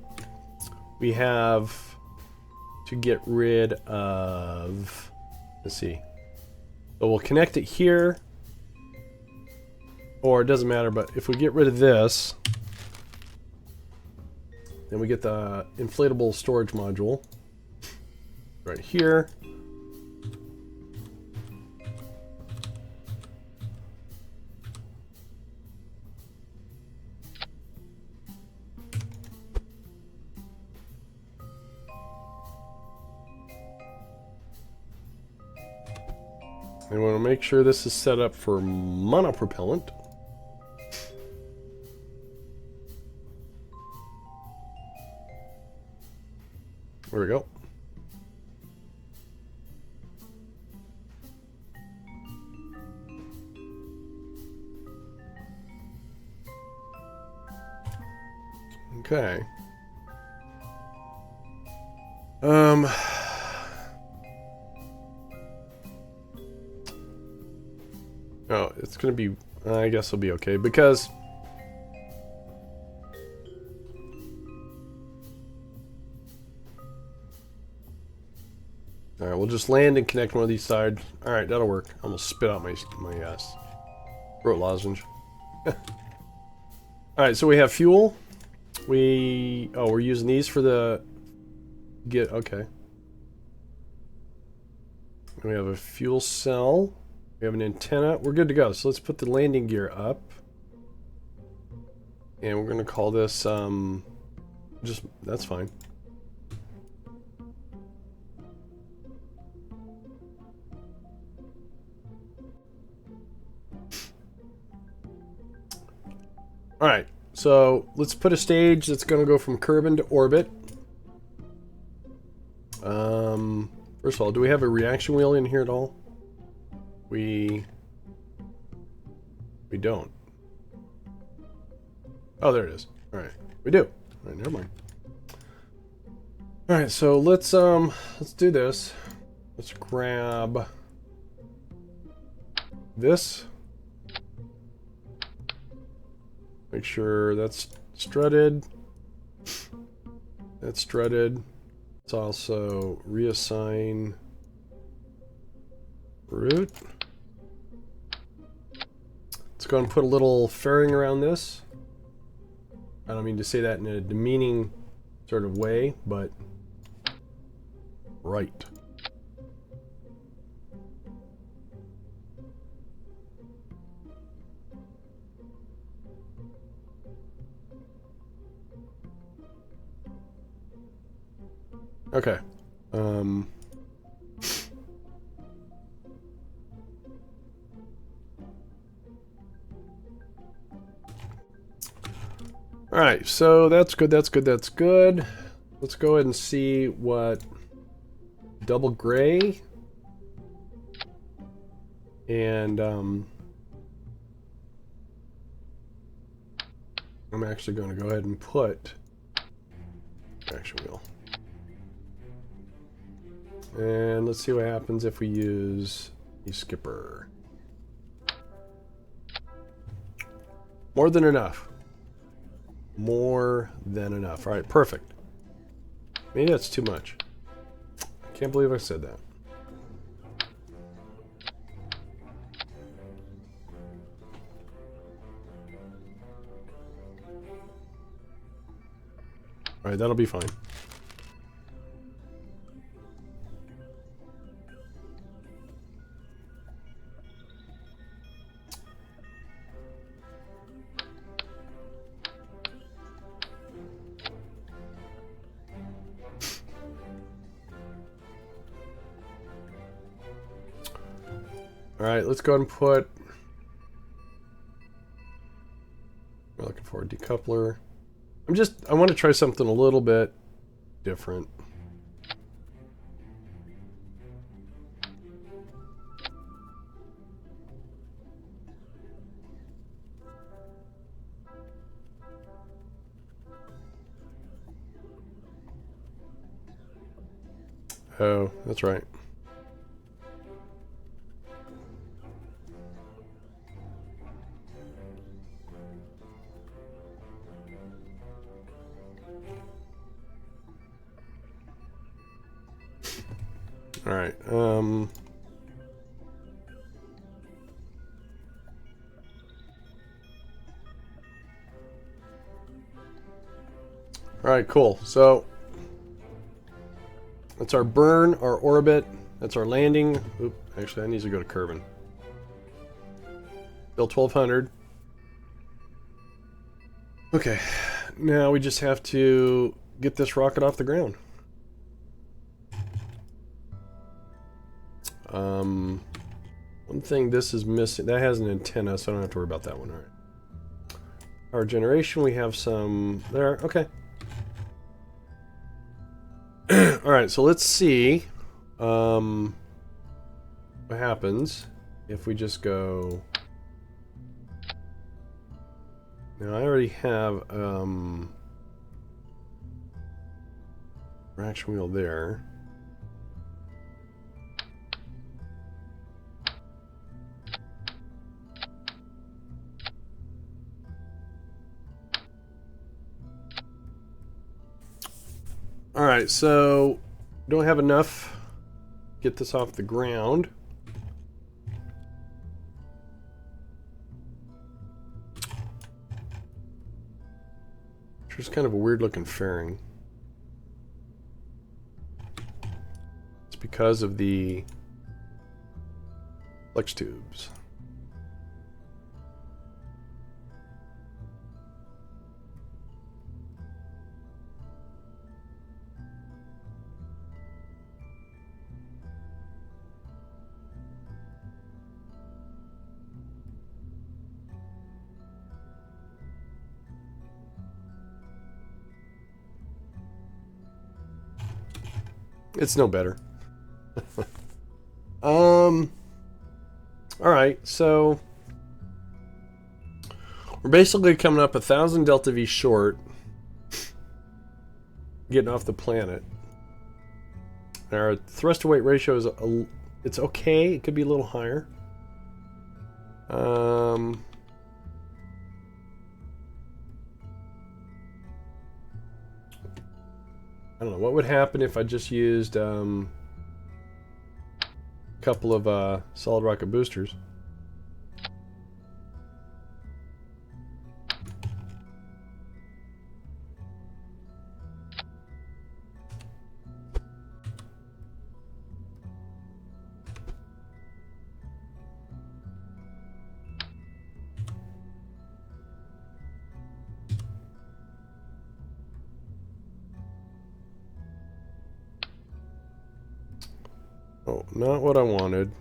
We have to get rid of... Let's see. So we'll connect it here. Or it doesn't matter, but if we get rid of this... Then we get the inflatable storage module right here. I want to make sure this is set up for monopropellant. There we go. Okay. Oh, it's gonna be... I guess it'll be okay, because... Alright, we'll just land and connect one of these sides. Alright, that'll work. I'm gonna spit out my throat lozenge. Alright, so we have fuel. We're using these for the... Okay. We have a fuel cell. We have an antenna. We're good to go. So let's put the landing gear up. And we're gonna call this, that's fine. Alright, so let's put a stage that's going to go from Kerbin to orbit. First of all, do we have a reaction wheel in here at all? We don't. Oh, there it is. Alright, we do. Alright, never mind. Alright, so let's do this. Let's grab this. Make sure that's strutted. That's strutted. Let's also reassign root. Let's go and put a little fairing around this. I don't mean to say that in a demeaning sort of way, but right. Okay. Alright, so that's good, that's good, that's good. Let's go ahead and see what double gray and I'm actually going to go ahead and put action wheel. And let's see what happens if we use a skipper. More than enough. More than enough. Alright, perfect. Maybe that's too much. I can't believe I said that. Alright, that'll be fine. Alright, let's go ahead and put... We're looking for a decoupler. I want to try something a little bit different. Oh, that's right. All right. All right, cool. So that's our burn, our orbit. That's our landing. Oop, actually, that needs to go to Kerbin. Bill 1200. Okay, now we just have to get this rocket off the ground. One thing this is missing, that has an antenna, so I don't have to worry about that one. All right. Our generation, we have some there. Okay. All right, so let's see what happens if we just go. Now I already have reaction wheel there. Alright, so don't have enough. Get this off the ground. Which is kind of a weird looking fairing. It's because of the flex tubes. It's no better. Alright, so we're basically coming up 1,000 delta V short getting off the planet. Our thrust to weight ratio is it's okay. It could be a little higher. I don't know, what would happen if I just used a couple of solid rocket boosters? Oh, not what I wanted.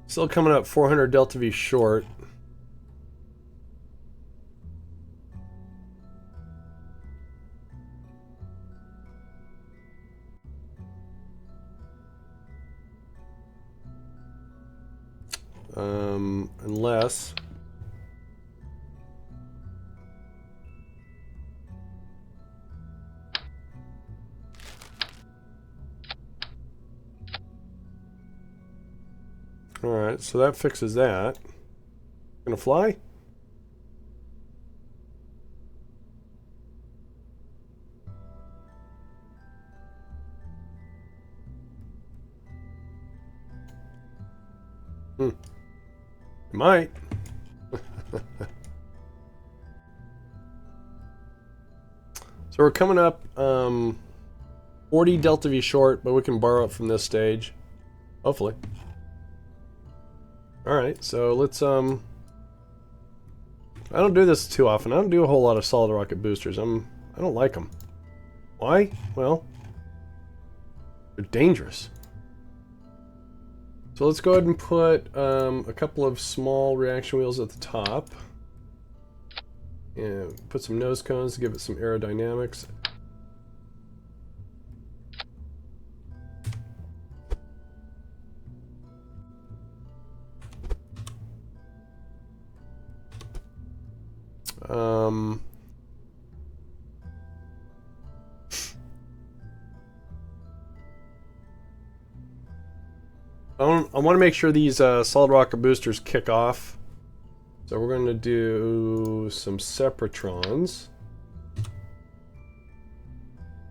Still coming up 400 delta V short. Unless alright, so that fixes that. Gonna fly? It might. So we're coming up 40 delta V short, but we can borrow it from this stage. Hopefully. Alright, so let's I don't do this too often. I don't do a whole lot of solid rocket boosters. I don't like them. Why? Well, they're dangerous. So let's go ahead and put a couple of small reaction wheels at the top. And put some nose cones to give it some aerodynamics. I want to make sure these solid rocket boosters kick off. So we're going to do some separatrons.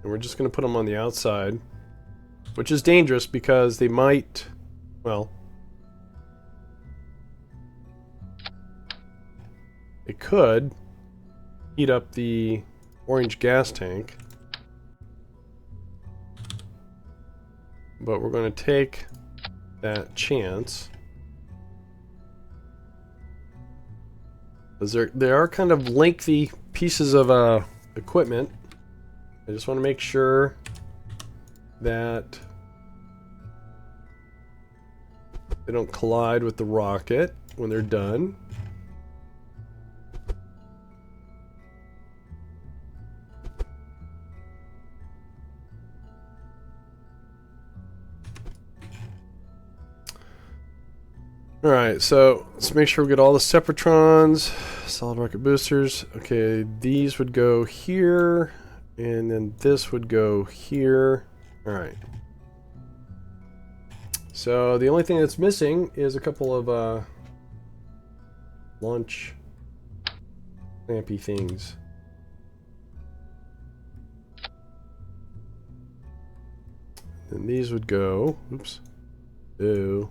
And we're just going to put them on the outside. Which is dangerous because they might, well, it could heat up the orange gas tank. But we're going to take that chance. Because they are kind of lengthy pieces of equipment. I just want to make sure that they don't collide with the rocket when they're done. Alright, so let's make sure we get all the separatrons, solid rocket boosters. Okay, these would go here, and then this would go here. Alright. So the only thing that's missing is a couple of launch clampy things. Then these would go, oops, go.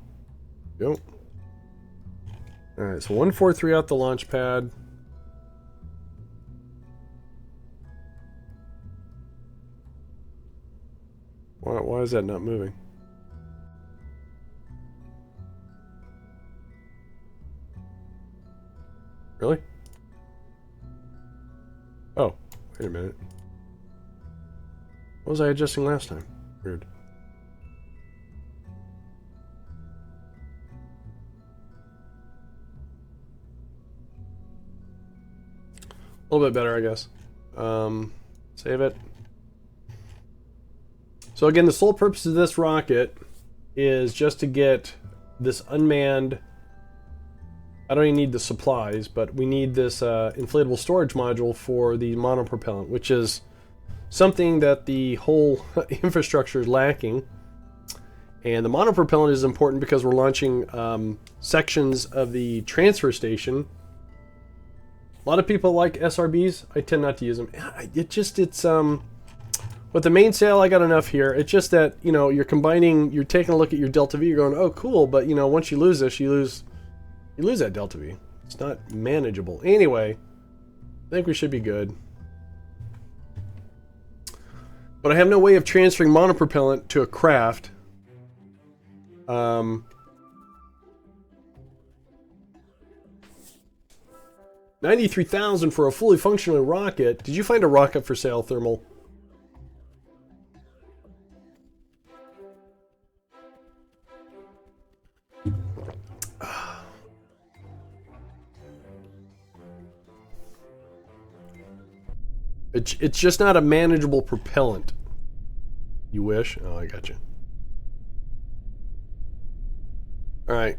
Alright, so 143 out the launch pad. Why is that not moving? Really? Oh, wait a minute. What was I adjusting last time? Weird. A little bit better, I guess. Save it. So again, the sole purpose of this rocket is just to get this unmanned... I don't even need the supplies, but we need this inflatable storage module for the monopropellant, which is something that the whole infrastructure is lacking. And the monopropellant is important because we're launching sections of the transfer station. A lot of people like SRBs. I tend not to use them. With the mainsail, I got enough here. It's just that, you know, you're taking a look at your delta V, you're going, oh, cool, but, you know, once you lose this, you lose that delta V. It's not manageable. Anyway, I think we should be good. But I have no way of transferring monopropellant to a craft. 93,000 for a fully functional rocket. Did you find a rocket for sale, Thermal? It's just not a manageable propellant. You wish? Oh, I got you. All right.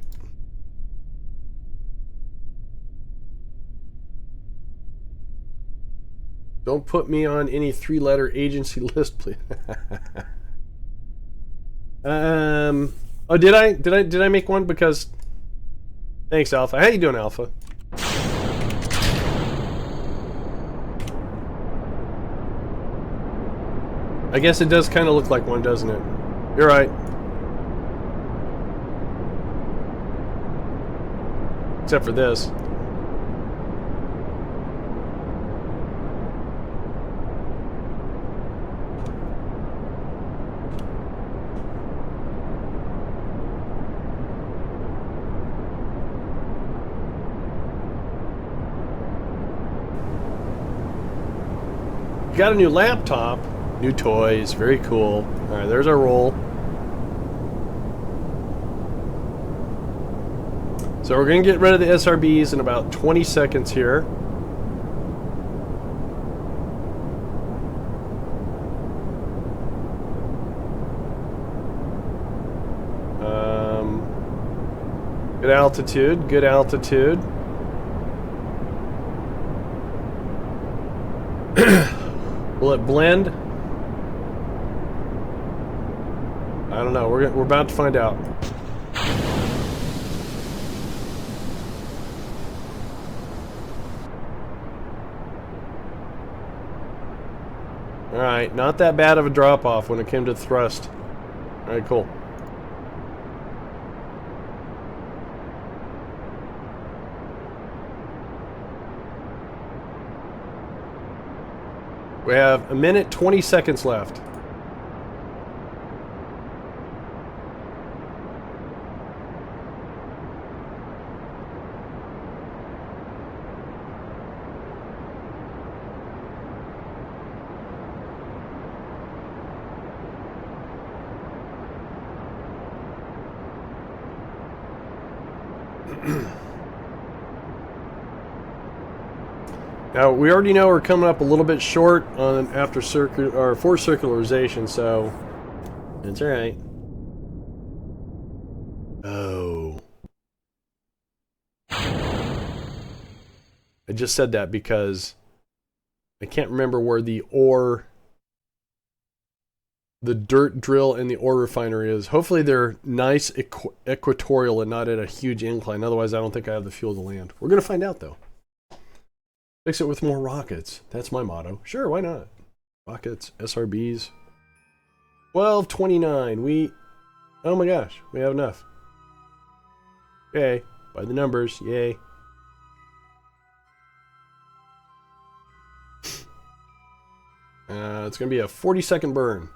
Don't put me on any three-letter agency list, please. Oh, did I make one? Because thanks, Alpha. How you doing, Alpha? I guess it does kind of look like one, doesn't it? You're right. Except for this. Got a new laptop. New toys, very cool. Alright, there's our roll. So we're going to get rid of the SRBs in about 20 seconds here. Good altitude, good altitude. Will it blend? I don't know. We're about to find out. All right, not that bad of a drop-off when it came to thrust. All right, cool. We have 1 minute 20 seconds left. Now, we already know we're coming up a little bit short on for circularization, so it's all right. Oh. I just said that because I can't remember where the dirt drill and the ore refinery is. Hopefully they're nice equatorial and not at a huge incline. Otherwise, I don't think I have the fuel to land. We're going to find out, though. Fix it with more rockets. That's my motto. Sure, why not? Rockets, SRBs. 1229. Oh my gosh, we have enough. Okay, by the numbers, yay. It's going to be a 40-second burn.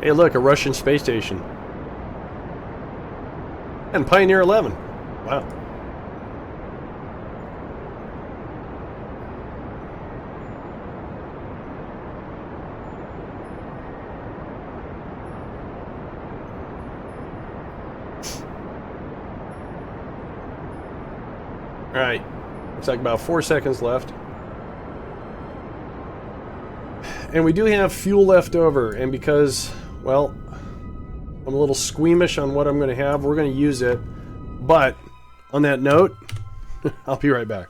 Hey, look, a Russian space station. And Pioneer 11. Wow. All right. Looks like about 4 seconds left. and we do have fuel left over, and because, well, I'm a little squeamish on what I'm going to have, we're going to use it. But, on that note, I'll be right back.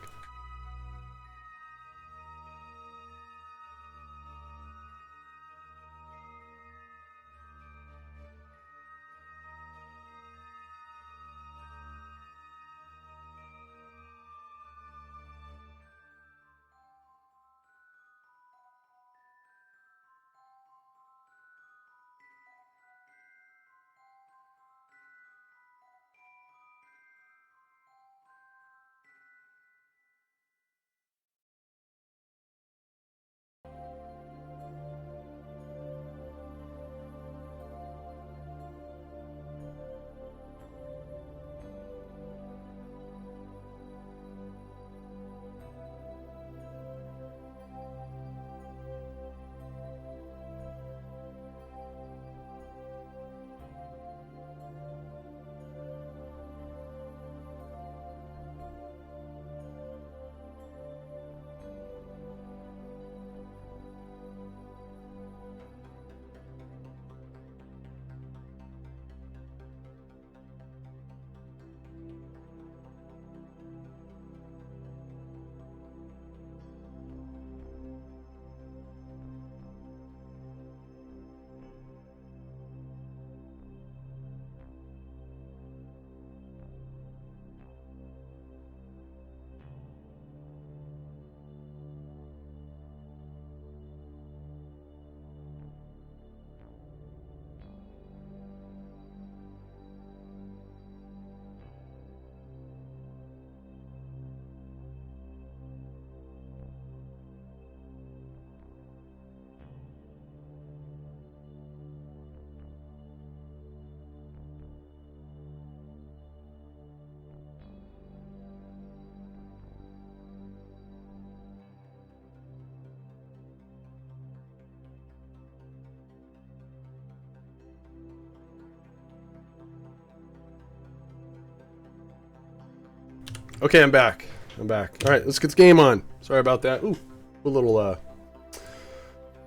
Okay, I'm back. I'm back. All right, let's get the game on. Sorry about that. Ooh, a little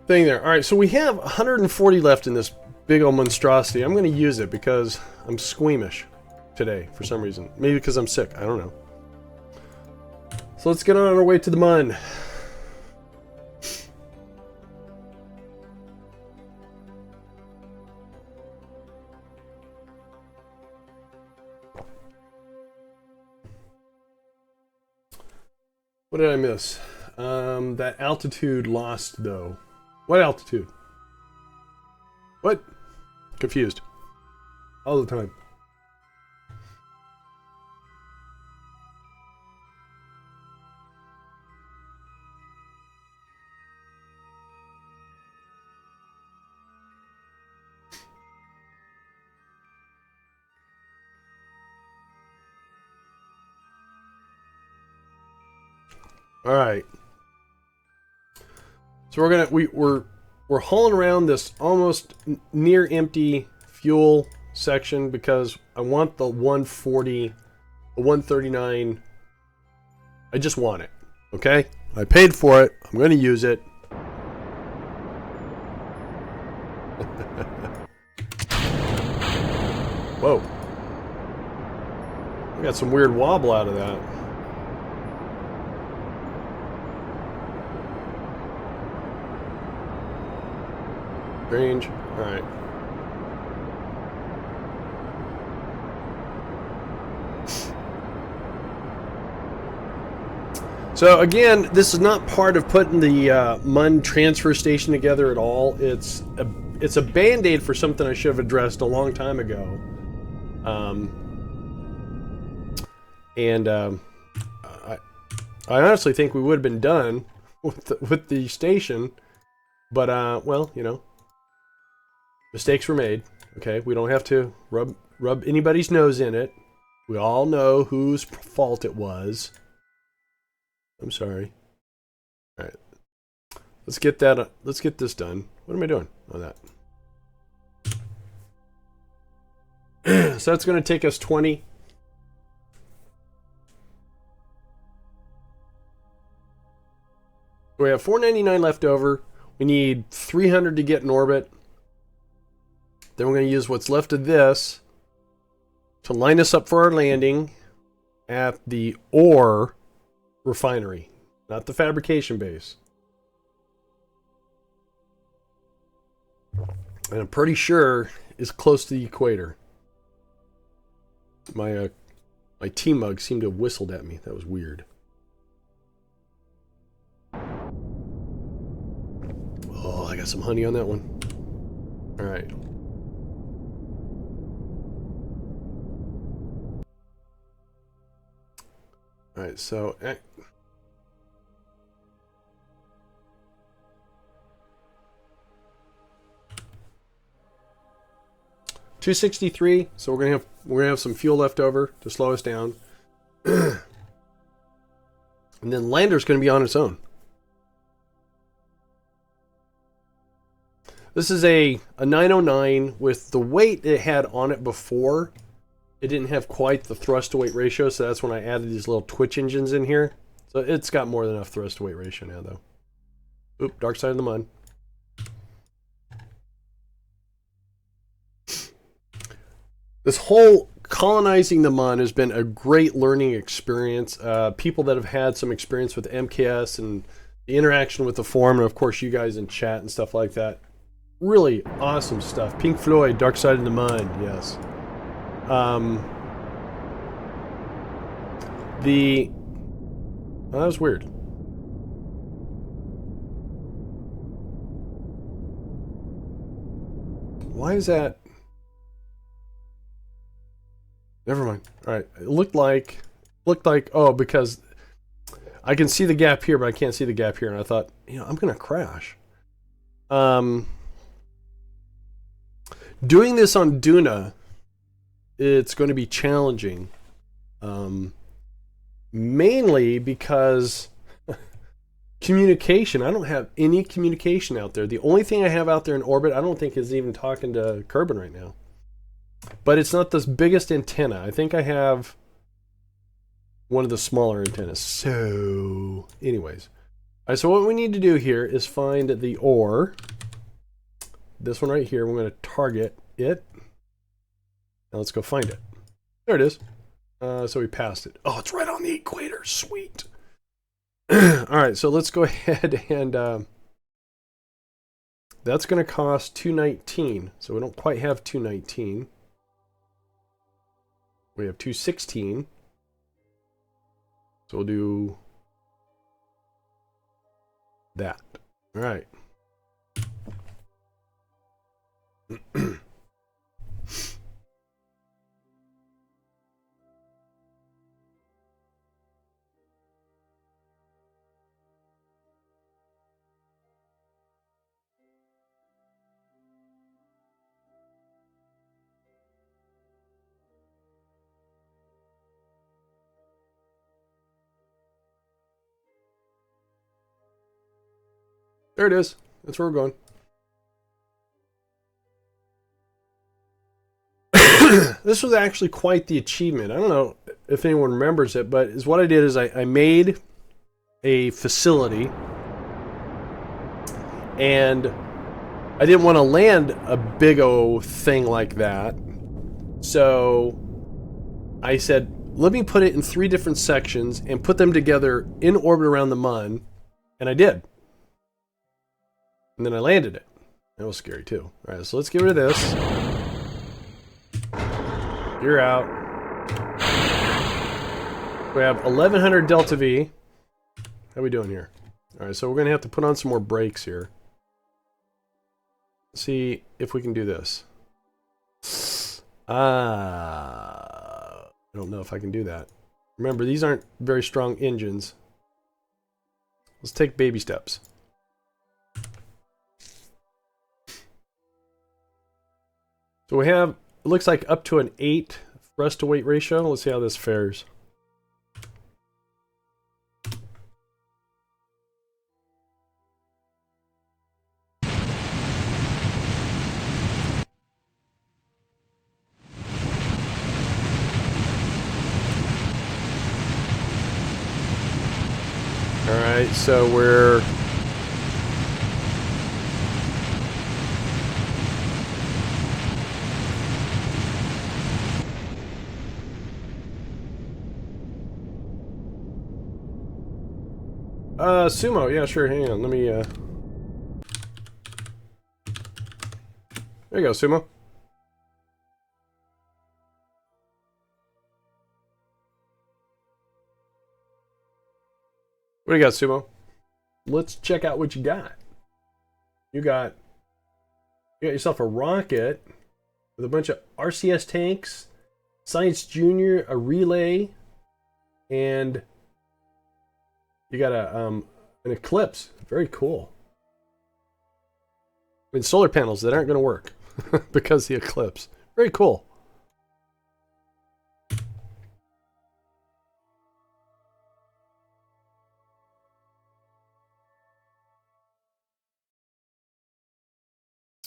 thing there. All right, so we have 140 left in this big old monstrosity. I'm going to use it because I'm squeamish today for some reason. Maybe because I'm sick. I don't know. So let's get on our way to the MUN. What did I miss? That altitude lost, though. What altitude? What? Confused. All the time. All right. So we're hauling around this almost near empty fuel section because I want the 140, the 139. I just want it. Okay? I paid for it. I'm going to use it. Whoa. I got some weird wobble out of that. Range. Alright. So again, this is not part of putting the MUN transfer station together at all. It's a band-aid for something I should have addressed a long time ago. I honestly think we would have been done with the station, but well, you know, mistakes were made. Okay, we don't have to rub anybody's nose in it. We all know whose fault it was. I'm sorry. All right, let's get that. Let's get this done. What am I doing on that? So that's going to take us 20. We have $4.99 left over. We need 300 to get in orbit. Then we're going to use what's left of this to line us up for our landing at the ore refinery, not the fabrication base. And I'm pretty sure it's close to the equator. My tea mug seemed to have whistled at me. That was weird. Oh, I got some honey on that one. All right. All right, so 263. So we're gonna have some fuel left over to slow us down, and then lander's gonna be on its own. This is a 909 with the weight it had on it before. It didn't have quite the thrust to weight ratio, so that's when I added these little twitch engines in here. So it's got more than enough thrust to weight ratio now, though. Oop, dark side of the MUN. This whole colonizing the MUN has been a great learning experience. People that have had some experience with MKS and the interaction with the forum, and of course you guys in chat and stuff like that. Really awesome stuff. Pink Floyd, Dark Side of the MUN, yes. Well, that was weird. Why is that? Never mind. All right. It looked like, oh, because I can see the gap here, but I can't see the gap here. And I thought, you know, I'm going to crash. Doing this on Duna, it's going to be challenging. Mainly because communication. I don't have any communication out there. The only thing I have out there in orbit, I don't think is even talking to Kerbal right now. But it's not the biggest antenna. I think I have one of the smaller antennas. So, anyways. All right, so what we need to do here is find the ore. This one right here. We're going to target it. Now let's go find it. There it is. So we passed it. Oh, it's right on the equator. Sweet. All right, so let's go ahead and that's going to cost 219. So we don't quite have 219. We have 216. So we'll do that. All right. There it is. That's where we're going. This was actually quite the achievement. I don't know if anyone remembers it, but what I did is I made a facility, and I didn't want to land a big old thing like that. So I said, let me put it in 3 different sections and put them together in orbit around the MUN, and I did. And then I landed it. That was scary too. All right, so let's get rid of this. You're out. We have 1100 delta V. How are we doing here? All right, so we're going to have to put on some more brakes here. See if we can do this. I don't know if I can do that. Remember, these aren't very strong engines. Let's take baby steps. So we have, it looks like up to an 8 thrust to weight ratio. Let's see how this fares. All right, so we're Sumo, yeah, sure, hang on, let me, there you go, Sumo. What do you got, Sumo? Let's check out what you got. You got yourself a rocket with a bunch of RCS tanks, Science Junior, a relay, and you got an Eclipse. Very cool. I mean, solar panels that aren't going to work because the Eclipse. Very cool.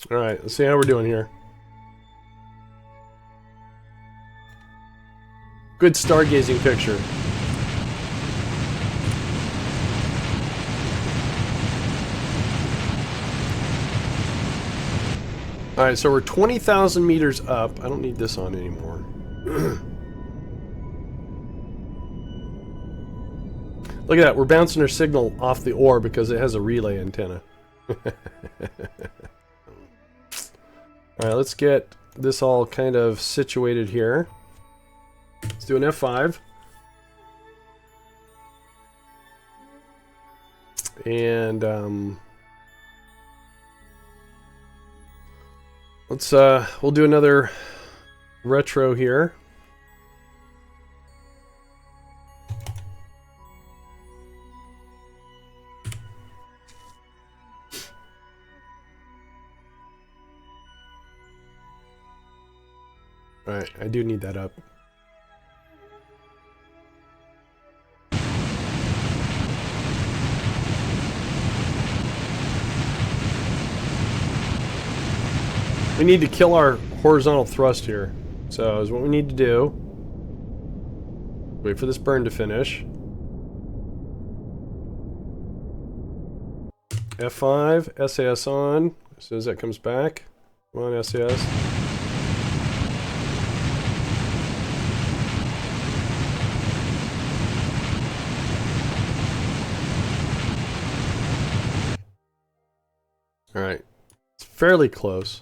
All right, let's see how we're doing here. Good stargazing picture. All right, so we're 20,000 meters up. I don't need this on anymore. Look at that. We're bouncing our signal off the ore because it has a relay antenna. All right, let's get this all kind of situated here. Let's do an F5. And we'll do another retro here. All right, I do need that up. We need to kill our horizontal thrust here. So is what we need to do. Wait for this burn to finish. F5, SAS on. As soon as that comes back. Come on, SAS. Alright. It's fairly close.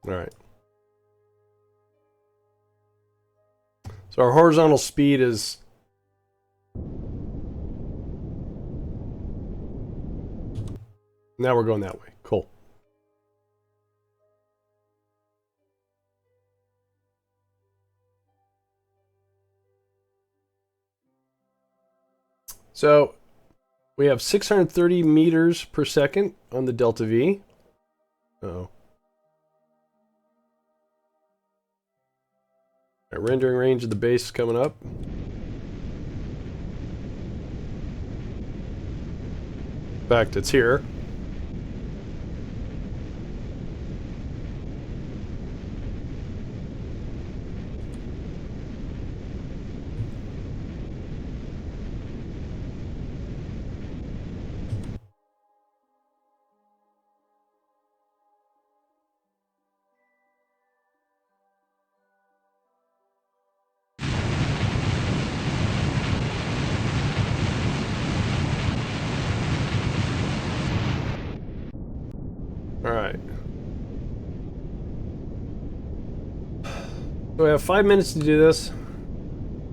Alright. So our horizontal speed is... Now we're going that way. Cool. So we have 630 meters per second on the delta V. Uh-oh. All right, rendering range of the base is coming up. In fact, it's here. Alright. So we have 5 minutes to do this.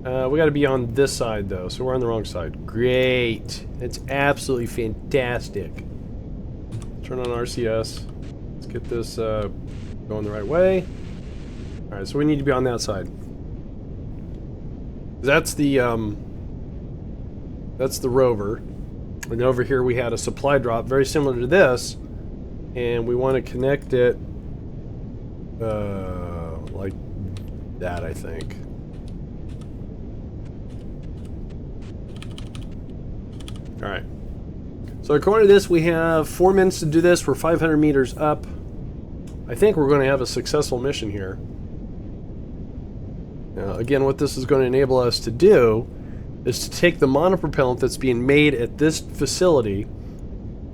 We got to be on this side, though, so we're on the wrong side. Great. It's absolutely fantastic. Turn on RCS. Let's get this going the right way. Alright, so we need to be on that side. That's the rover. And over here we had a supply drop, very similar to this. And we want to connect it like that, I think. Alright. So according to this, we have 4 minutes to do this. We're 500 meters up. I think we're going to have a successful mission here. Now, again, what this is going to enable us to do is to take the monopropellant that's being made at this facility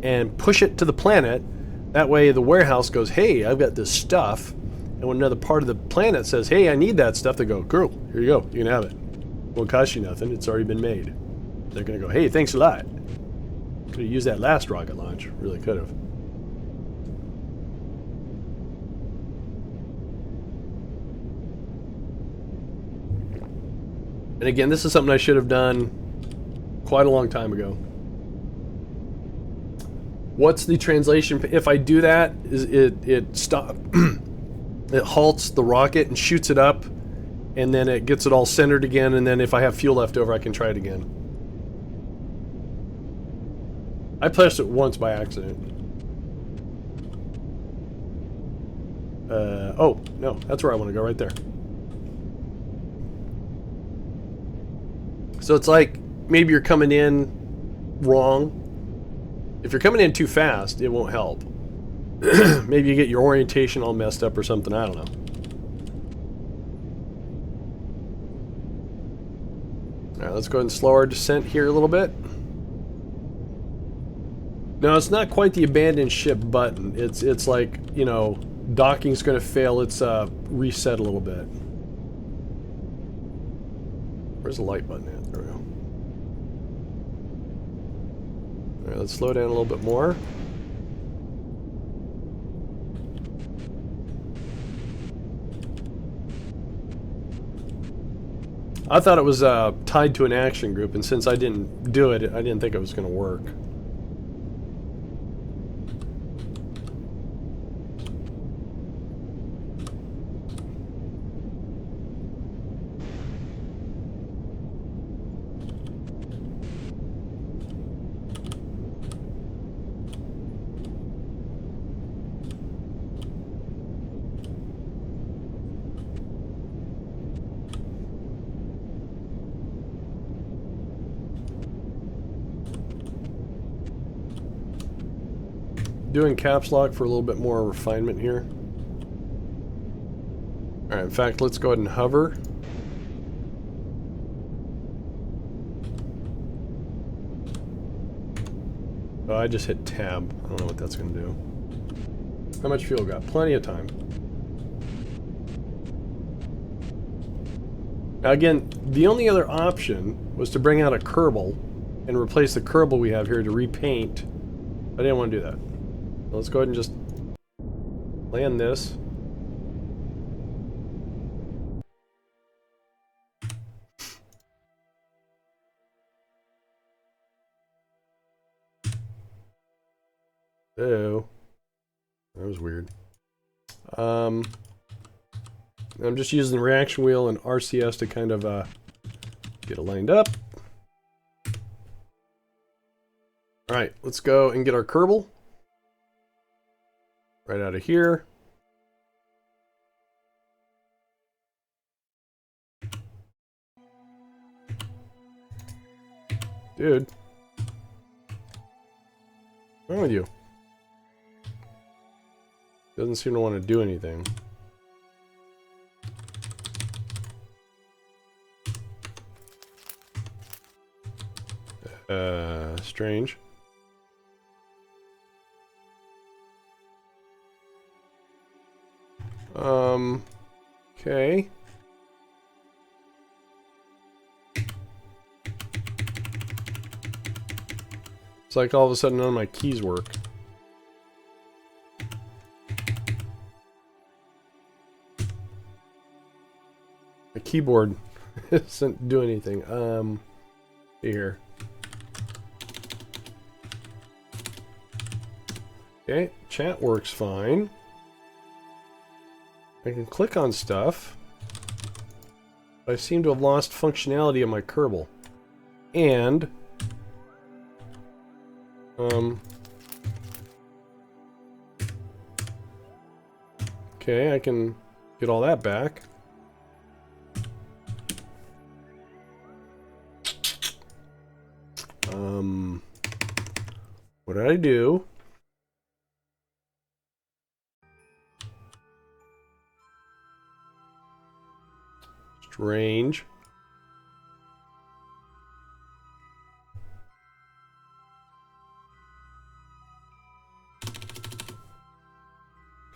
and push it to the planet That way the warehouse goes, hey, I've got this stuff. And when another part of the planet says, hey, I need that stuff, they go, cool, here you go, you can have it. Won't cost you nothing, it's already been made. They're gonna go, hey, thanks a lot. Could have used that last rocket launch, really could have. And again, this is something I should have done quite a long time ago. What's the translation? If I do that, is it stop? It halts the rocket and shoots it up, and then it gets it all centered again. And then if I have fuel left over, I can try it again. I pressed it once by accident. Oh no, that's where I want to go, right there. So it's like maybe you're coming in wrong. If you're coming in too fast, it won't help. Maybe you get your orientation all messed up or something, I don't know. Alright, let's go ahead and slow our descent here a little bit. No, it's not quite the abandon ship button. It's like, you know, docking's gonna fail, it's reset a little bit. Where's the light button at? There we go. Alright, let's slow down a little bit more. I thought it was tied to an action group, and since I didn't do it, I didn't think it was going to work. Doing caps lock for a little bit more refinement here. Alright, in fact, let's go ahead and hover. Oh, I just hit tab. I don't know what that's going to do. How much fuel got? Plenty of time. Now again, the only other option was to bring out a Kerbal and replace the Kerbal we have here to repaint. I didn't want to do that. Let's go ahead and just land this. Oh, that was weird. I'm just using the reaction wheel and RCS to kind of get it lined up. All right, let's go and get our Kerbal. Right out of here. Dude. What's wrong with you? Doesn't seem to want to do anything. Strange. Okay. It's like all of a sudden none of my keys work. The keyboard doesn't do anything. Here. Okay, chat works fine. I can click on stuff. But I seem to have lost functionality of my Kerbal. And okay, I can get all that back. What did I do? Strange.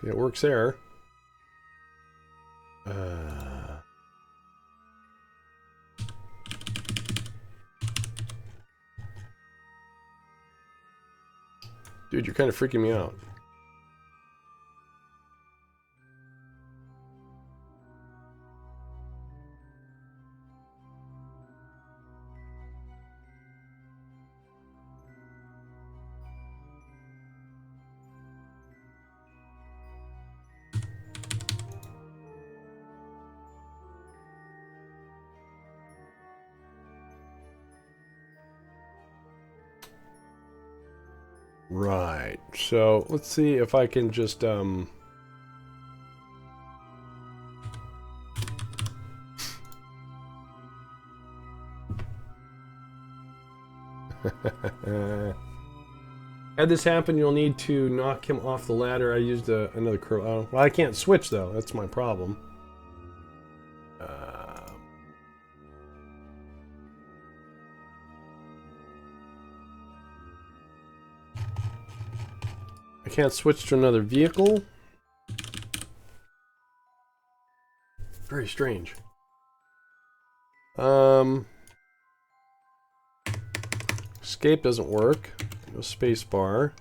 See, it works there. Dude, you're kind of freaking me out. Right. So let's see if I can just had this happen, you'll need to knock him off the ladder. I used another curl. Oh, well, I can't switch though. That's my problem. I can't switch to another vehicle. Very strange. Escape doesn't work. No space bar.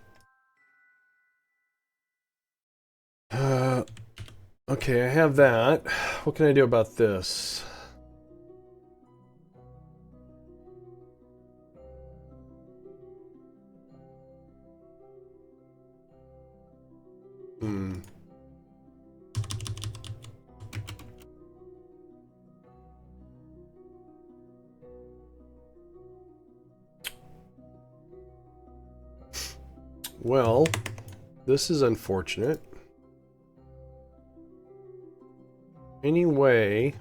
Okay, I have that. What can I do about this? Well, this is unfortunate. Anyway.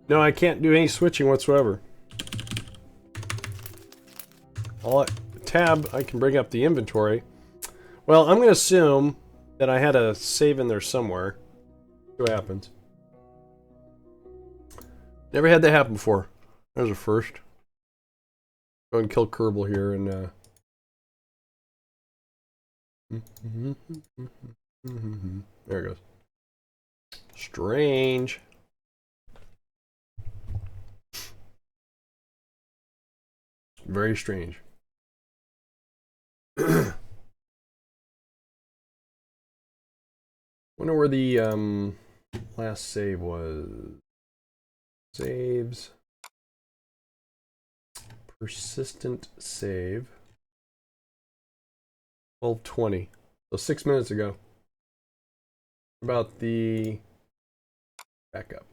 No, I can't do any switching whatsoever. Tab, I can bring up the inventory. Well, I'm going to assume that I had a save in there somewhere. See what happens. Never had that happen before. There's a first. Go ahead and kill Kerbal here and there it goes. Strange. Very strange. Wonder where the last save was. Saves. Persistent save. 12:20. So 6 minutes ago. About the backup.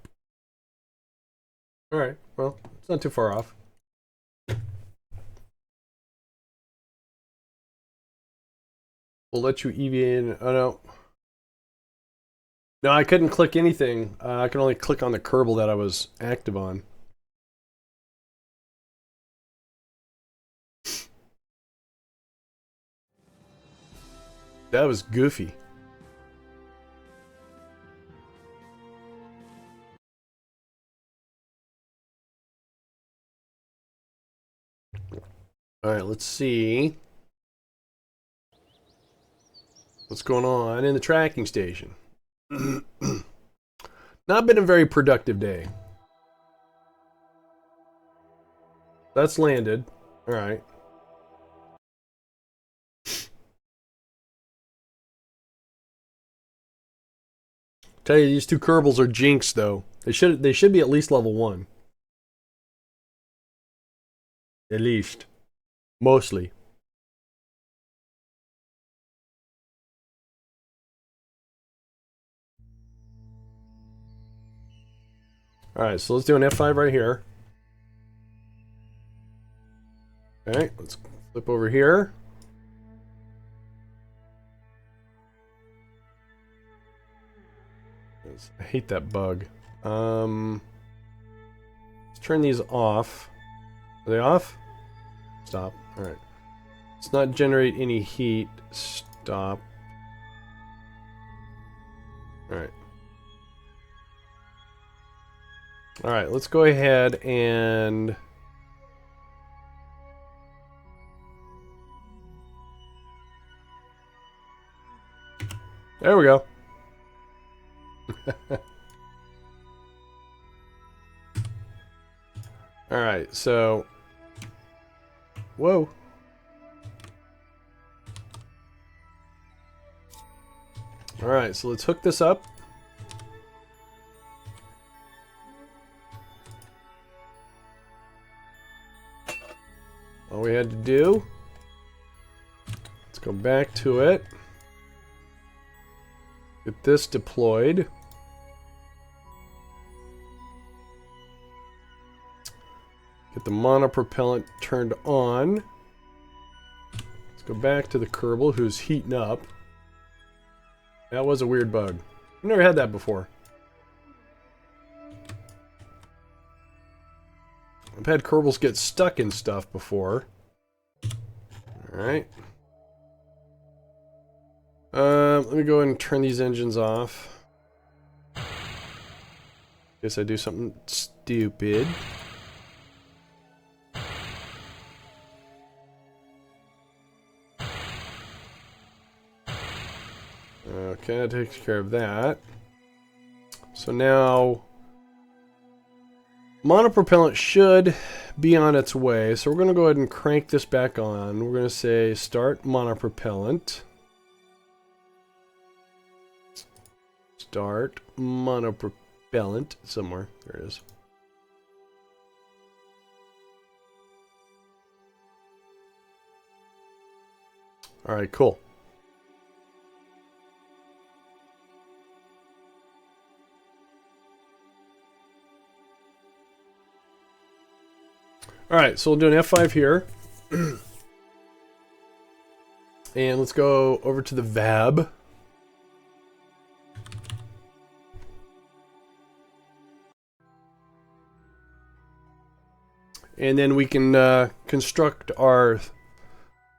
Alright, well, it's not too far off. We'll let you EV in. Oh no. No, I couldn't click anything. I could only click on the Kerbal that I was active on. That was goofy. Alright, let's see what's going on in the tracking station. Not been a very productive day. That's landed. Alright. Tell you, these two Kerbals are jinx though. They should be at least level 1. At least. Mostly. Alright, so let's do an F5 right here. Alright, let's flip over here. I hate that bug. Let's turn these off. Are they off? Stop. Alright. Let's not generate any heat. Stop. Alright. Alright, let's go ahead and... There we go. Alright, so... Whoa. Alright, so let's hook this up. All we had to do... Let's go back to it. Get this deployed. Get the monopropellant turned on. Let's go back to the Kerbal, who's heating up. That was a weird bug. I've never had that before. I've had Kerbals get stuck in stuff before. Alright. Let me go ahead and turn these engines off. Guess I do something stupid. Okay, that takes care of that. So now, monopropellant should be on its way. So we're going to go ahead and crank this back on. We're going to say start monopropellant. Start monopropellant somewhere. There it is. All right, cool. Alright, so we'll do an F5 here. And let's go over to the VAB. And then we can construct our...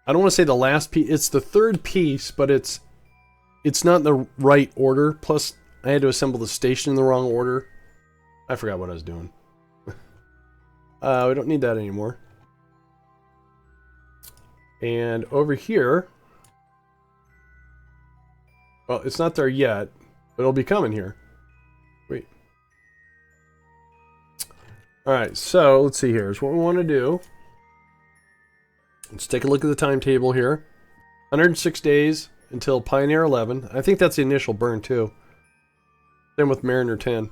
I don't want to say the last piece. It's the third piece, but it's not in the right order. Plus, I had to assemble the station in the wrong order. I forgot what I was doing. We don't need that anymore. And over here... Well, it's not there yet, but it'll be coming here. Wait. Alright, so let's see here. Here's what we want to do. Let's take a look at the timetable here. 106 days until Pioneer 11. I think that's the initial burn too. Same with Mariner 10.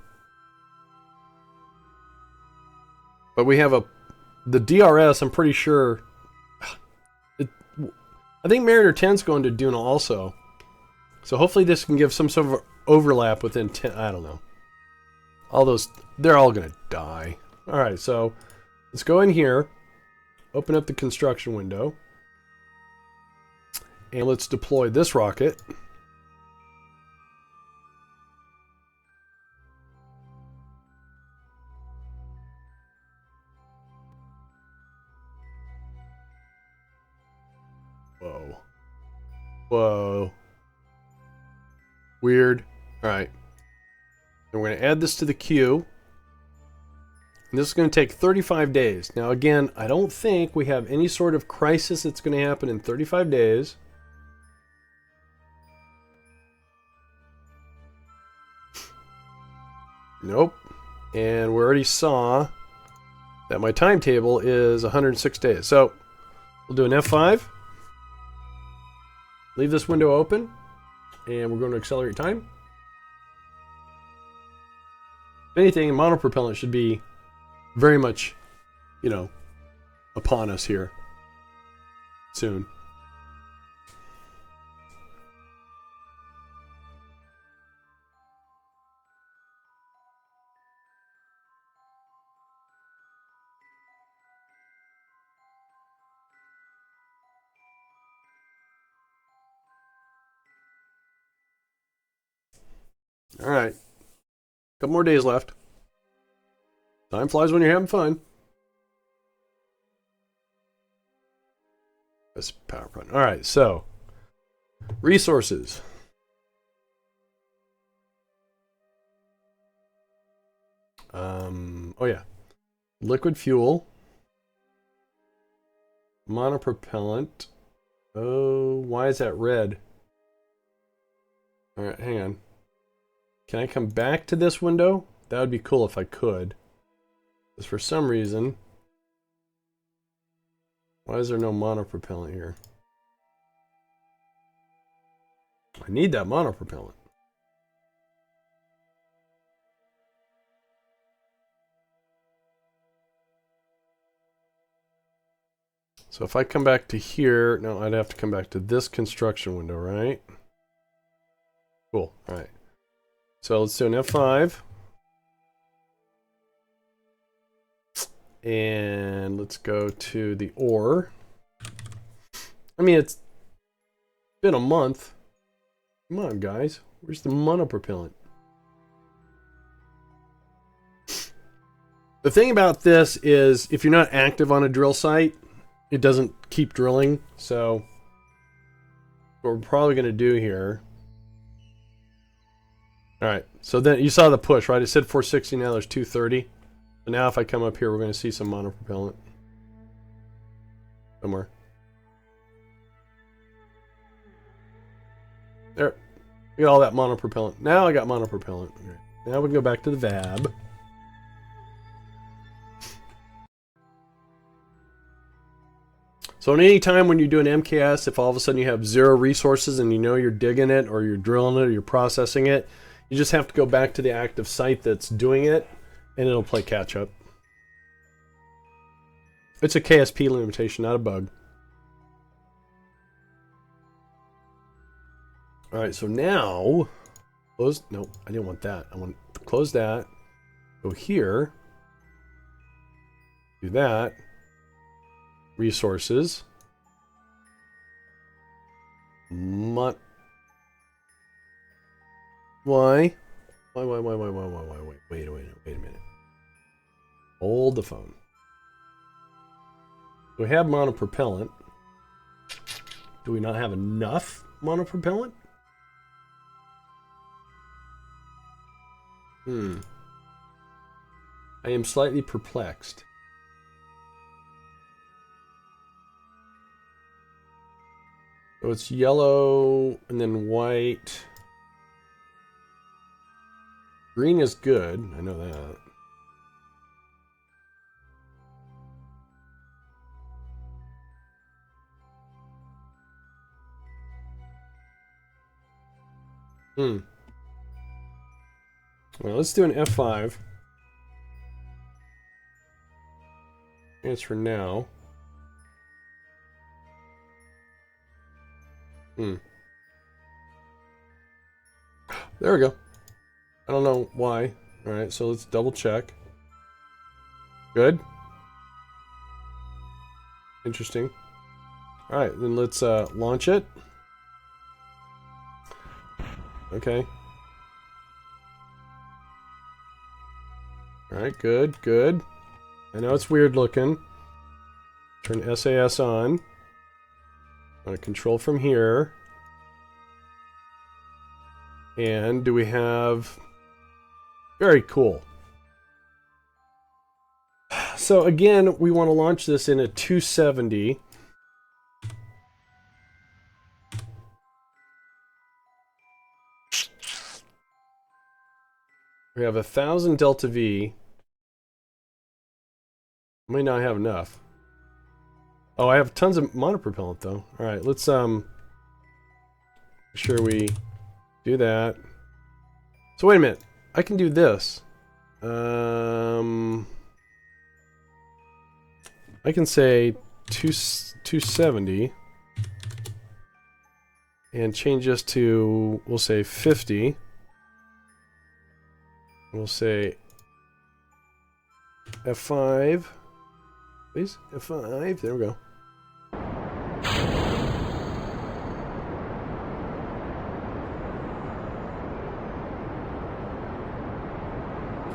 But we have the DRS, I'm pretty sure. I think Mariner 10's going to Duna also. So hopefully this can give some sort of overlap within 10. I don't know. All those, they're all going to die. Alright, so let's go in here. Open up the construction window. And let's deploy this rocket. Whoa. Whoa. Weird. Alright. And we're going to add this to the queue. And this is going to take 35 days. Now again, I don't think we have any sort of crisis that's going to happen in 35 days. Nope. And we already saw that my timetable is 106 days. So we'll do an F5. Leave this window open. And we're going to accelerate time. If anything, monopropellant should be very much, you know, upon us here soon. All right. Couple more days left. Time flies when you're having fun. That's PowerPoint. All right, so resources. Oh yeah, liquid fuel, monopropellant. Oh, why is that red? All right, hang on. Can I come back to this window? That would be cool if I could. Because for some reason, why is there no monopropellant here? I need that monopropellant. So if I come back to here, no, I'd have to come back to this construction window, right? Cool, all right. So let's do an F5. And let's go to the ore. I mean, it's been a month. Come on, guys. Where's the monopropellant? The thing about this is if you're not active on a drill site, it doesn't keep drilling. So what we're probably going to do here. All right. So then you saw the push, right? It said 460. Now there's 230. So now if I come up here, we're going to see some monopropellant. Somewhere. There. We got all that monopropellant. Now I got monopropellant. Okay. Now we can go back to the VAB. So at any time when you do an MKS, if all of a sudden you have 0 resources and you know you're digging it or you're drilling it or you're processing it, you just have to go back to the active site that's doing it and it'll play catch up. It's a KSP limitation, not a bug. All right, so now, close, nope, I didn't want that. I want to close that, go here, do that, resources, why? Wait a minute. Hold the phone. We have monopropellant. Do we not have enough monopropellant? I am slightly perplexed. So it's yellow and then white. Green is good. I know that. Well, let's do an F5. Answer now. There we go. I don't know why. All right, so let's double check. Good. Interesting. All right, then let's launch it. Okay. All right, good, good. I know it's weird looking. Turn SAS on. I'm going to control from here. And do we have... Very cool. So again, we want to launch this in a 270. We have 1,000 delta V. I may not have enough. Oh, I have tons of monopropellant though. All right, let's make sure we do that. So wait a minute, I can do this. I can say 270 and change this to, we'll say 50. We'll say F5. Please, F5. There we go.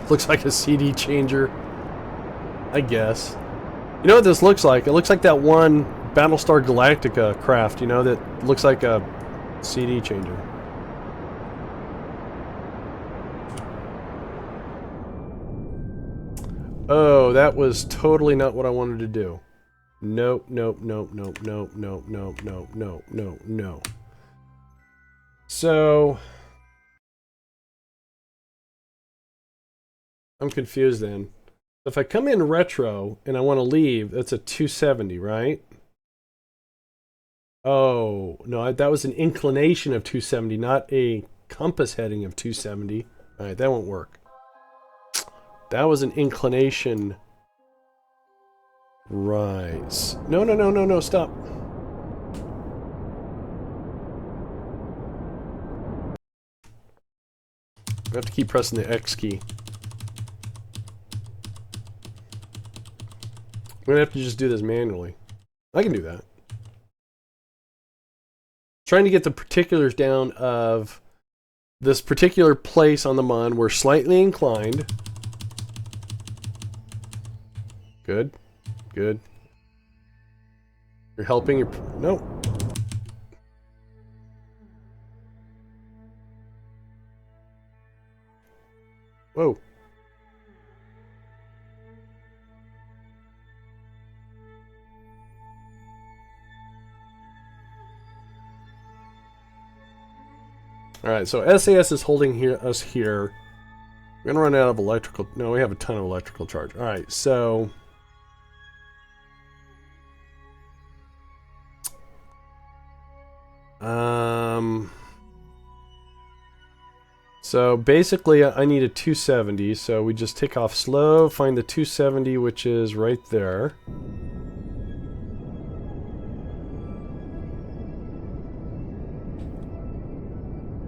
Looks like a CD changer, I guess. You know what this looks like? It looks like that one Battlestar Galactica craft, you know, that looks like a CD changer. Oh, that was totally not what I wanted to do. Nope, nope, nope, nope, nope, nope, nope, nope, nope, nope, no. So... I'm confused then. If I come in retro and I want to leave, that's a 270, right? Oh, no, that was an inclination of 270, not a compass heading of 270. All right, that won't work. That was an inclination. Rise. No, no, no, no, no, stop. I have to keep pressing the X key. I'm going to have to just do this manually. I can do that. Trying to get the particulars down of this particular place on the MUN. We're slightly inclined. Good. Good. You're helping your... No. Whoa. Alright, so SAS is holding us here. We're gonna run out of electrical... No, we have a ton of electrical charge. Alright, so... So basically I need a 270, so we just take off slow, find the 270, which is right there.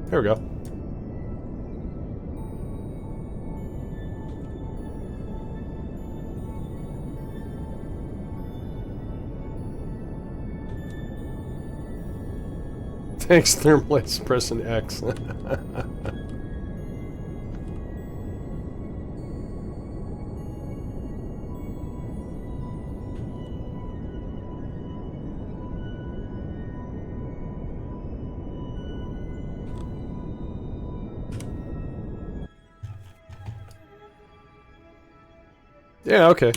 There we go. Thanks, Thermalights, pressing X. Yeah, okay.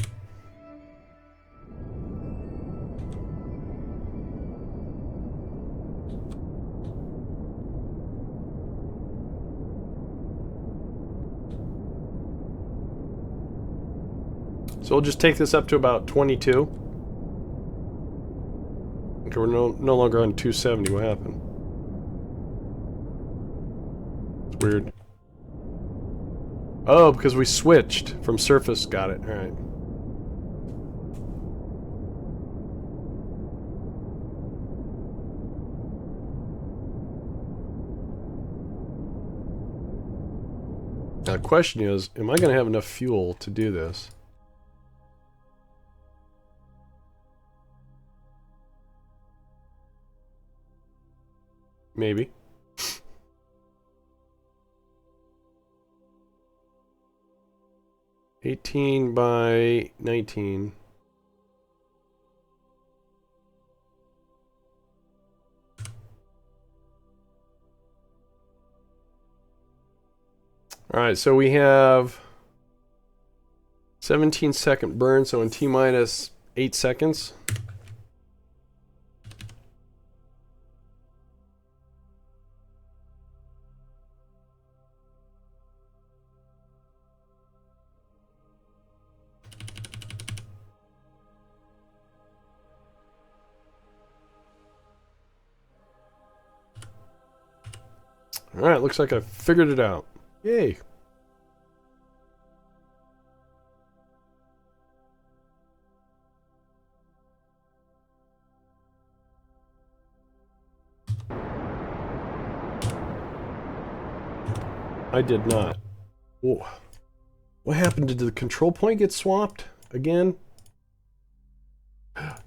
So we'll just take this up to about 22. Okay, we're no longer on 270. What happened? It's weird. Oh, because we switched from surface. Got it. All right. Now the question is, am I going to have enough fuel to do this? Maybe. $18 by 19. Alright, so we have 17-second burn, so in T-minus 8 seconds. Alright, looks like I figured it out. Yay! I did not. Whoa. What happened? Did the control point get swapped again?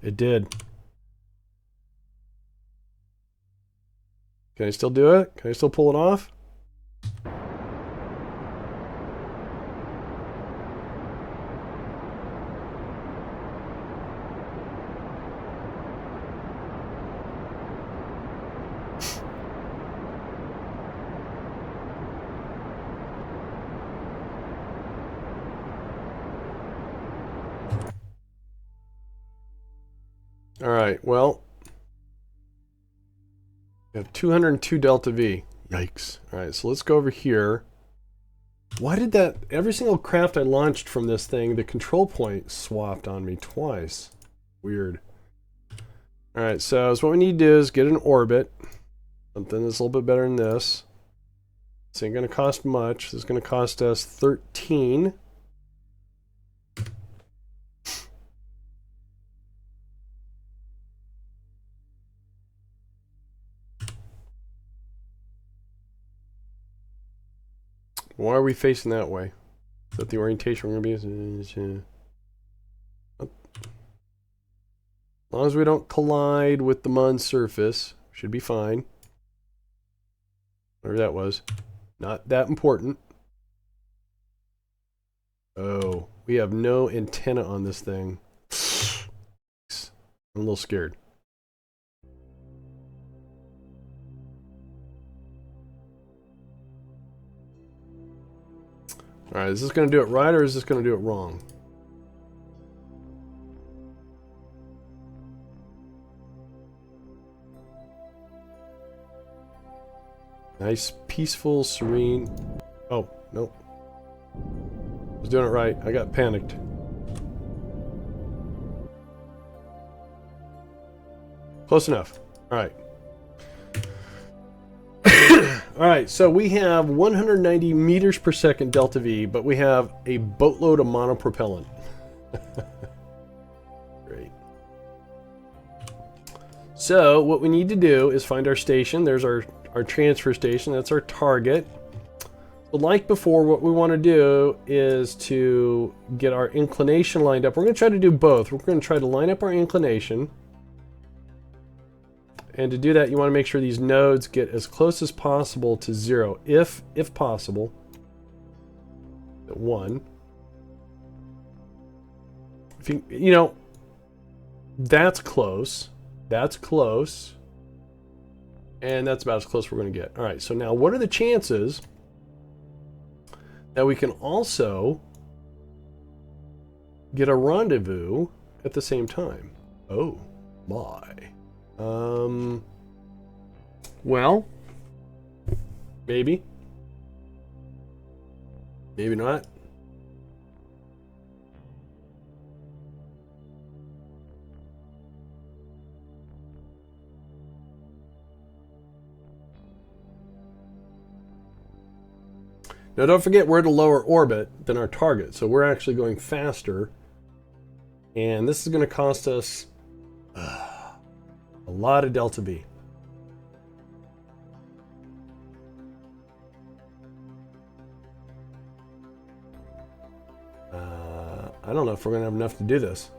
It did. Can I still do it? Can I still pull it off? All right, well, we have 202 delta V. Yikes. All right, so let's go over here. Why did that, every single craft I launched from this thing, the control point swapped on me twice? Weird. All right, so what we need to do is get an orbit. Something that's a little bit better than this. This ain't going to cost much. This is going to cost us 13. Why are we facing that way? Is that the orientation we're going to be? As long as we don't collide with the MUN surface, should be fine. Whatever that was. Not that important. Oh, we have no antenna on this thing. I'm a little scared. Alright, is this going to do it right or is this going to do it wrong? Nice, peaceful, serene. Oh, nope. I was doing it right. I got panicked. Close enough. Alright. Alright, so we have 190 meters per second delta V, but we have a boatload of monopropellant. Great. So, what we need to do is find our station. There's our transfer station. That's our target. But like before, what we want to do is to get our inclination lined up. We're going to try to do both. We're going to try to line up our inclination. And to do that, you want to make sure these nodes get as close as possible to 0, if possible. At 1. If you know, that's close. That's close. And that's about as close we're going to get. All right, so now what are the chances that we can also get a rendezvous at the same time? Oh, my. Well, maybe. Maybe not. Now don't forget we're at a lower orbit than our target, so we're actually going faster. And this is going to cost us a lot of delta V. I don't know if we're going to have enough to do this.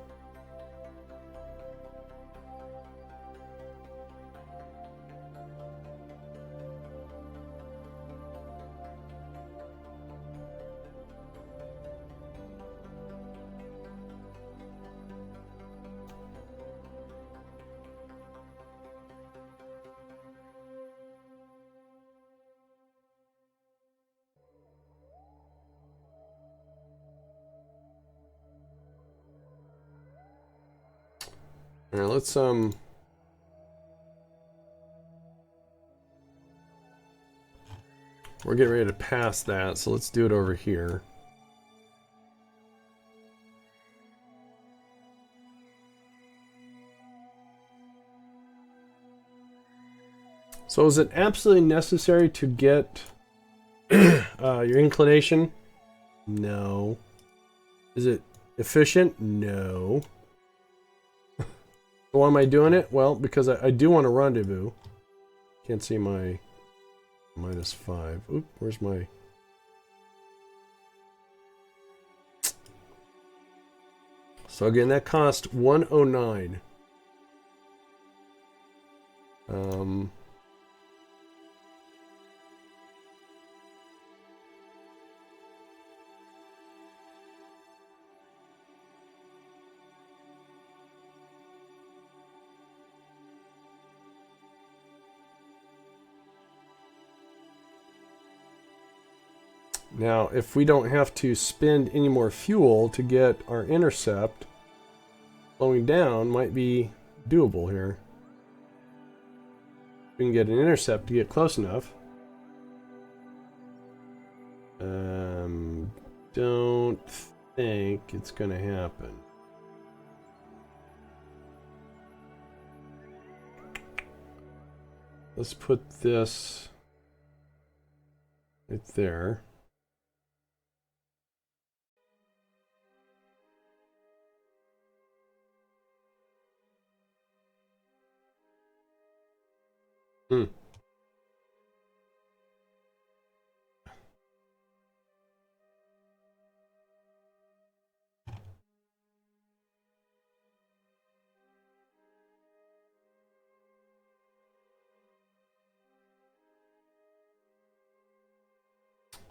All right, let's we're getting ready to pass that, so let's do it over here. So is it absolutely necessary to get your inclination? No. Is it efficient? No. Why am I doing it? Well, because I do want a rendezvous. Can't see my -5. Oop, where's my... So again, that cost 109. Now, if we don't have to spend any more fuel to get our intercept, slowing down might be doable here. We can get an intercept to get close enough. Don't think it's gonna happen. Let's put this right there.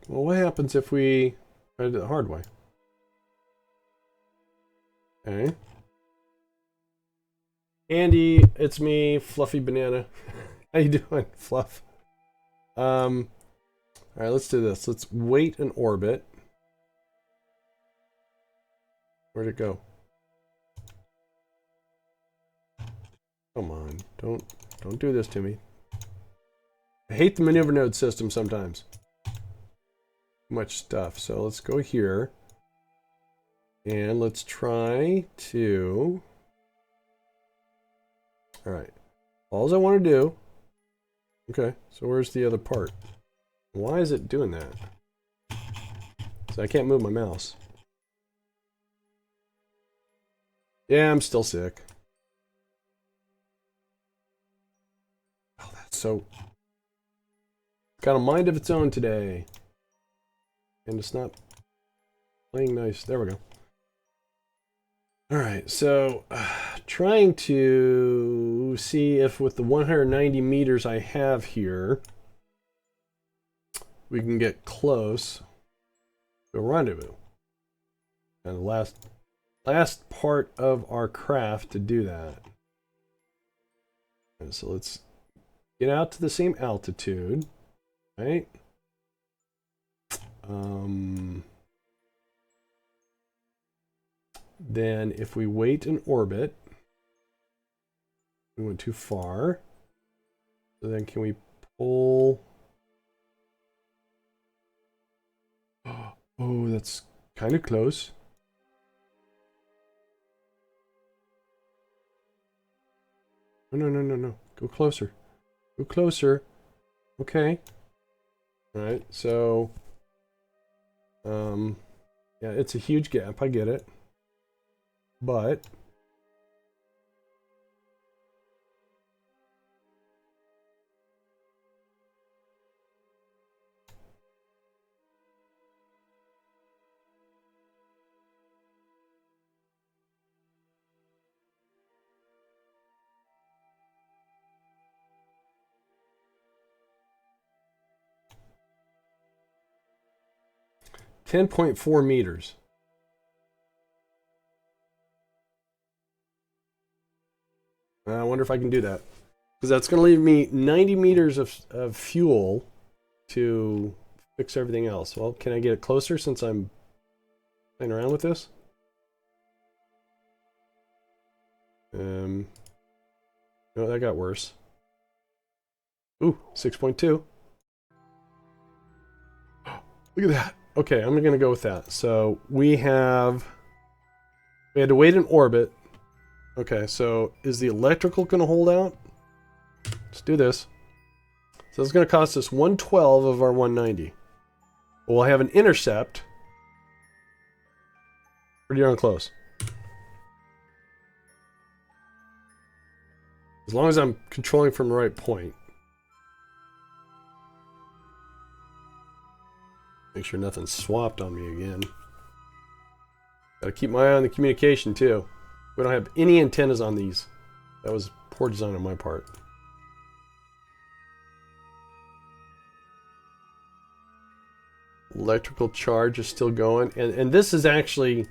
Well, what happens if we try to do it the hard way? Okay. Andy, it's me, Fluffy Banana. How you doing, Fluff? All right, let's do this. Let's wait in orbit. Where'd it go? Come on, don't do this to me. I hate the maneuver node system sometimes. Too much stuff. So let's go here. And let's try to... Alright. All I want to do... Okay, so where's the other part? Why is it doing that? So I can't move my mouse. Yeah, I'm still sick. Oh, that's so... Got a mind of its own today. And it's not playing nice. There we go. Alright, so trying to see if with the 190 meters I have here, we can get close to a rendezvous. And the last part of our craft to do that. And so let's get out to the same altitude, right? Then if we wait in orbit, we went too far. So then can we pull? Oh, that's kind of close. No. Go closer. Go closer. Okay. All right. So, yeah, it's a huge gap. I get it. But $10.4 meters. I wonder if I can do that. Because that's going to leave me 90 meters of fuel to fix everything else. Well, can I get it closer since I'm playing around with this? No, that got worse. Ooh, 6.2. Look at that. Okay, I'm going to go with that. So we had to wait in orbit. Okay, so is the electrical going to hold out? Let's do this. So it's going to cost us 112 of our 190. We'll have an intercept. Pretty darn close. As long as I'm controlling from the right point. Make sure nothing's swapped on me again. Gotta keep my eye on the communication too. We don't have any antennas on these. That was poor design on my part. Electrical charge is still going. And this is actually...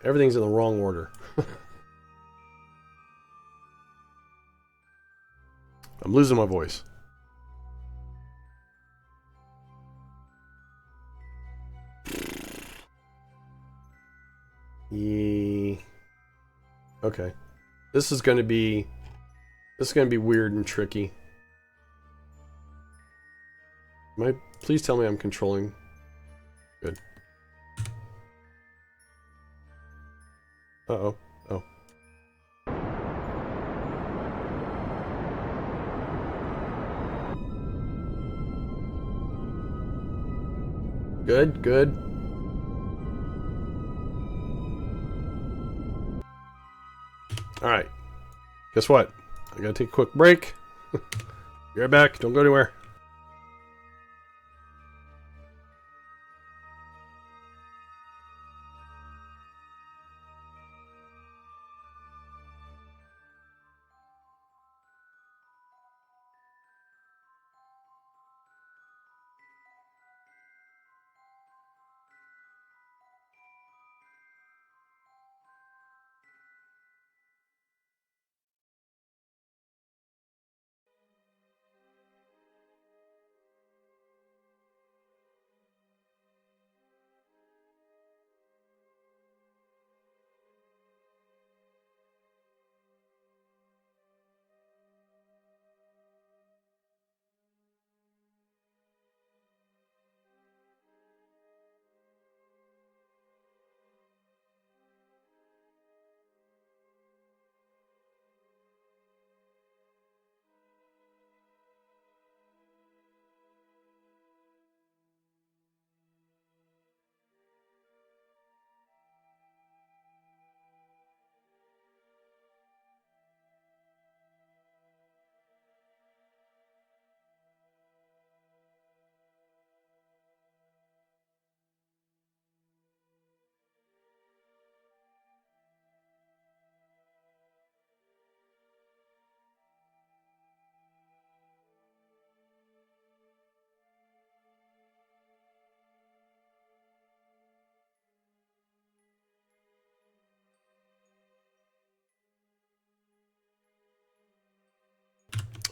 Everything's in the wrong order. I'm losing my voice. Yeah. Okay. This is going to be weird and tricky. Please tell me I'm controlling. Good. Uh-oh. Oh. Good, good. Alright. Guess what? I gotta take a quick break. Be right back. Don't go anywhere.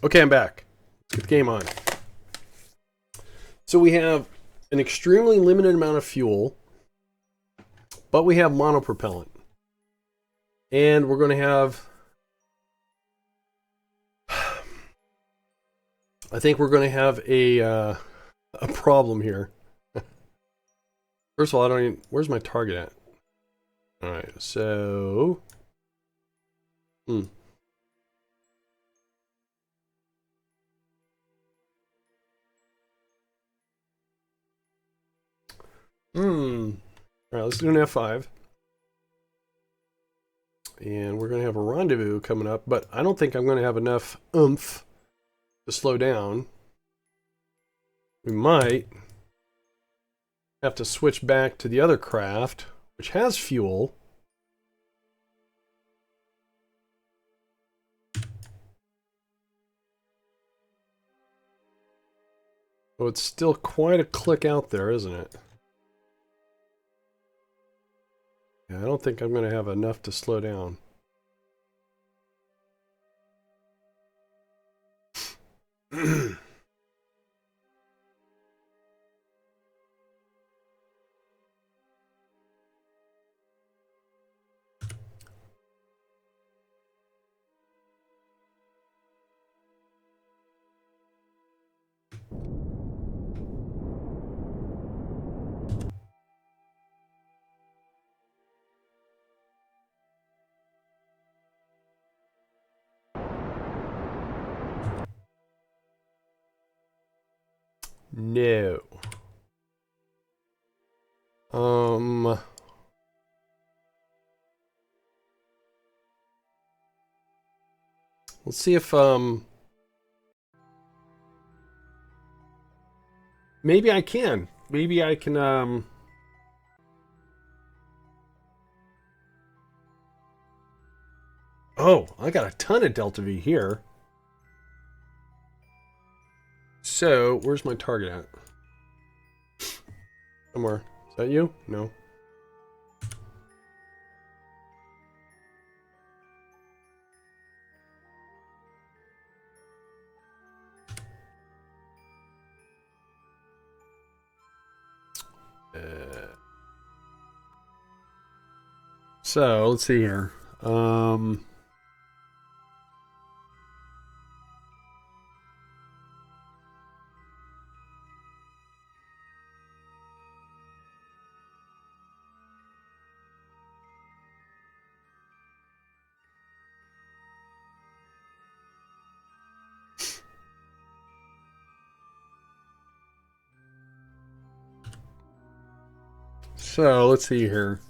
Okay, I'm back. Let's get the game on. So we have an extremely limited amount of fuel, but we have monopropellant. And we're going to have... I think we're going to have a problem here. First of all, I don't even... Where's my target at? Alright, so... Alright, let's do an F5. And we're going to have a rendezvous coming up, but I don't think I'm going to have enough oomph to slow down. We might have to switch back to the other craft, which has fuel. Oh, it's still quite a click out there, isn't it? Yeah, I don't think I'm going to have enough to slow down. No. Let's see if maybe I can. Maybe I can Oh, I got a ton of Delta V here. So, where's my target at? Somewhere. Is that you? No. So, let's see here. So let's see here.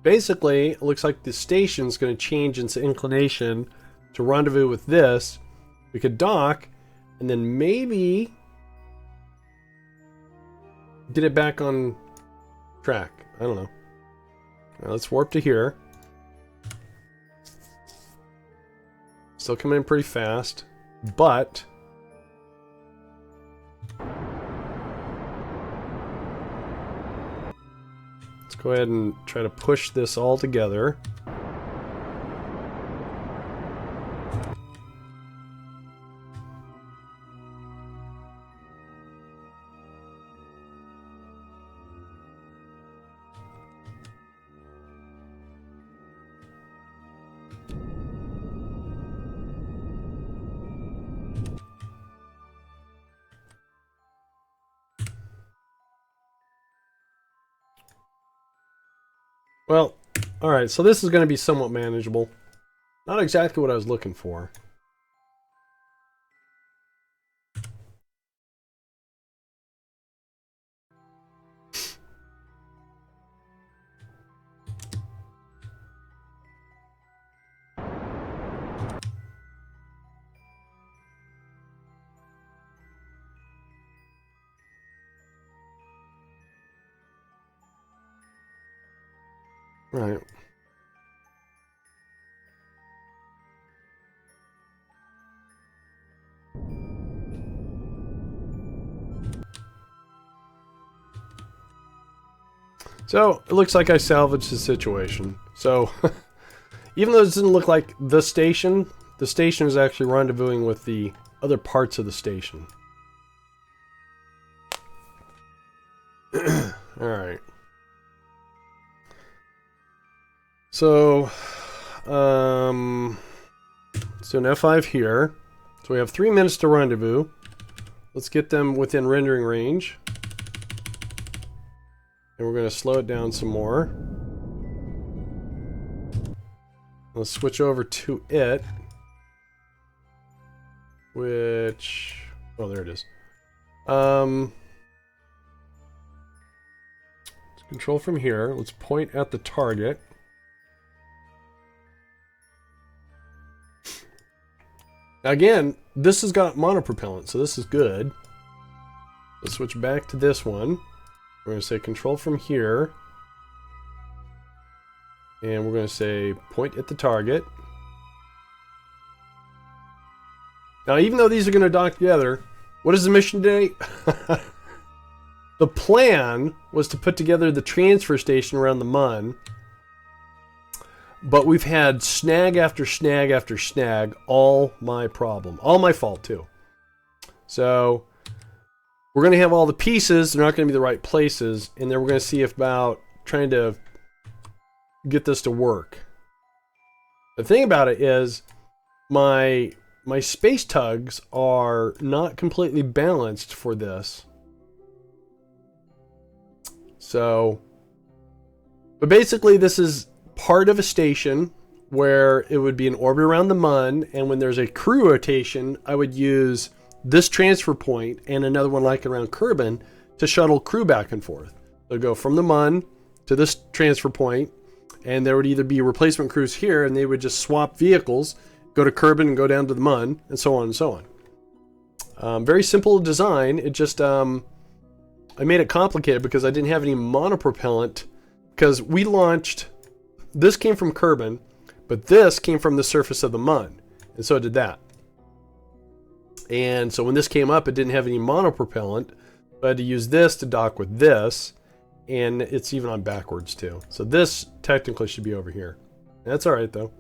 Basically, it looks like the station's going to change its inclination to rendezvous with this. We could dock, and then maybe get it back on track. I don't know. Now let's warp to here. Still coming in pretty fast, but let's go ahead and try to push this all together. Well, alright, so this is going to be somewhat manageable. Not exactly what I was looking for. Right. So, it looks like I salvaged the situation. So, even though it doesn't look like the station is actually rendezvousing with the other parts of the station. Alright. So, let's do an F5 here. So we have 3 minutes to rendezvous. Let's get them within rendering range. And we're going to slow it down some more. Let's switch over to it. Which... oh, there it is. Let's control from here. Let's point at the target. Again, this has got monopropellant, so this is good. Let's switch back to this one. We're going to say control from here. And we're going to say point at the target. Now, even though these are going to dock together, what is the mission today? The plan was to put together the transfer station around the MUN. But we've had snag after snag after snag. All my problem. All my fault, too. So, we're going to have all the pieces. They're not going to be the right places. And then we're going to see about trying to get this to work. The thing about it is, my space tugs are not completely balanced for this. So, but basically this is part of a station where it would be an orbit around the MUN, and when there's a crew rotation, I would use this transfer point and another one like around Kerbin to shuttle crew back and forth. They'll go from the MUN to this transfer point, and there would either be replacement crews here, and they would just swap vehicles, go to Kerbin and go down to the MUN, and so on and so on. Very simple design. It just, I made it complicated because I didn't have any monopropellant, because we launched, this came from Kerbin, but this came from the surface of the MUN, and so it did that. And so when this came up, it didn't have any monopropellant, but I had to use this to dock with this, and it's even on backwards too. So this technically should be over here. That's all right though.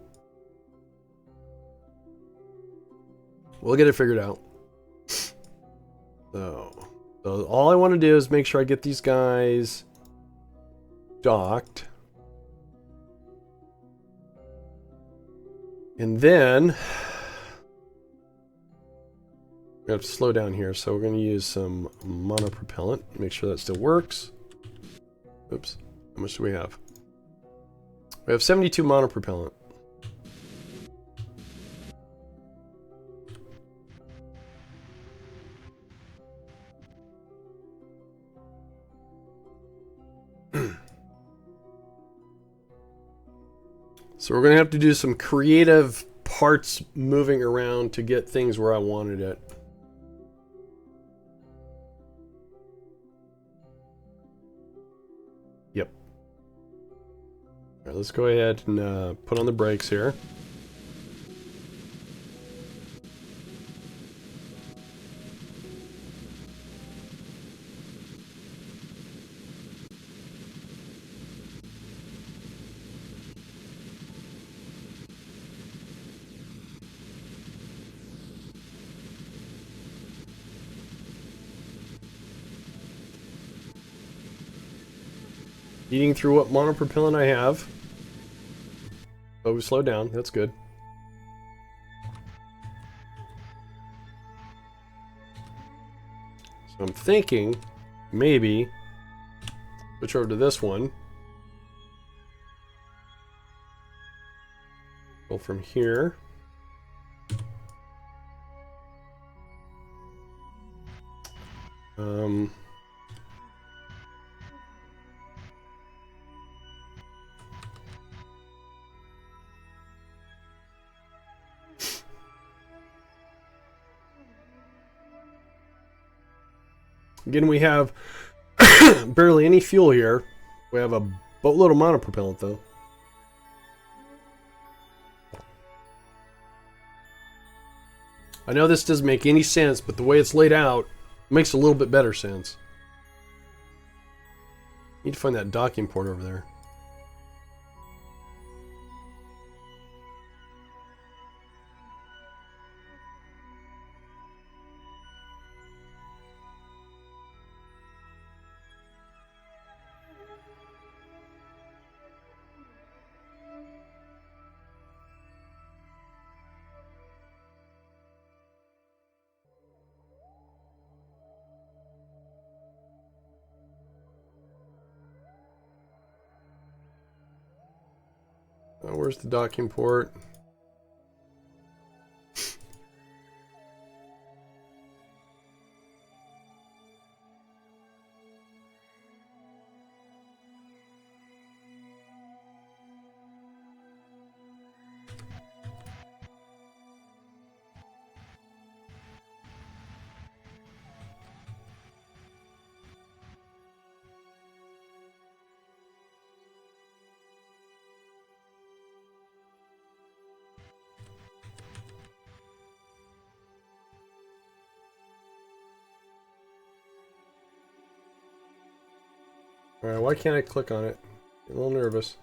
We'll get it figured out. So all I want to do is make sure I get these guys docked. And then we have to slow down here, so we're going to use some monopropellant. Make sure that still works. Oops. How much do we have? We have 72 monopropellant. So we're going to have to do some creative parts moving around to get things where I wanted it. Yep. All right, let's go ahead and put on the brakes here. Eating through what monopropellant I have. Oh, we slowed down. That's good. So I'm thinking maybe switch over to this one. Go from here. Again, we have barely any fuel here. We have a boatload of monopropellant, though. I know this doesn't make any sense, but the way it's laid out makes a little bit better sense. Need to find that docking port over there. Oh, where's the docking port? Alright, why can't I click on it? I'm a little nervous.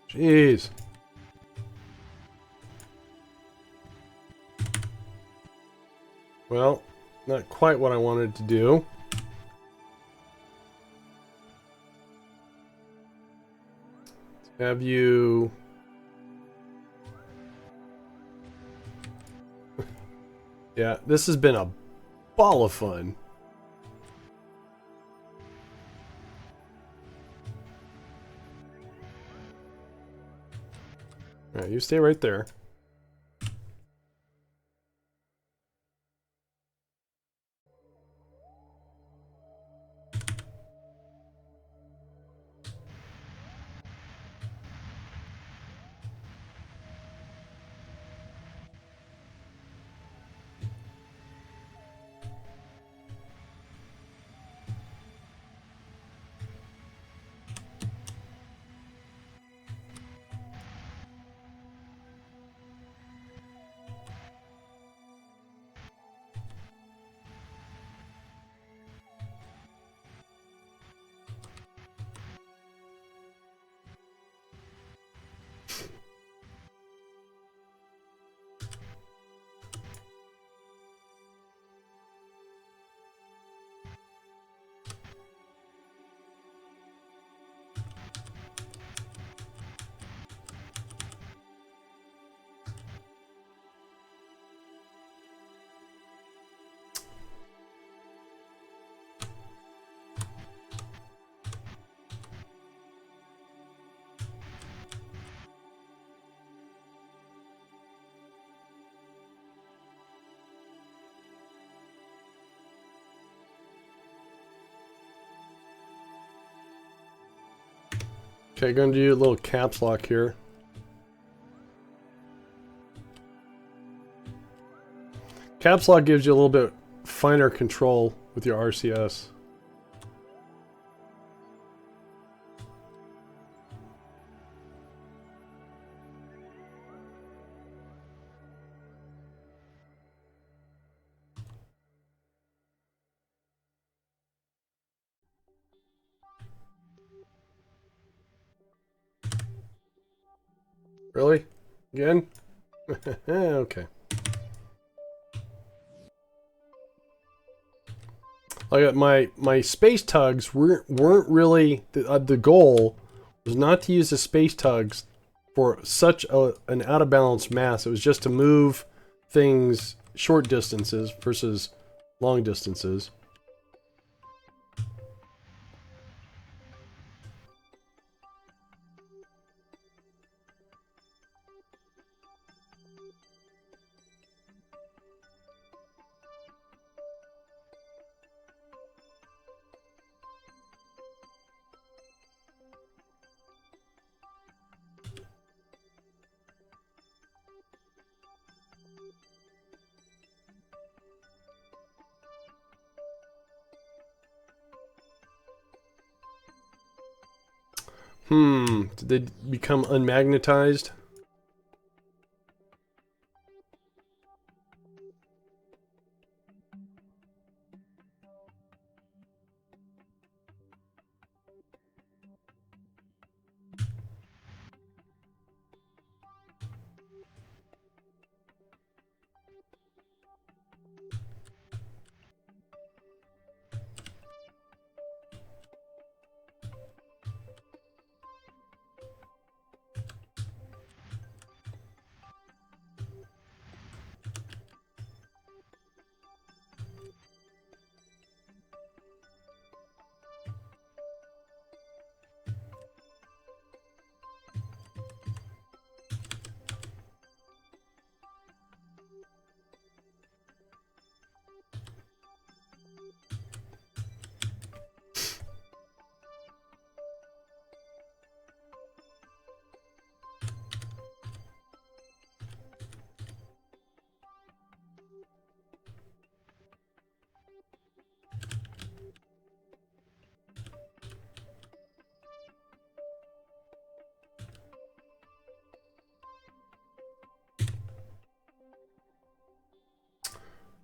Jeez. Well, not quite what I wanted to do. Have you... Yeah, this has been a ball of fun. Alright, you stay right there. Okay, going to do a little caps lock here. Caps lock gives you a little bit finer control with your RCS. Really? Again? Okay. Like my space tugs weren't really the goal was not to use the space tugs for such an out of balance mass. It was just to move things short distances versus long distances. Did they become unmagnetized?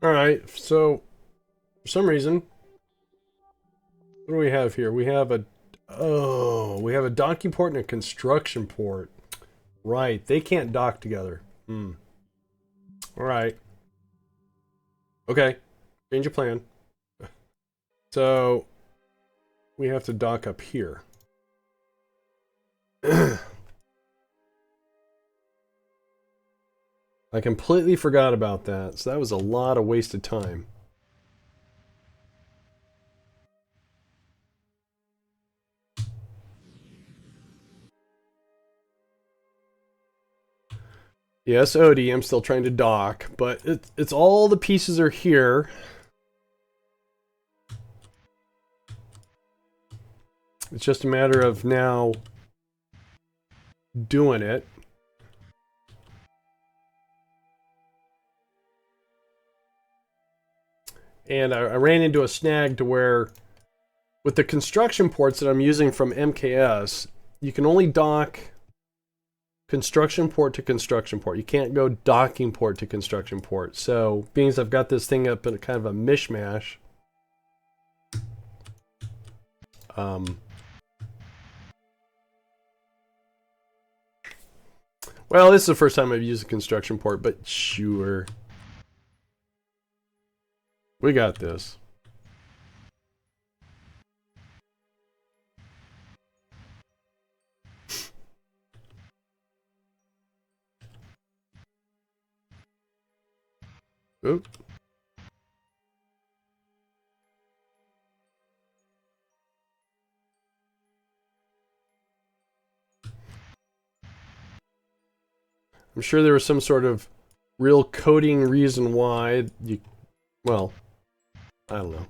Alright, so for some reason, what do we have here? We have a docking port and a construction port. Right, they can't dock together. Alright. Okay, change of plan. So we have to dock up here. I completely forgot about that, so that was a lot of wasted time. Yes, Odie, I'm still trying to dock, but it's all the pieces are here. It's just a matter of now doing it. And I ran into a snag to where with the construction ports that I'm using from MKS, you can only dock construction port to construction port. You can't go docking port to construction port. So, being as I've got this thing up in a kind of a mishmash, well, this is the first time I've used a construction port, but sure. We got this. Oop. I'm sure there was some sort of real coding reason why you, well, I don't know.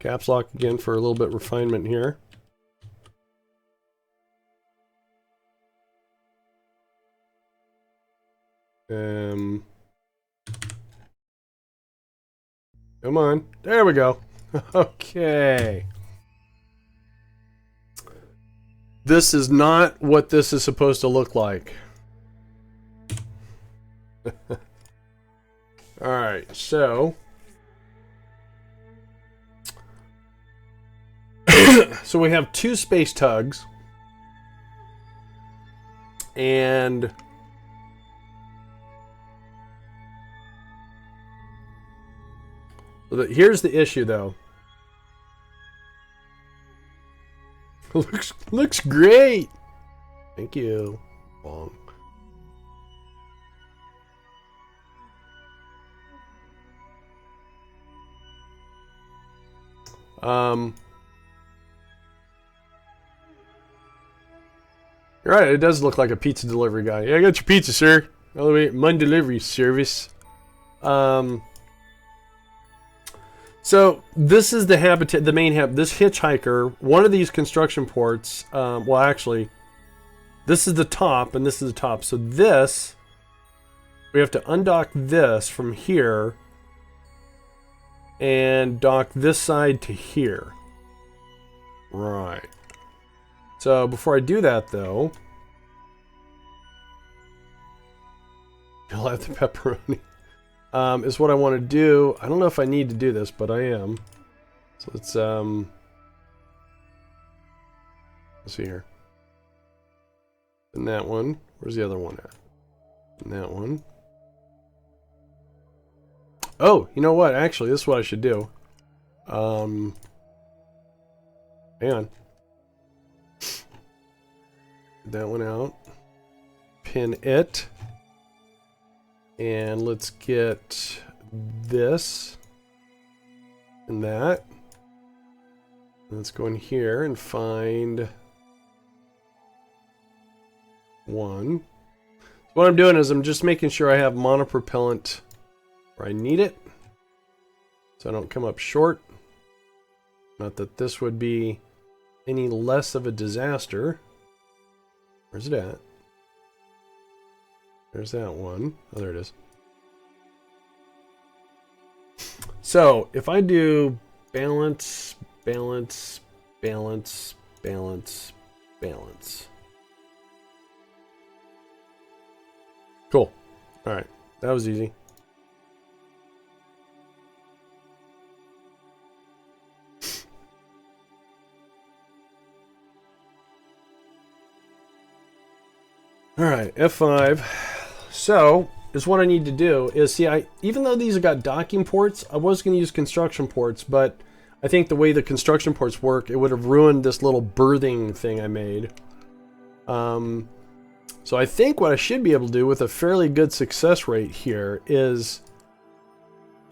Caps lock again for a little bit refinement here. Come on. There we go. Okay. This is not what this is supposed to look like. Alright, so... so we have 2 space tugs. And... here's the issue, though. looks great. Thank you. Long. You're right. It does look like a pizza delivery guy. Yeah, I got your pizza, sir. All the way, MUN delivery service. So this is the habitat, the main this hitchhiker. One of these construction ports. Well, actually, this is the top, and this is the top. So this, we have to undock this from here, and dock this side to here. Right. So before I do that, though, you'll have the pepperoni. Is what I want to do. I don't know if I need to do this, but I am. So let's see here. And that one. Where's the other one at? And that one. Oh, you know what? Actually, this is what I should do. Hang on. Get that one out. Pin it. And let's get this and that. Let's go in here and find one. So what I'm doing is I'm just making sure I have monopropellant where I need it, so I don't come up short. Not that this would be any less of a disaster. Where's it at? There's that one. Oh, there it is. So, if I do balance, balance, balance, balance, balance. Cool. Alright. That was easy. Alright, F5. So, is what I need to do is, see, even though these have got docking ports, I was going to use construction ports, but I think the way the construction ports work, it would have ruined this little berthing thing I made. So I think what I should be able to do with a fairly good success rate here is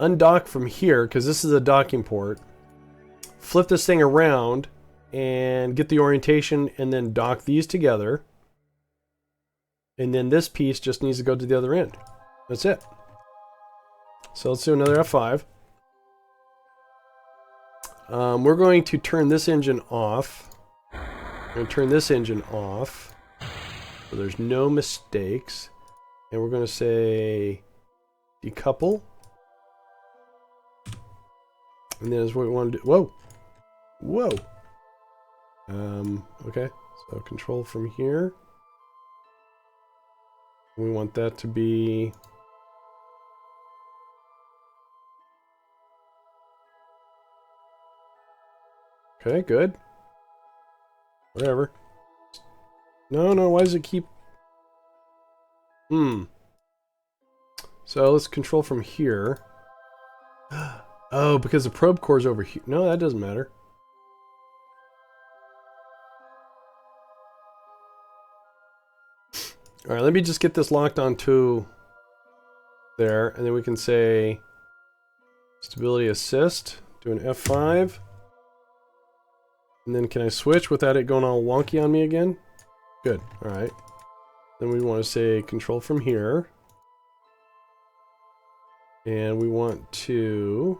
undock from here, because this is a docking port, flip this thing around and get the orientation, and then dock these together. And then this piece just needs to go to the other end. That's it. So let's do another F5. We're going to turn this engine off. We're going to turn this engine off, so there's no mistakes. And we're going to say decouple. And then is what we want to do. Whoa. Whoa. Okay. So control from here. We want that to be... Okay, good. Whatever. No, why does it keep... So let's control from here. Oh, because the probe core is over here. No, that doesn't matter. Alright, let me just get this locked onto there, and then we can say stability assist, do an F5, and then can I switch without it going all wonky on me again? Good, alright. Then we want to say control from here, and we want to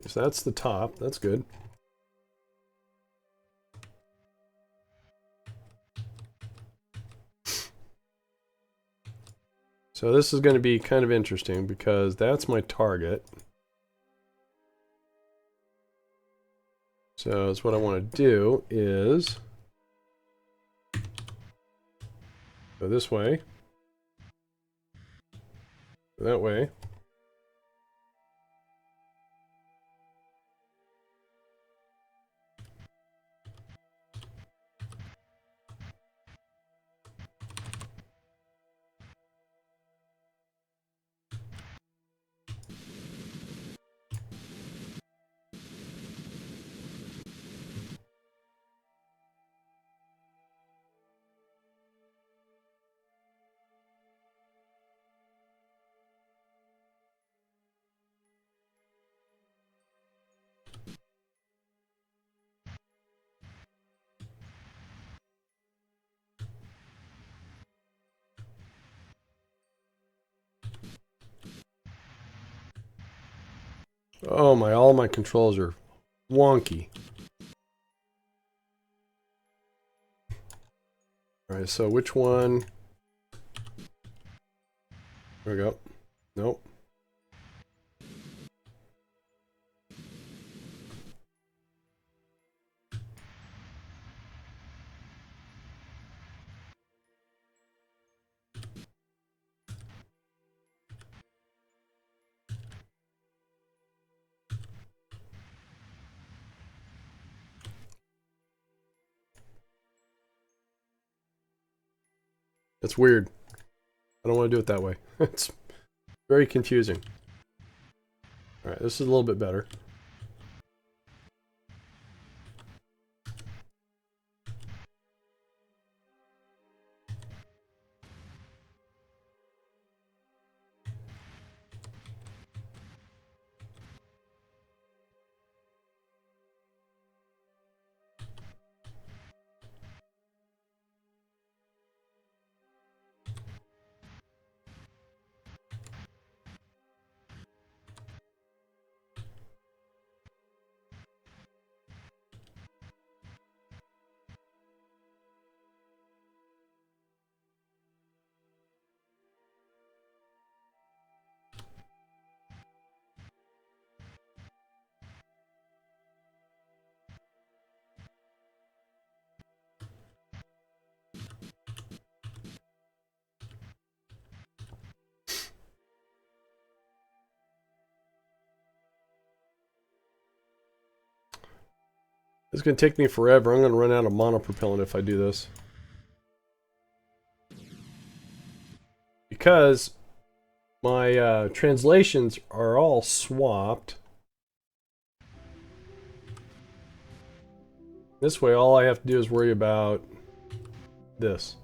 So that's the top. That's good. So this is going to be kind of interesting because that's my target. So that's what I want to do is go this way, go that way. Oh my, all my controls are wonky. Alright, so which one? There we go. Nope. It's weird. I don't want to do it that way. It's very confusing. Alright, this is a little bit better. It's going to take me forever. I'm going to run out of monopropellant if I do this. Because my translations are all swapped. This way, all I have to do is worry about this.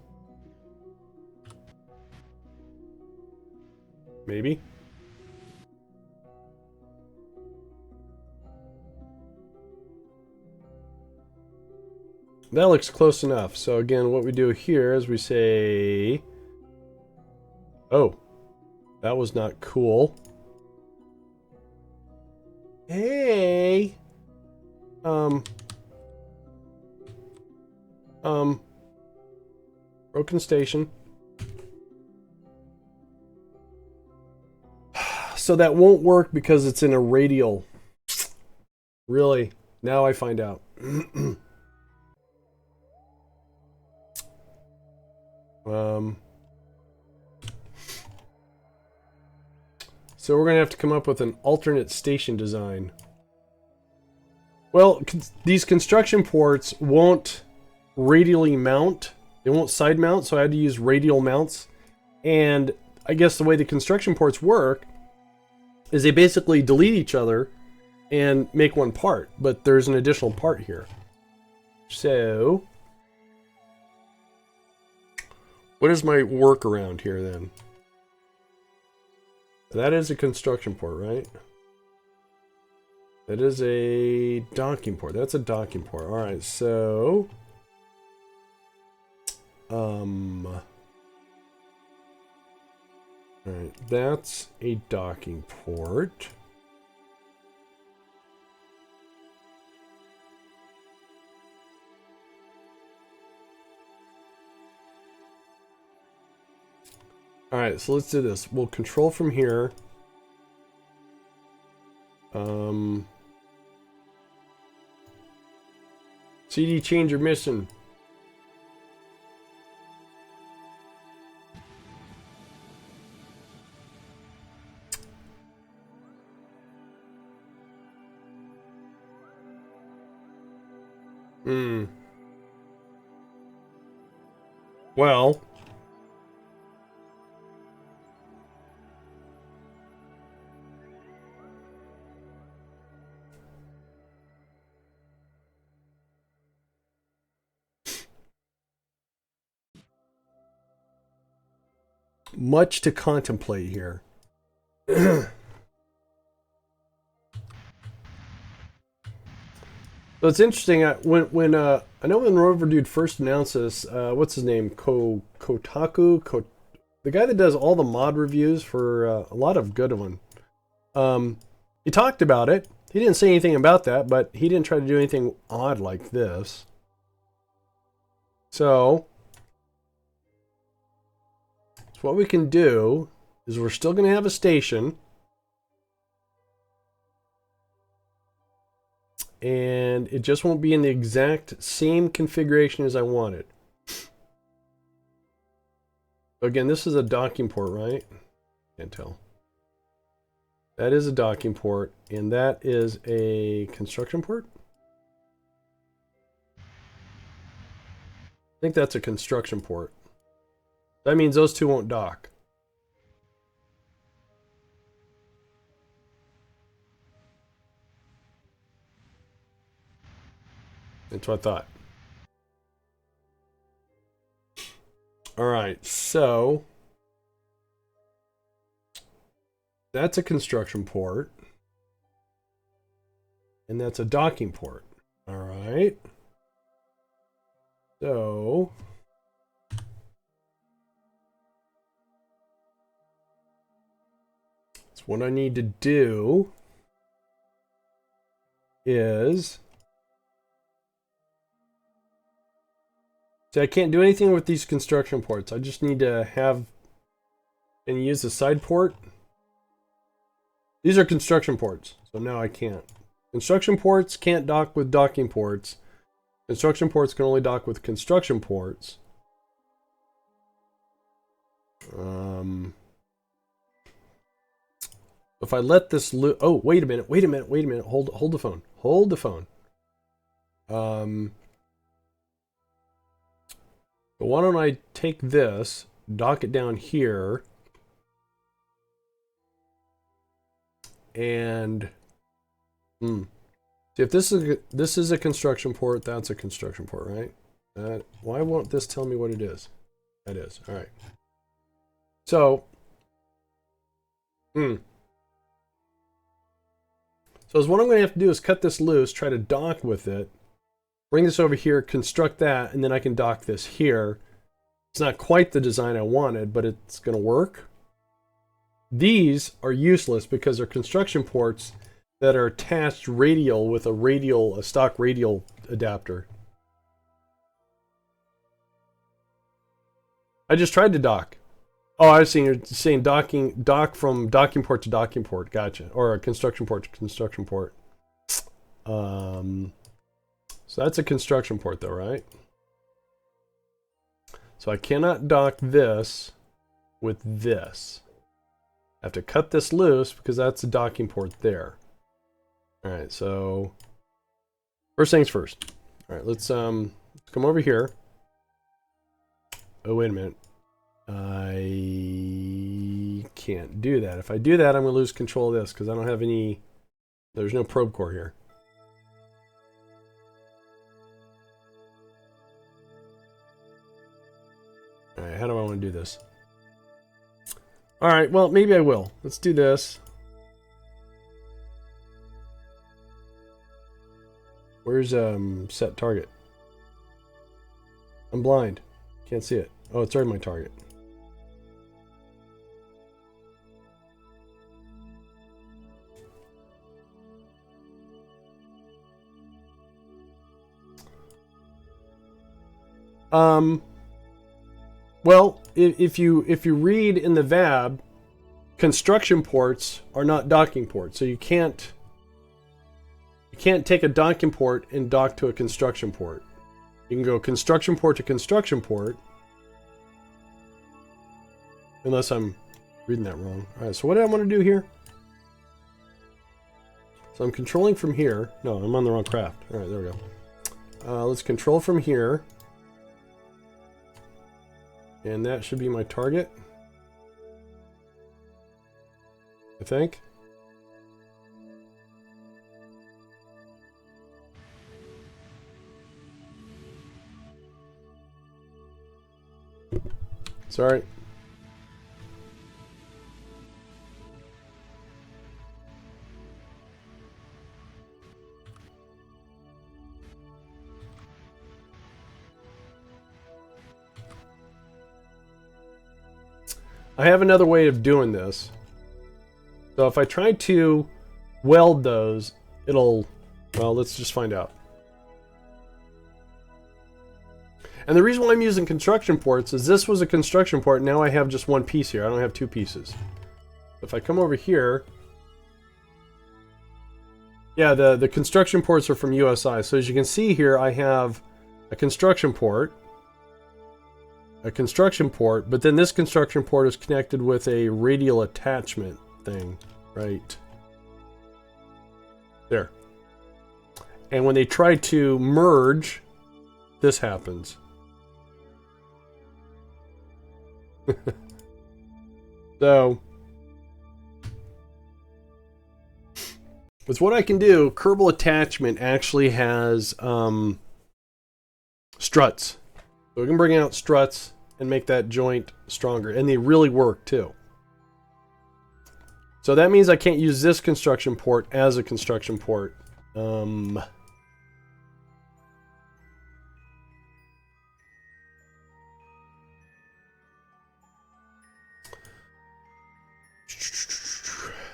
Maybe? That looks close enough. So again, what we do here is we say... Oh, that was not cool. Hey! Broken station. So that won't work because it's in a radial. Really? Now I find out. So we're going to have to come up with an alternate station design. Well, these construction ports won't radially mount. They won't side mount, so I had to use radial mounts. And I guess the way the construction ports work is they basically delete each other and make one part. But there's an additional part here. So... what is my workaround here then? That is a construction port, right? That is a docking port. That's a docking port. All right, so... all right, that's a docking port. All right, so let's do this. We'll control from here. CD changer mission. Well. Much to contemplate here. So it's interesting. When I know when Rover Dude first announced this, what's his name? Kotaku, the guy that does all the mod reviews for a lot of good one. He talked about it. He didn't say anything about that, but he didn't try to do anything odd like this. So what we can do is we're still going to have a station. And it just won't be in the exact same configuration as I wanted. Again, this is a docking port, right? Can't tell. That is a docking port, and that is a construction port? I think that's a construction port. That means those two won't dock. That's what I thought. All right, so that's a construction port, and that's a docking port. All right. So what I need to do is, see, I can't do anything with these construction ports. I just need to have and use the side port. These are construction ports, so now I can't. Construction ports can't dock with docking ports. Construction ports can only dock with construction ports. If I let this oh, wait a minute. Hold the phone. Hold the phone. But why don't I take this, dock it down here, and see if this is a construction port, that's a construction port, right? Why won't this tell me what it is? That is. All right. So so what I'm going to have to do is cut this loose, try to dock with it, bring this over here, construct that, and then I can dock this here. It's not quite the design I wanted, but it's going to work. These are useless because they're construction ports that are attached radial with a stock radial adapter. I just tried to dock. Oh, I was saying you're saying dock from docking port to docking port. Gotcha. Or a construction port to construction port. So that's a construction port though, right? So I cannot dock this with this. I have to cut this loose because that's a docking port there. All right, so first things first. All right, let's come over here. Oh, wait a minute. I can't do that. If I do that, I'm going to lose control of this because I don't have any... There's no probe core here. Alright, how do I want to do this? Alright, well, maybe I will. Let's do this. Where's set target? I'm blind. Can't see it. Oh, it's already my target. Well, if you read in the VAB, construction ports are not docking ports, so you can't take a docking port and dock to a construction port. You can go construction port to construction port, unless I'm reading that wrong. All right, so what do I want to do here? So I'm controlling from here. No, I'm on the wrong craft. All right, there we go. Let's control from here. And that should be my target, I think. Sorry. I have another way of doing this. So if I try to weld those, it'll... Well, let's just find out. And the reason why I'm using construction ports is this was a construction port. Now I have just one piece here. I don't have two pieces. If I come over here... Yeah, the construction ports are from USI. So as you can see here, I have a construction port, but then this construction port is connected with a radial attachment thing, right there. And when they try to merge, this happens. So, with what I can do, Kerbal attachment actually has struts. So we can bring out struts and make that joint stronger. And they really work too. So that means I can't use this construction port as a construction port.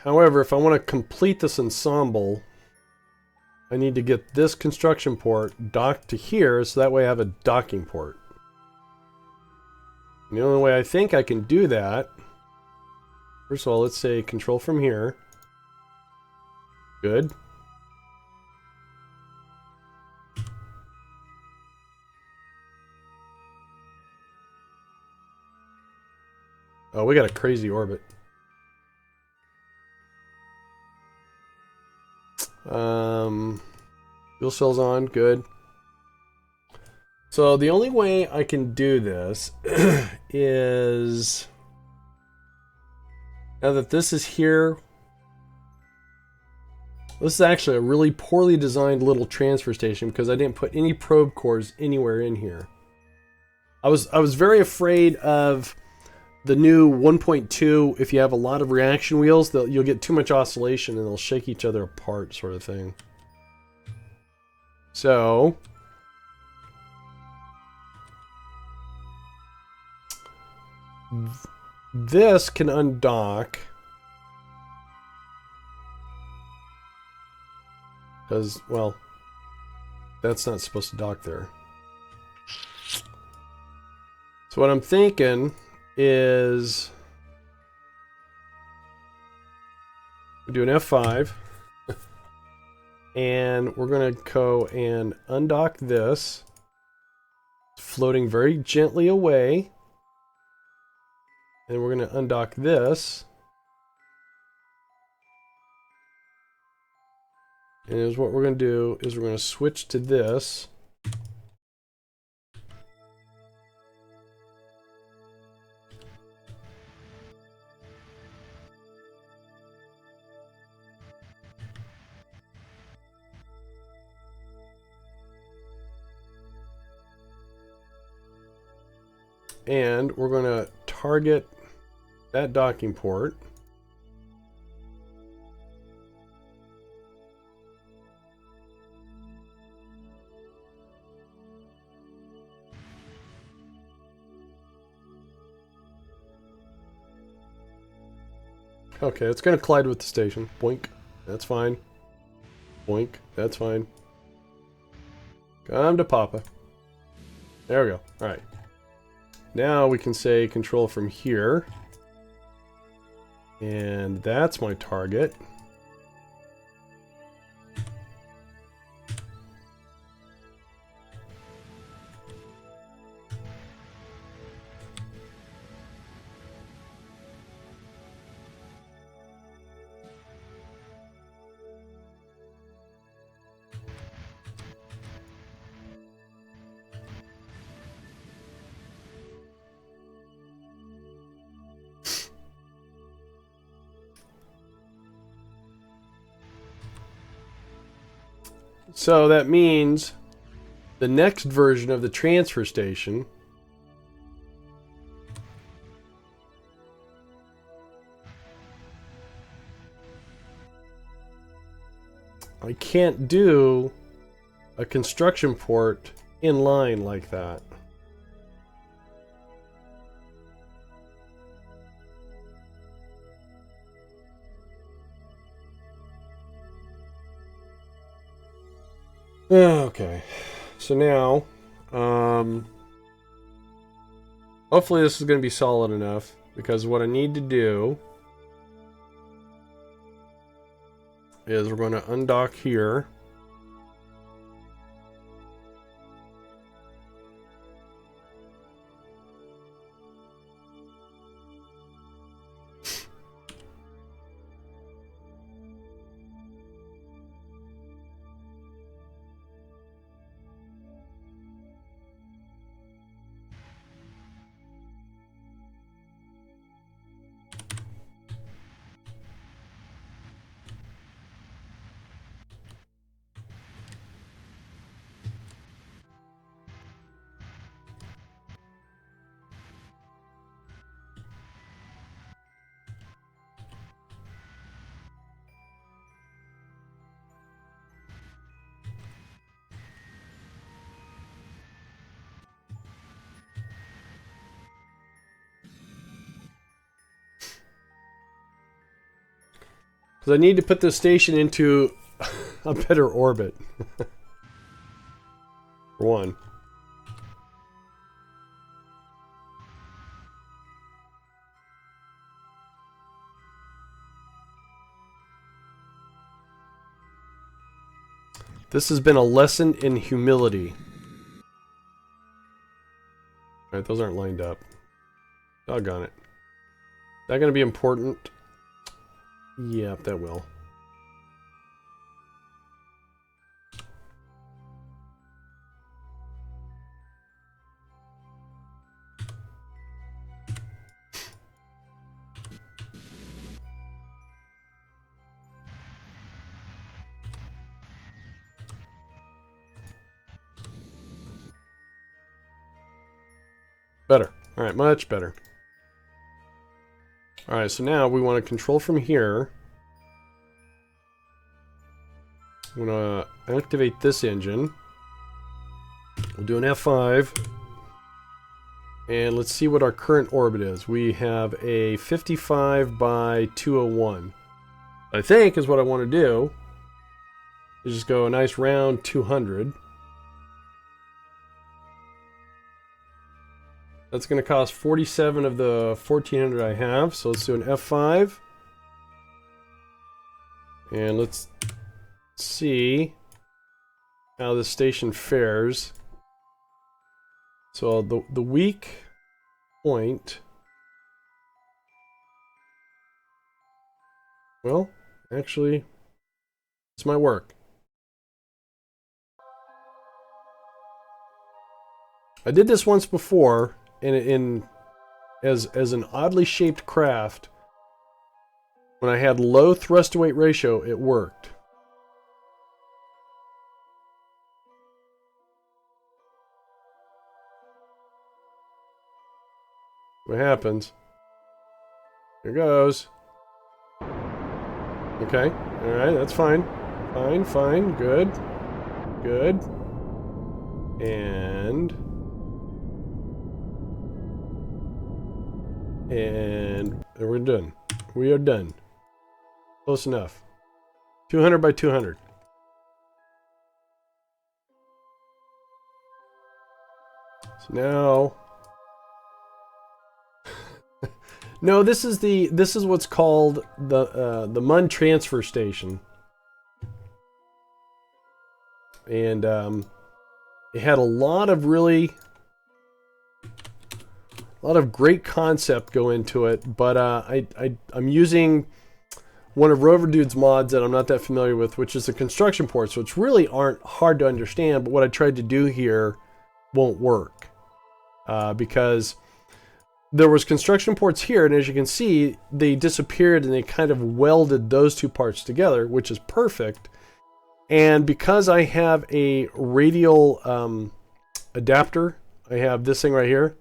However, if I want to complete this ensemble, I need to get this construction port docked to here, so that way I have a docking port. And the only way I think I can do that, first of all, let's say control from here. Good. Oh, we got a crazy orbit. Fuel cells on, good. So the only way I can do this is, now that this is here, this is actually a really poorly designed little transfer station because I didn't put any probe cores anywhere in here. I was very afraid of the new 1.2. If you have a lot of reaction wheels, you'll get too much oscillation and they'll shake each other apart, sort of thing. So this can undock because, well, that's not supposed to dock there. So what I'm thinking is we do an F5 and we're going to go and undock this, floating very gently away, and we're going to undock this, and here's what we're going to do is we're going to switch to this. And we're going to target that docking port. Okay, it's going to collide with the station. Boink. That's fine. Boink. That's fine. Come to Papa. There we go. All right. Now we can say control from here. And that's my target. So that means the next version of the transfer station I can't do a construction port in line like that. Okay, so now, hopefully this is going to be solid enough, because what I need to do is we're going to undock here. Because I need to put this station into a better orbit. For one. This has been a lesson in humility. Alright, those aren't lined up. Doggone it. Is that going to be important? Yep, that will. Better. Alright, much better. Alright, so now we want to control from here. I'm going to activate this engine. We'll do an F5. And let's see what our current orbit is. We have a 55 by 201. I think is what I want to do. Is just go a nice round 200. That's going to cost 47 of the 1400 I have. So let's do an F5. And let's see how this station fares. So the weak point... Well, actually, this might work. I did this once before as an oddly shaped craft. When I had low thrust to weight ratio, it worked. What happens? Here goes. Okay. Alright, that's fine. Fine, fine. Good. Good. And we're done. We are done. Close enough. 200 by 200. So now No, this is what's called the MUN transfer station, and it had a lot of great concept go into it, but I'm using one of Rover Dude's mods that I'm not that familiar with, which is the construction ports, which really aren't hard to understand, but what I tried to do here won't work because there was construction ports here, and as you can see, they disappeared and they kind of welded those two parts together, which is perfect. And because I have a radial adapter, I have this thing right here.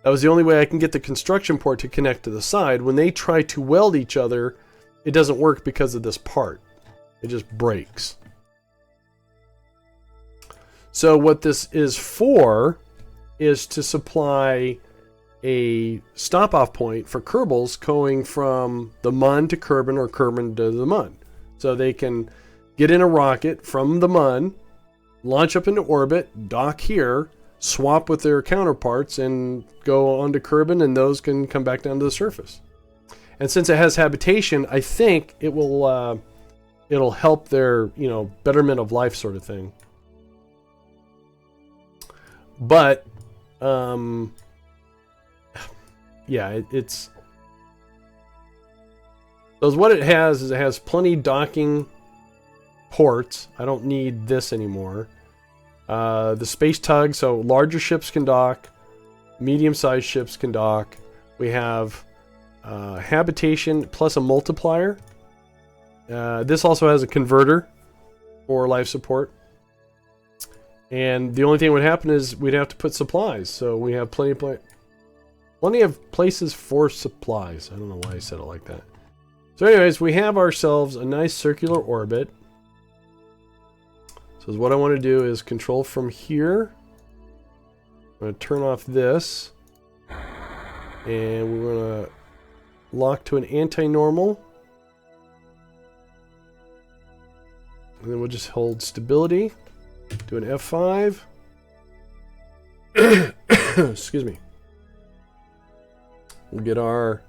That was the only way I can get the construction port to connect to the side. When they try to weld each other, it doesn't work because of this part. It just breaks. So what this is for is to supply a stop-off point for Kerbals going from the MUN to Kerbin or Kerbin to the MUN. So they can get in a rocket from the MUN, launch up into orbit, dock here, swap with their counterparts, and go on to Kerbin, and those can come back down to the surface. And since it has habitation, I think it will it'll help their betterment of life sort of thing. But yeah, it's so what it has is it has plenty docking ports. I don't need this anymore. The space tug, so larger ships can dock, medium-sized ships can dock. We have habitation plus a multiplier. This also has a converter for life support. And the only thing that would happen is we'd have to put supplies. So we have plenty of places for supplies. I don't know why I said it like that. So anyways, we have ourselves a nice circular orbit. So what I want to do is control from here. I'm going to turn off this. And we're going to lock to an anti-normal. And then we'll just hold stability. Do an F5. Excuse me. We'll get our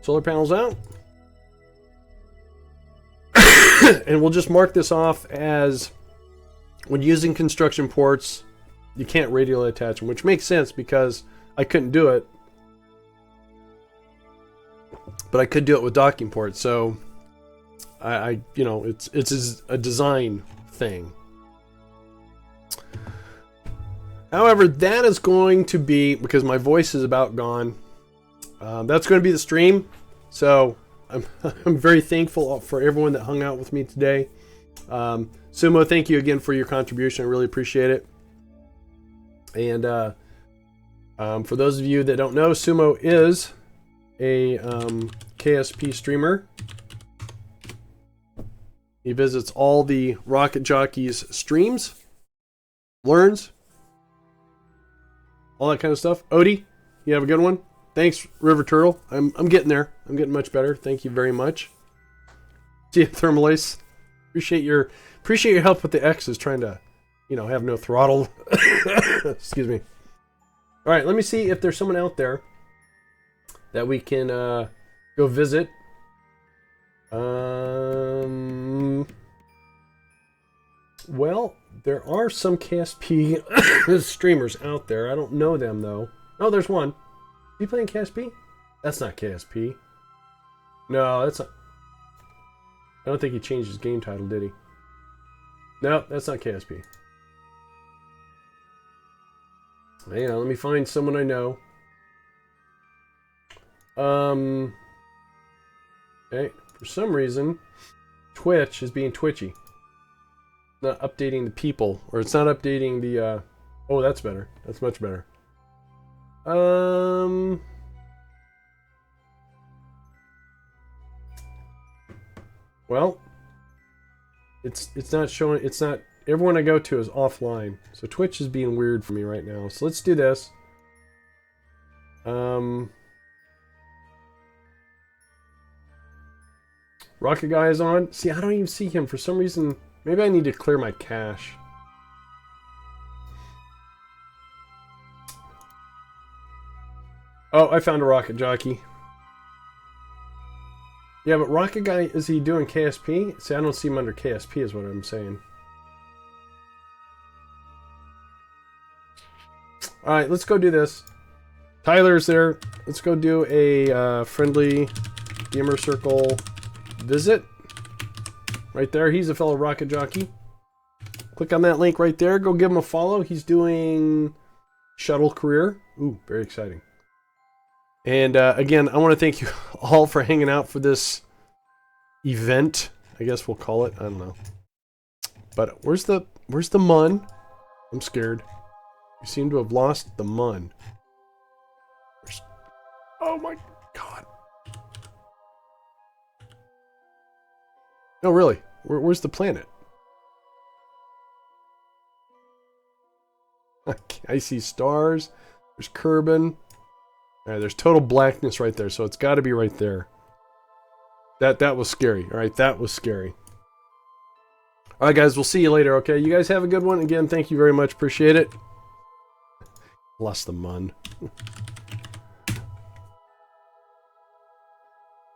solar panels out. And we'll just mark this off as when using construction ports, you can't radially attach them, which makes sense because I couldn't do it. But I could do it with docking ports, so it's a design thing. However, that is going to be, because my voice is about gone, that's going to be the stream. So I'm very thankful for everyone that hung out with me today. Sumo, thank you again for your contribution. I really appreciate it. And for those of you that don't know, Sumo is a KSP streamer. He visits all the Rocket Jockeys streams, learns, all that kind of stuff. Odie, you have a good one. Thanks, River Turtle. I'm getting there. I'm getting much better. Thank you very much. See you, Thermalace. Appreciate your help with the X's, trying to, have no throttle. Excuse me. All right, let me see if there's someone out there that we can go visit. Well, there are some KSP streamers out there. I don't know them though. Oh, there's one. Is he playing KSP? That's not KSP. No, that's not. I don't think he changed his game title, did he? No, that's not KSP. Hang on, let me find someone I know. Okay, for some reason, Twitch is being twitchy. Not updating the people, or it's not updating the, oh, that's better. That's much better. Well, it's not showing, it's not, everyone I go to is offline. So Twitch is being weird for me right now. So let's do this. Rocket Guy is on. See, I don't even see him for some reason. Maybe I need to clear my cache. Oh, I found a rocket jockey. Yeah, but rocket guy, is he doing KSP? See, I don't see him under KSP is what I'm saying. Alright, let's go do this. Tyler's there. Let's go do a friendly gamer circle visit. Right there. He's a fellow rocket jockey. Click on that link right there. Go give him a follow. He's doing shuttle career. Ooh, very exciting. And again, I want to thank you all for hanging out for this event. I guess we'll call it. I don't know. But where's the MUN? I'm scared. We seem to have lost the MUN. Oh my god. No, really. Where's the planet? I see stars. There's Kerbin. Alright, there's total blackness right there, so it's got to be right there. That was scary. Alright, that was scary. Alright, guys, we'll see you later, okay? You guys have a good one. Again, thank you very much. Appreciate it. Lost the MUN.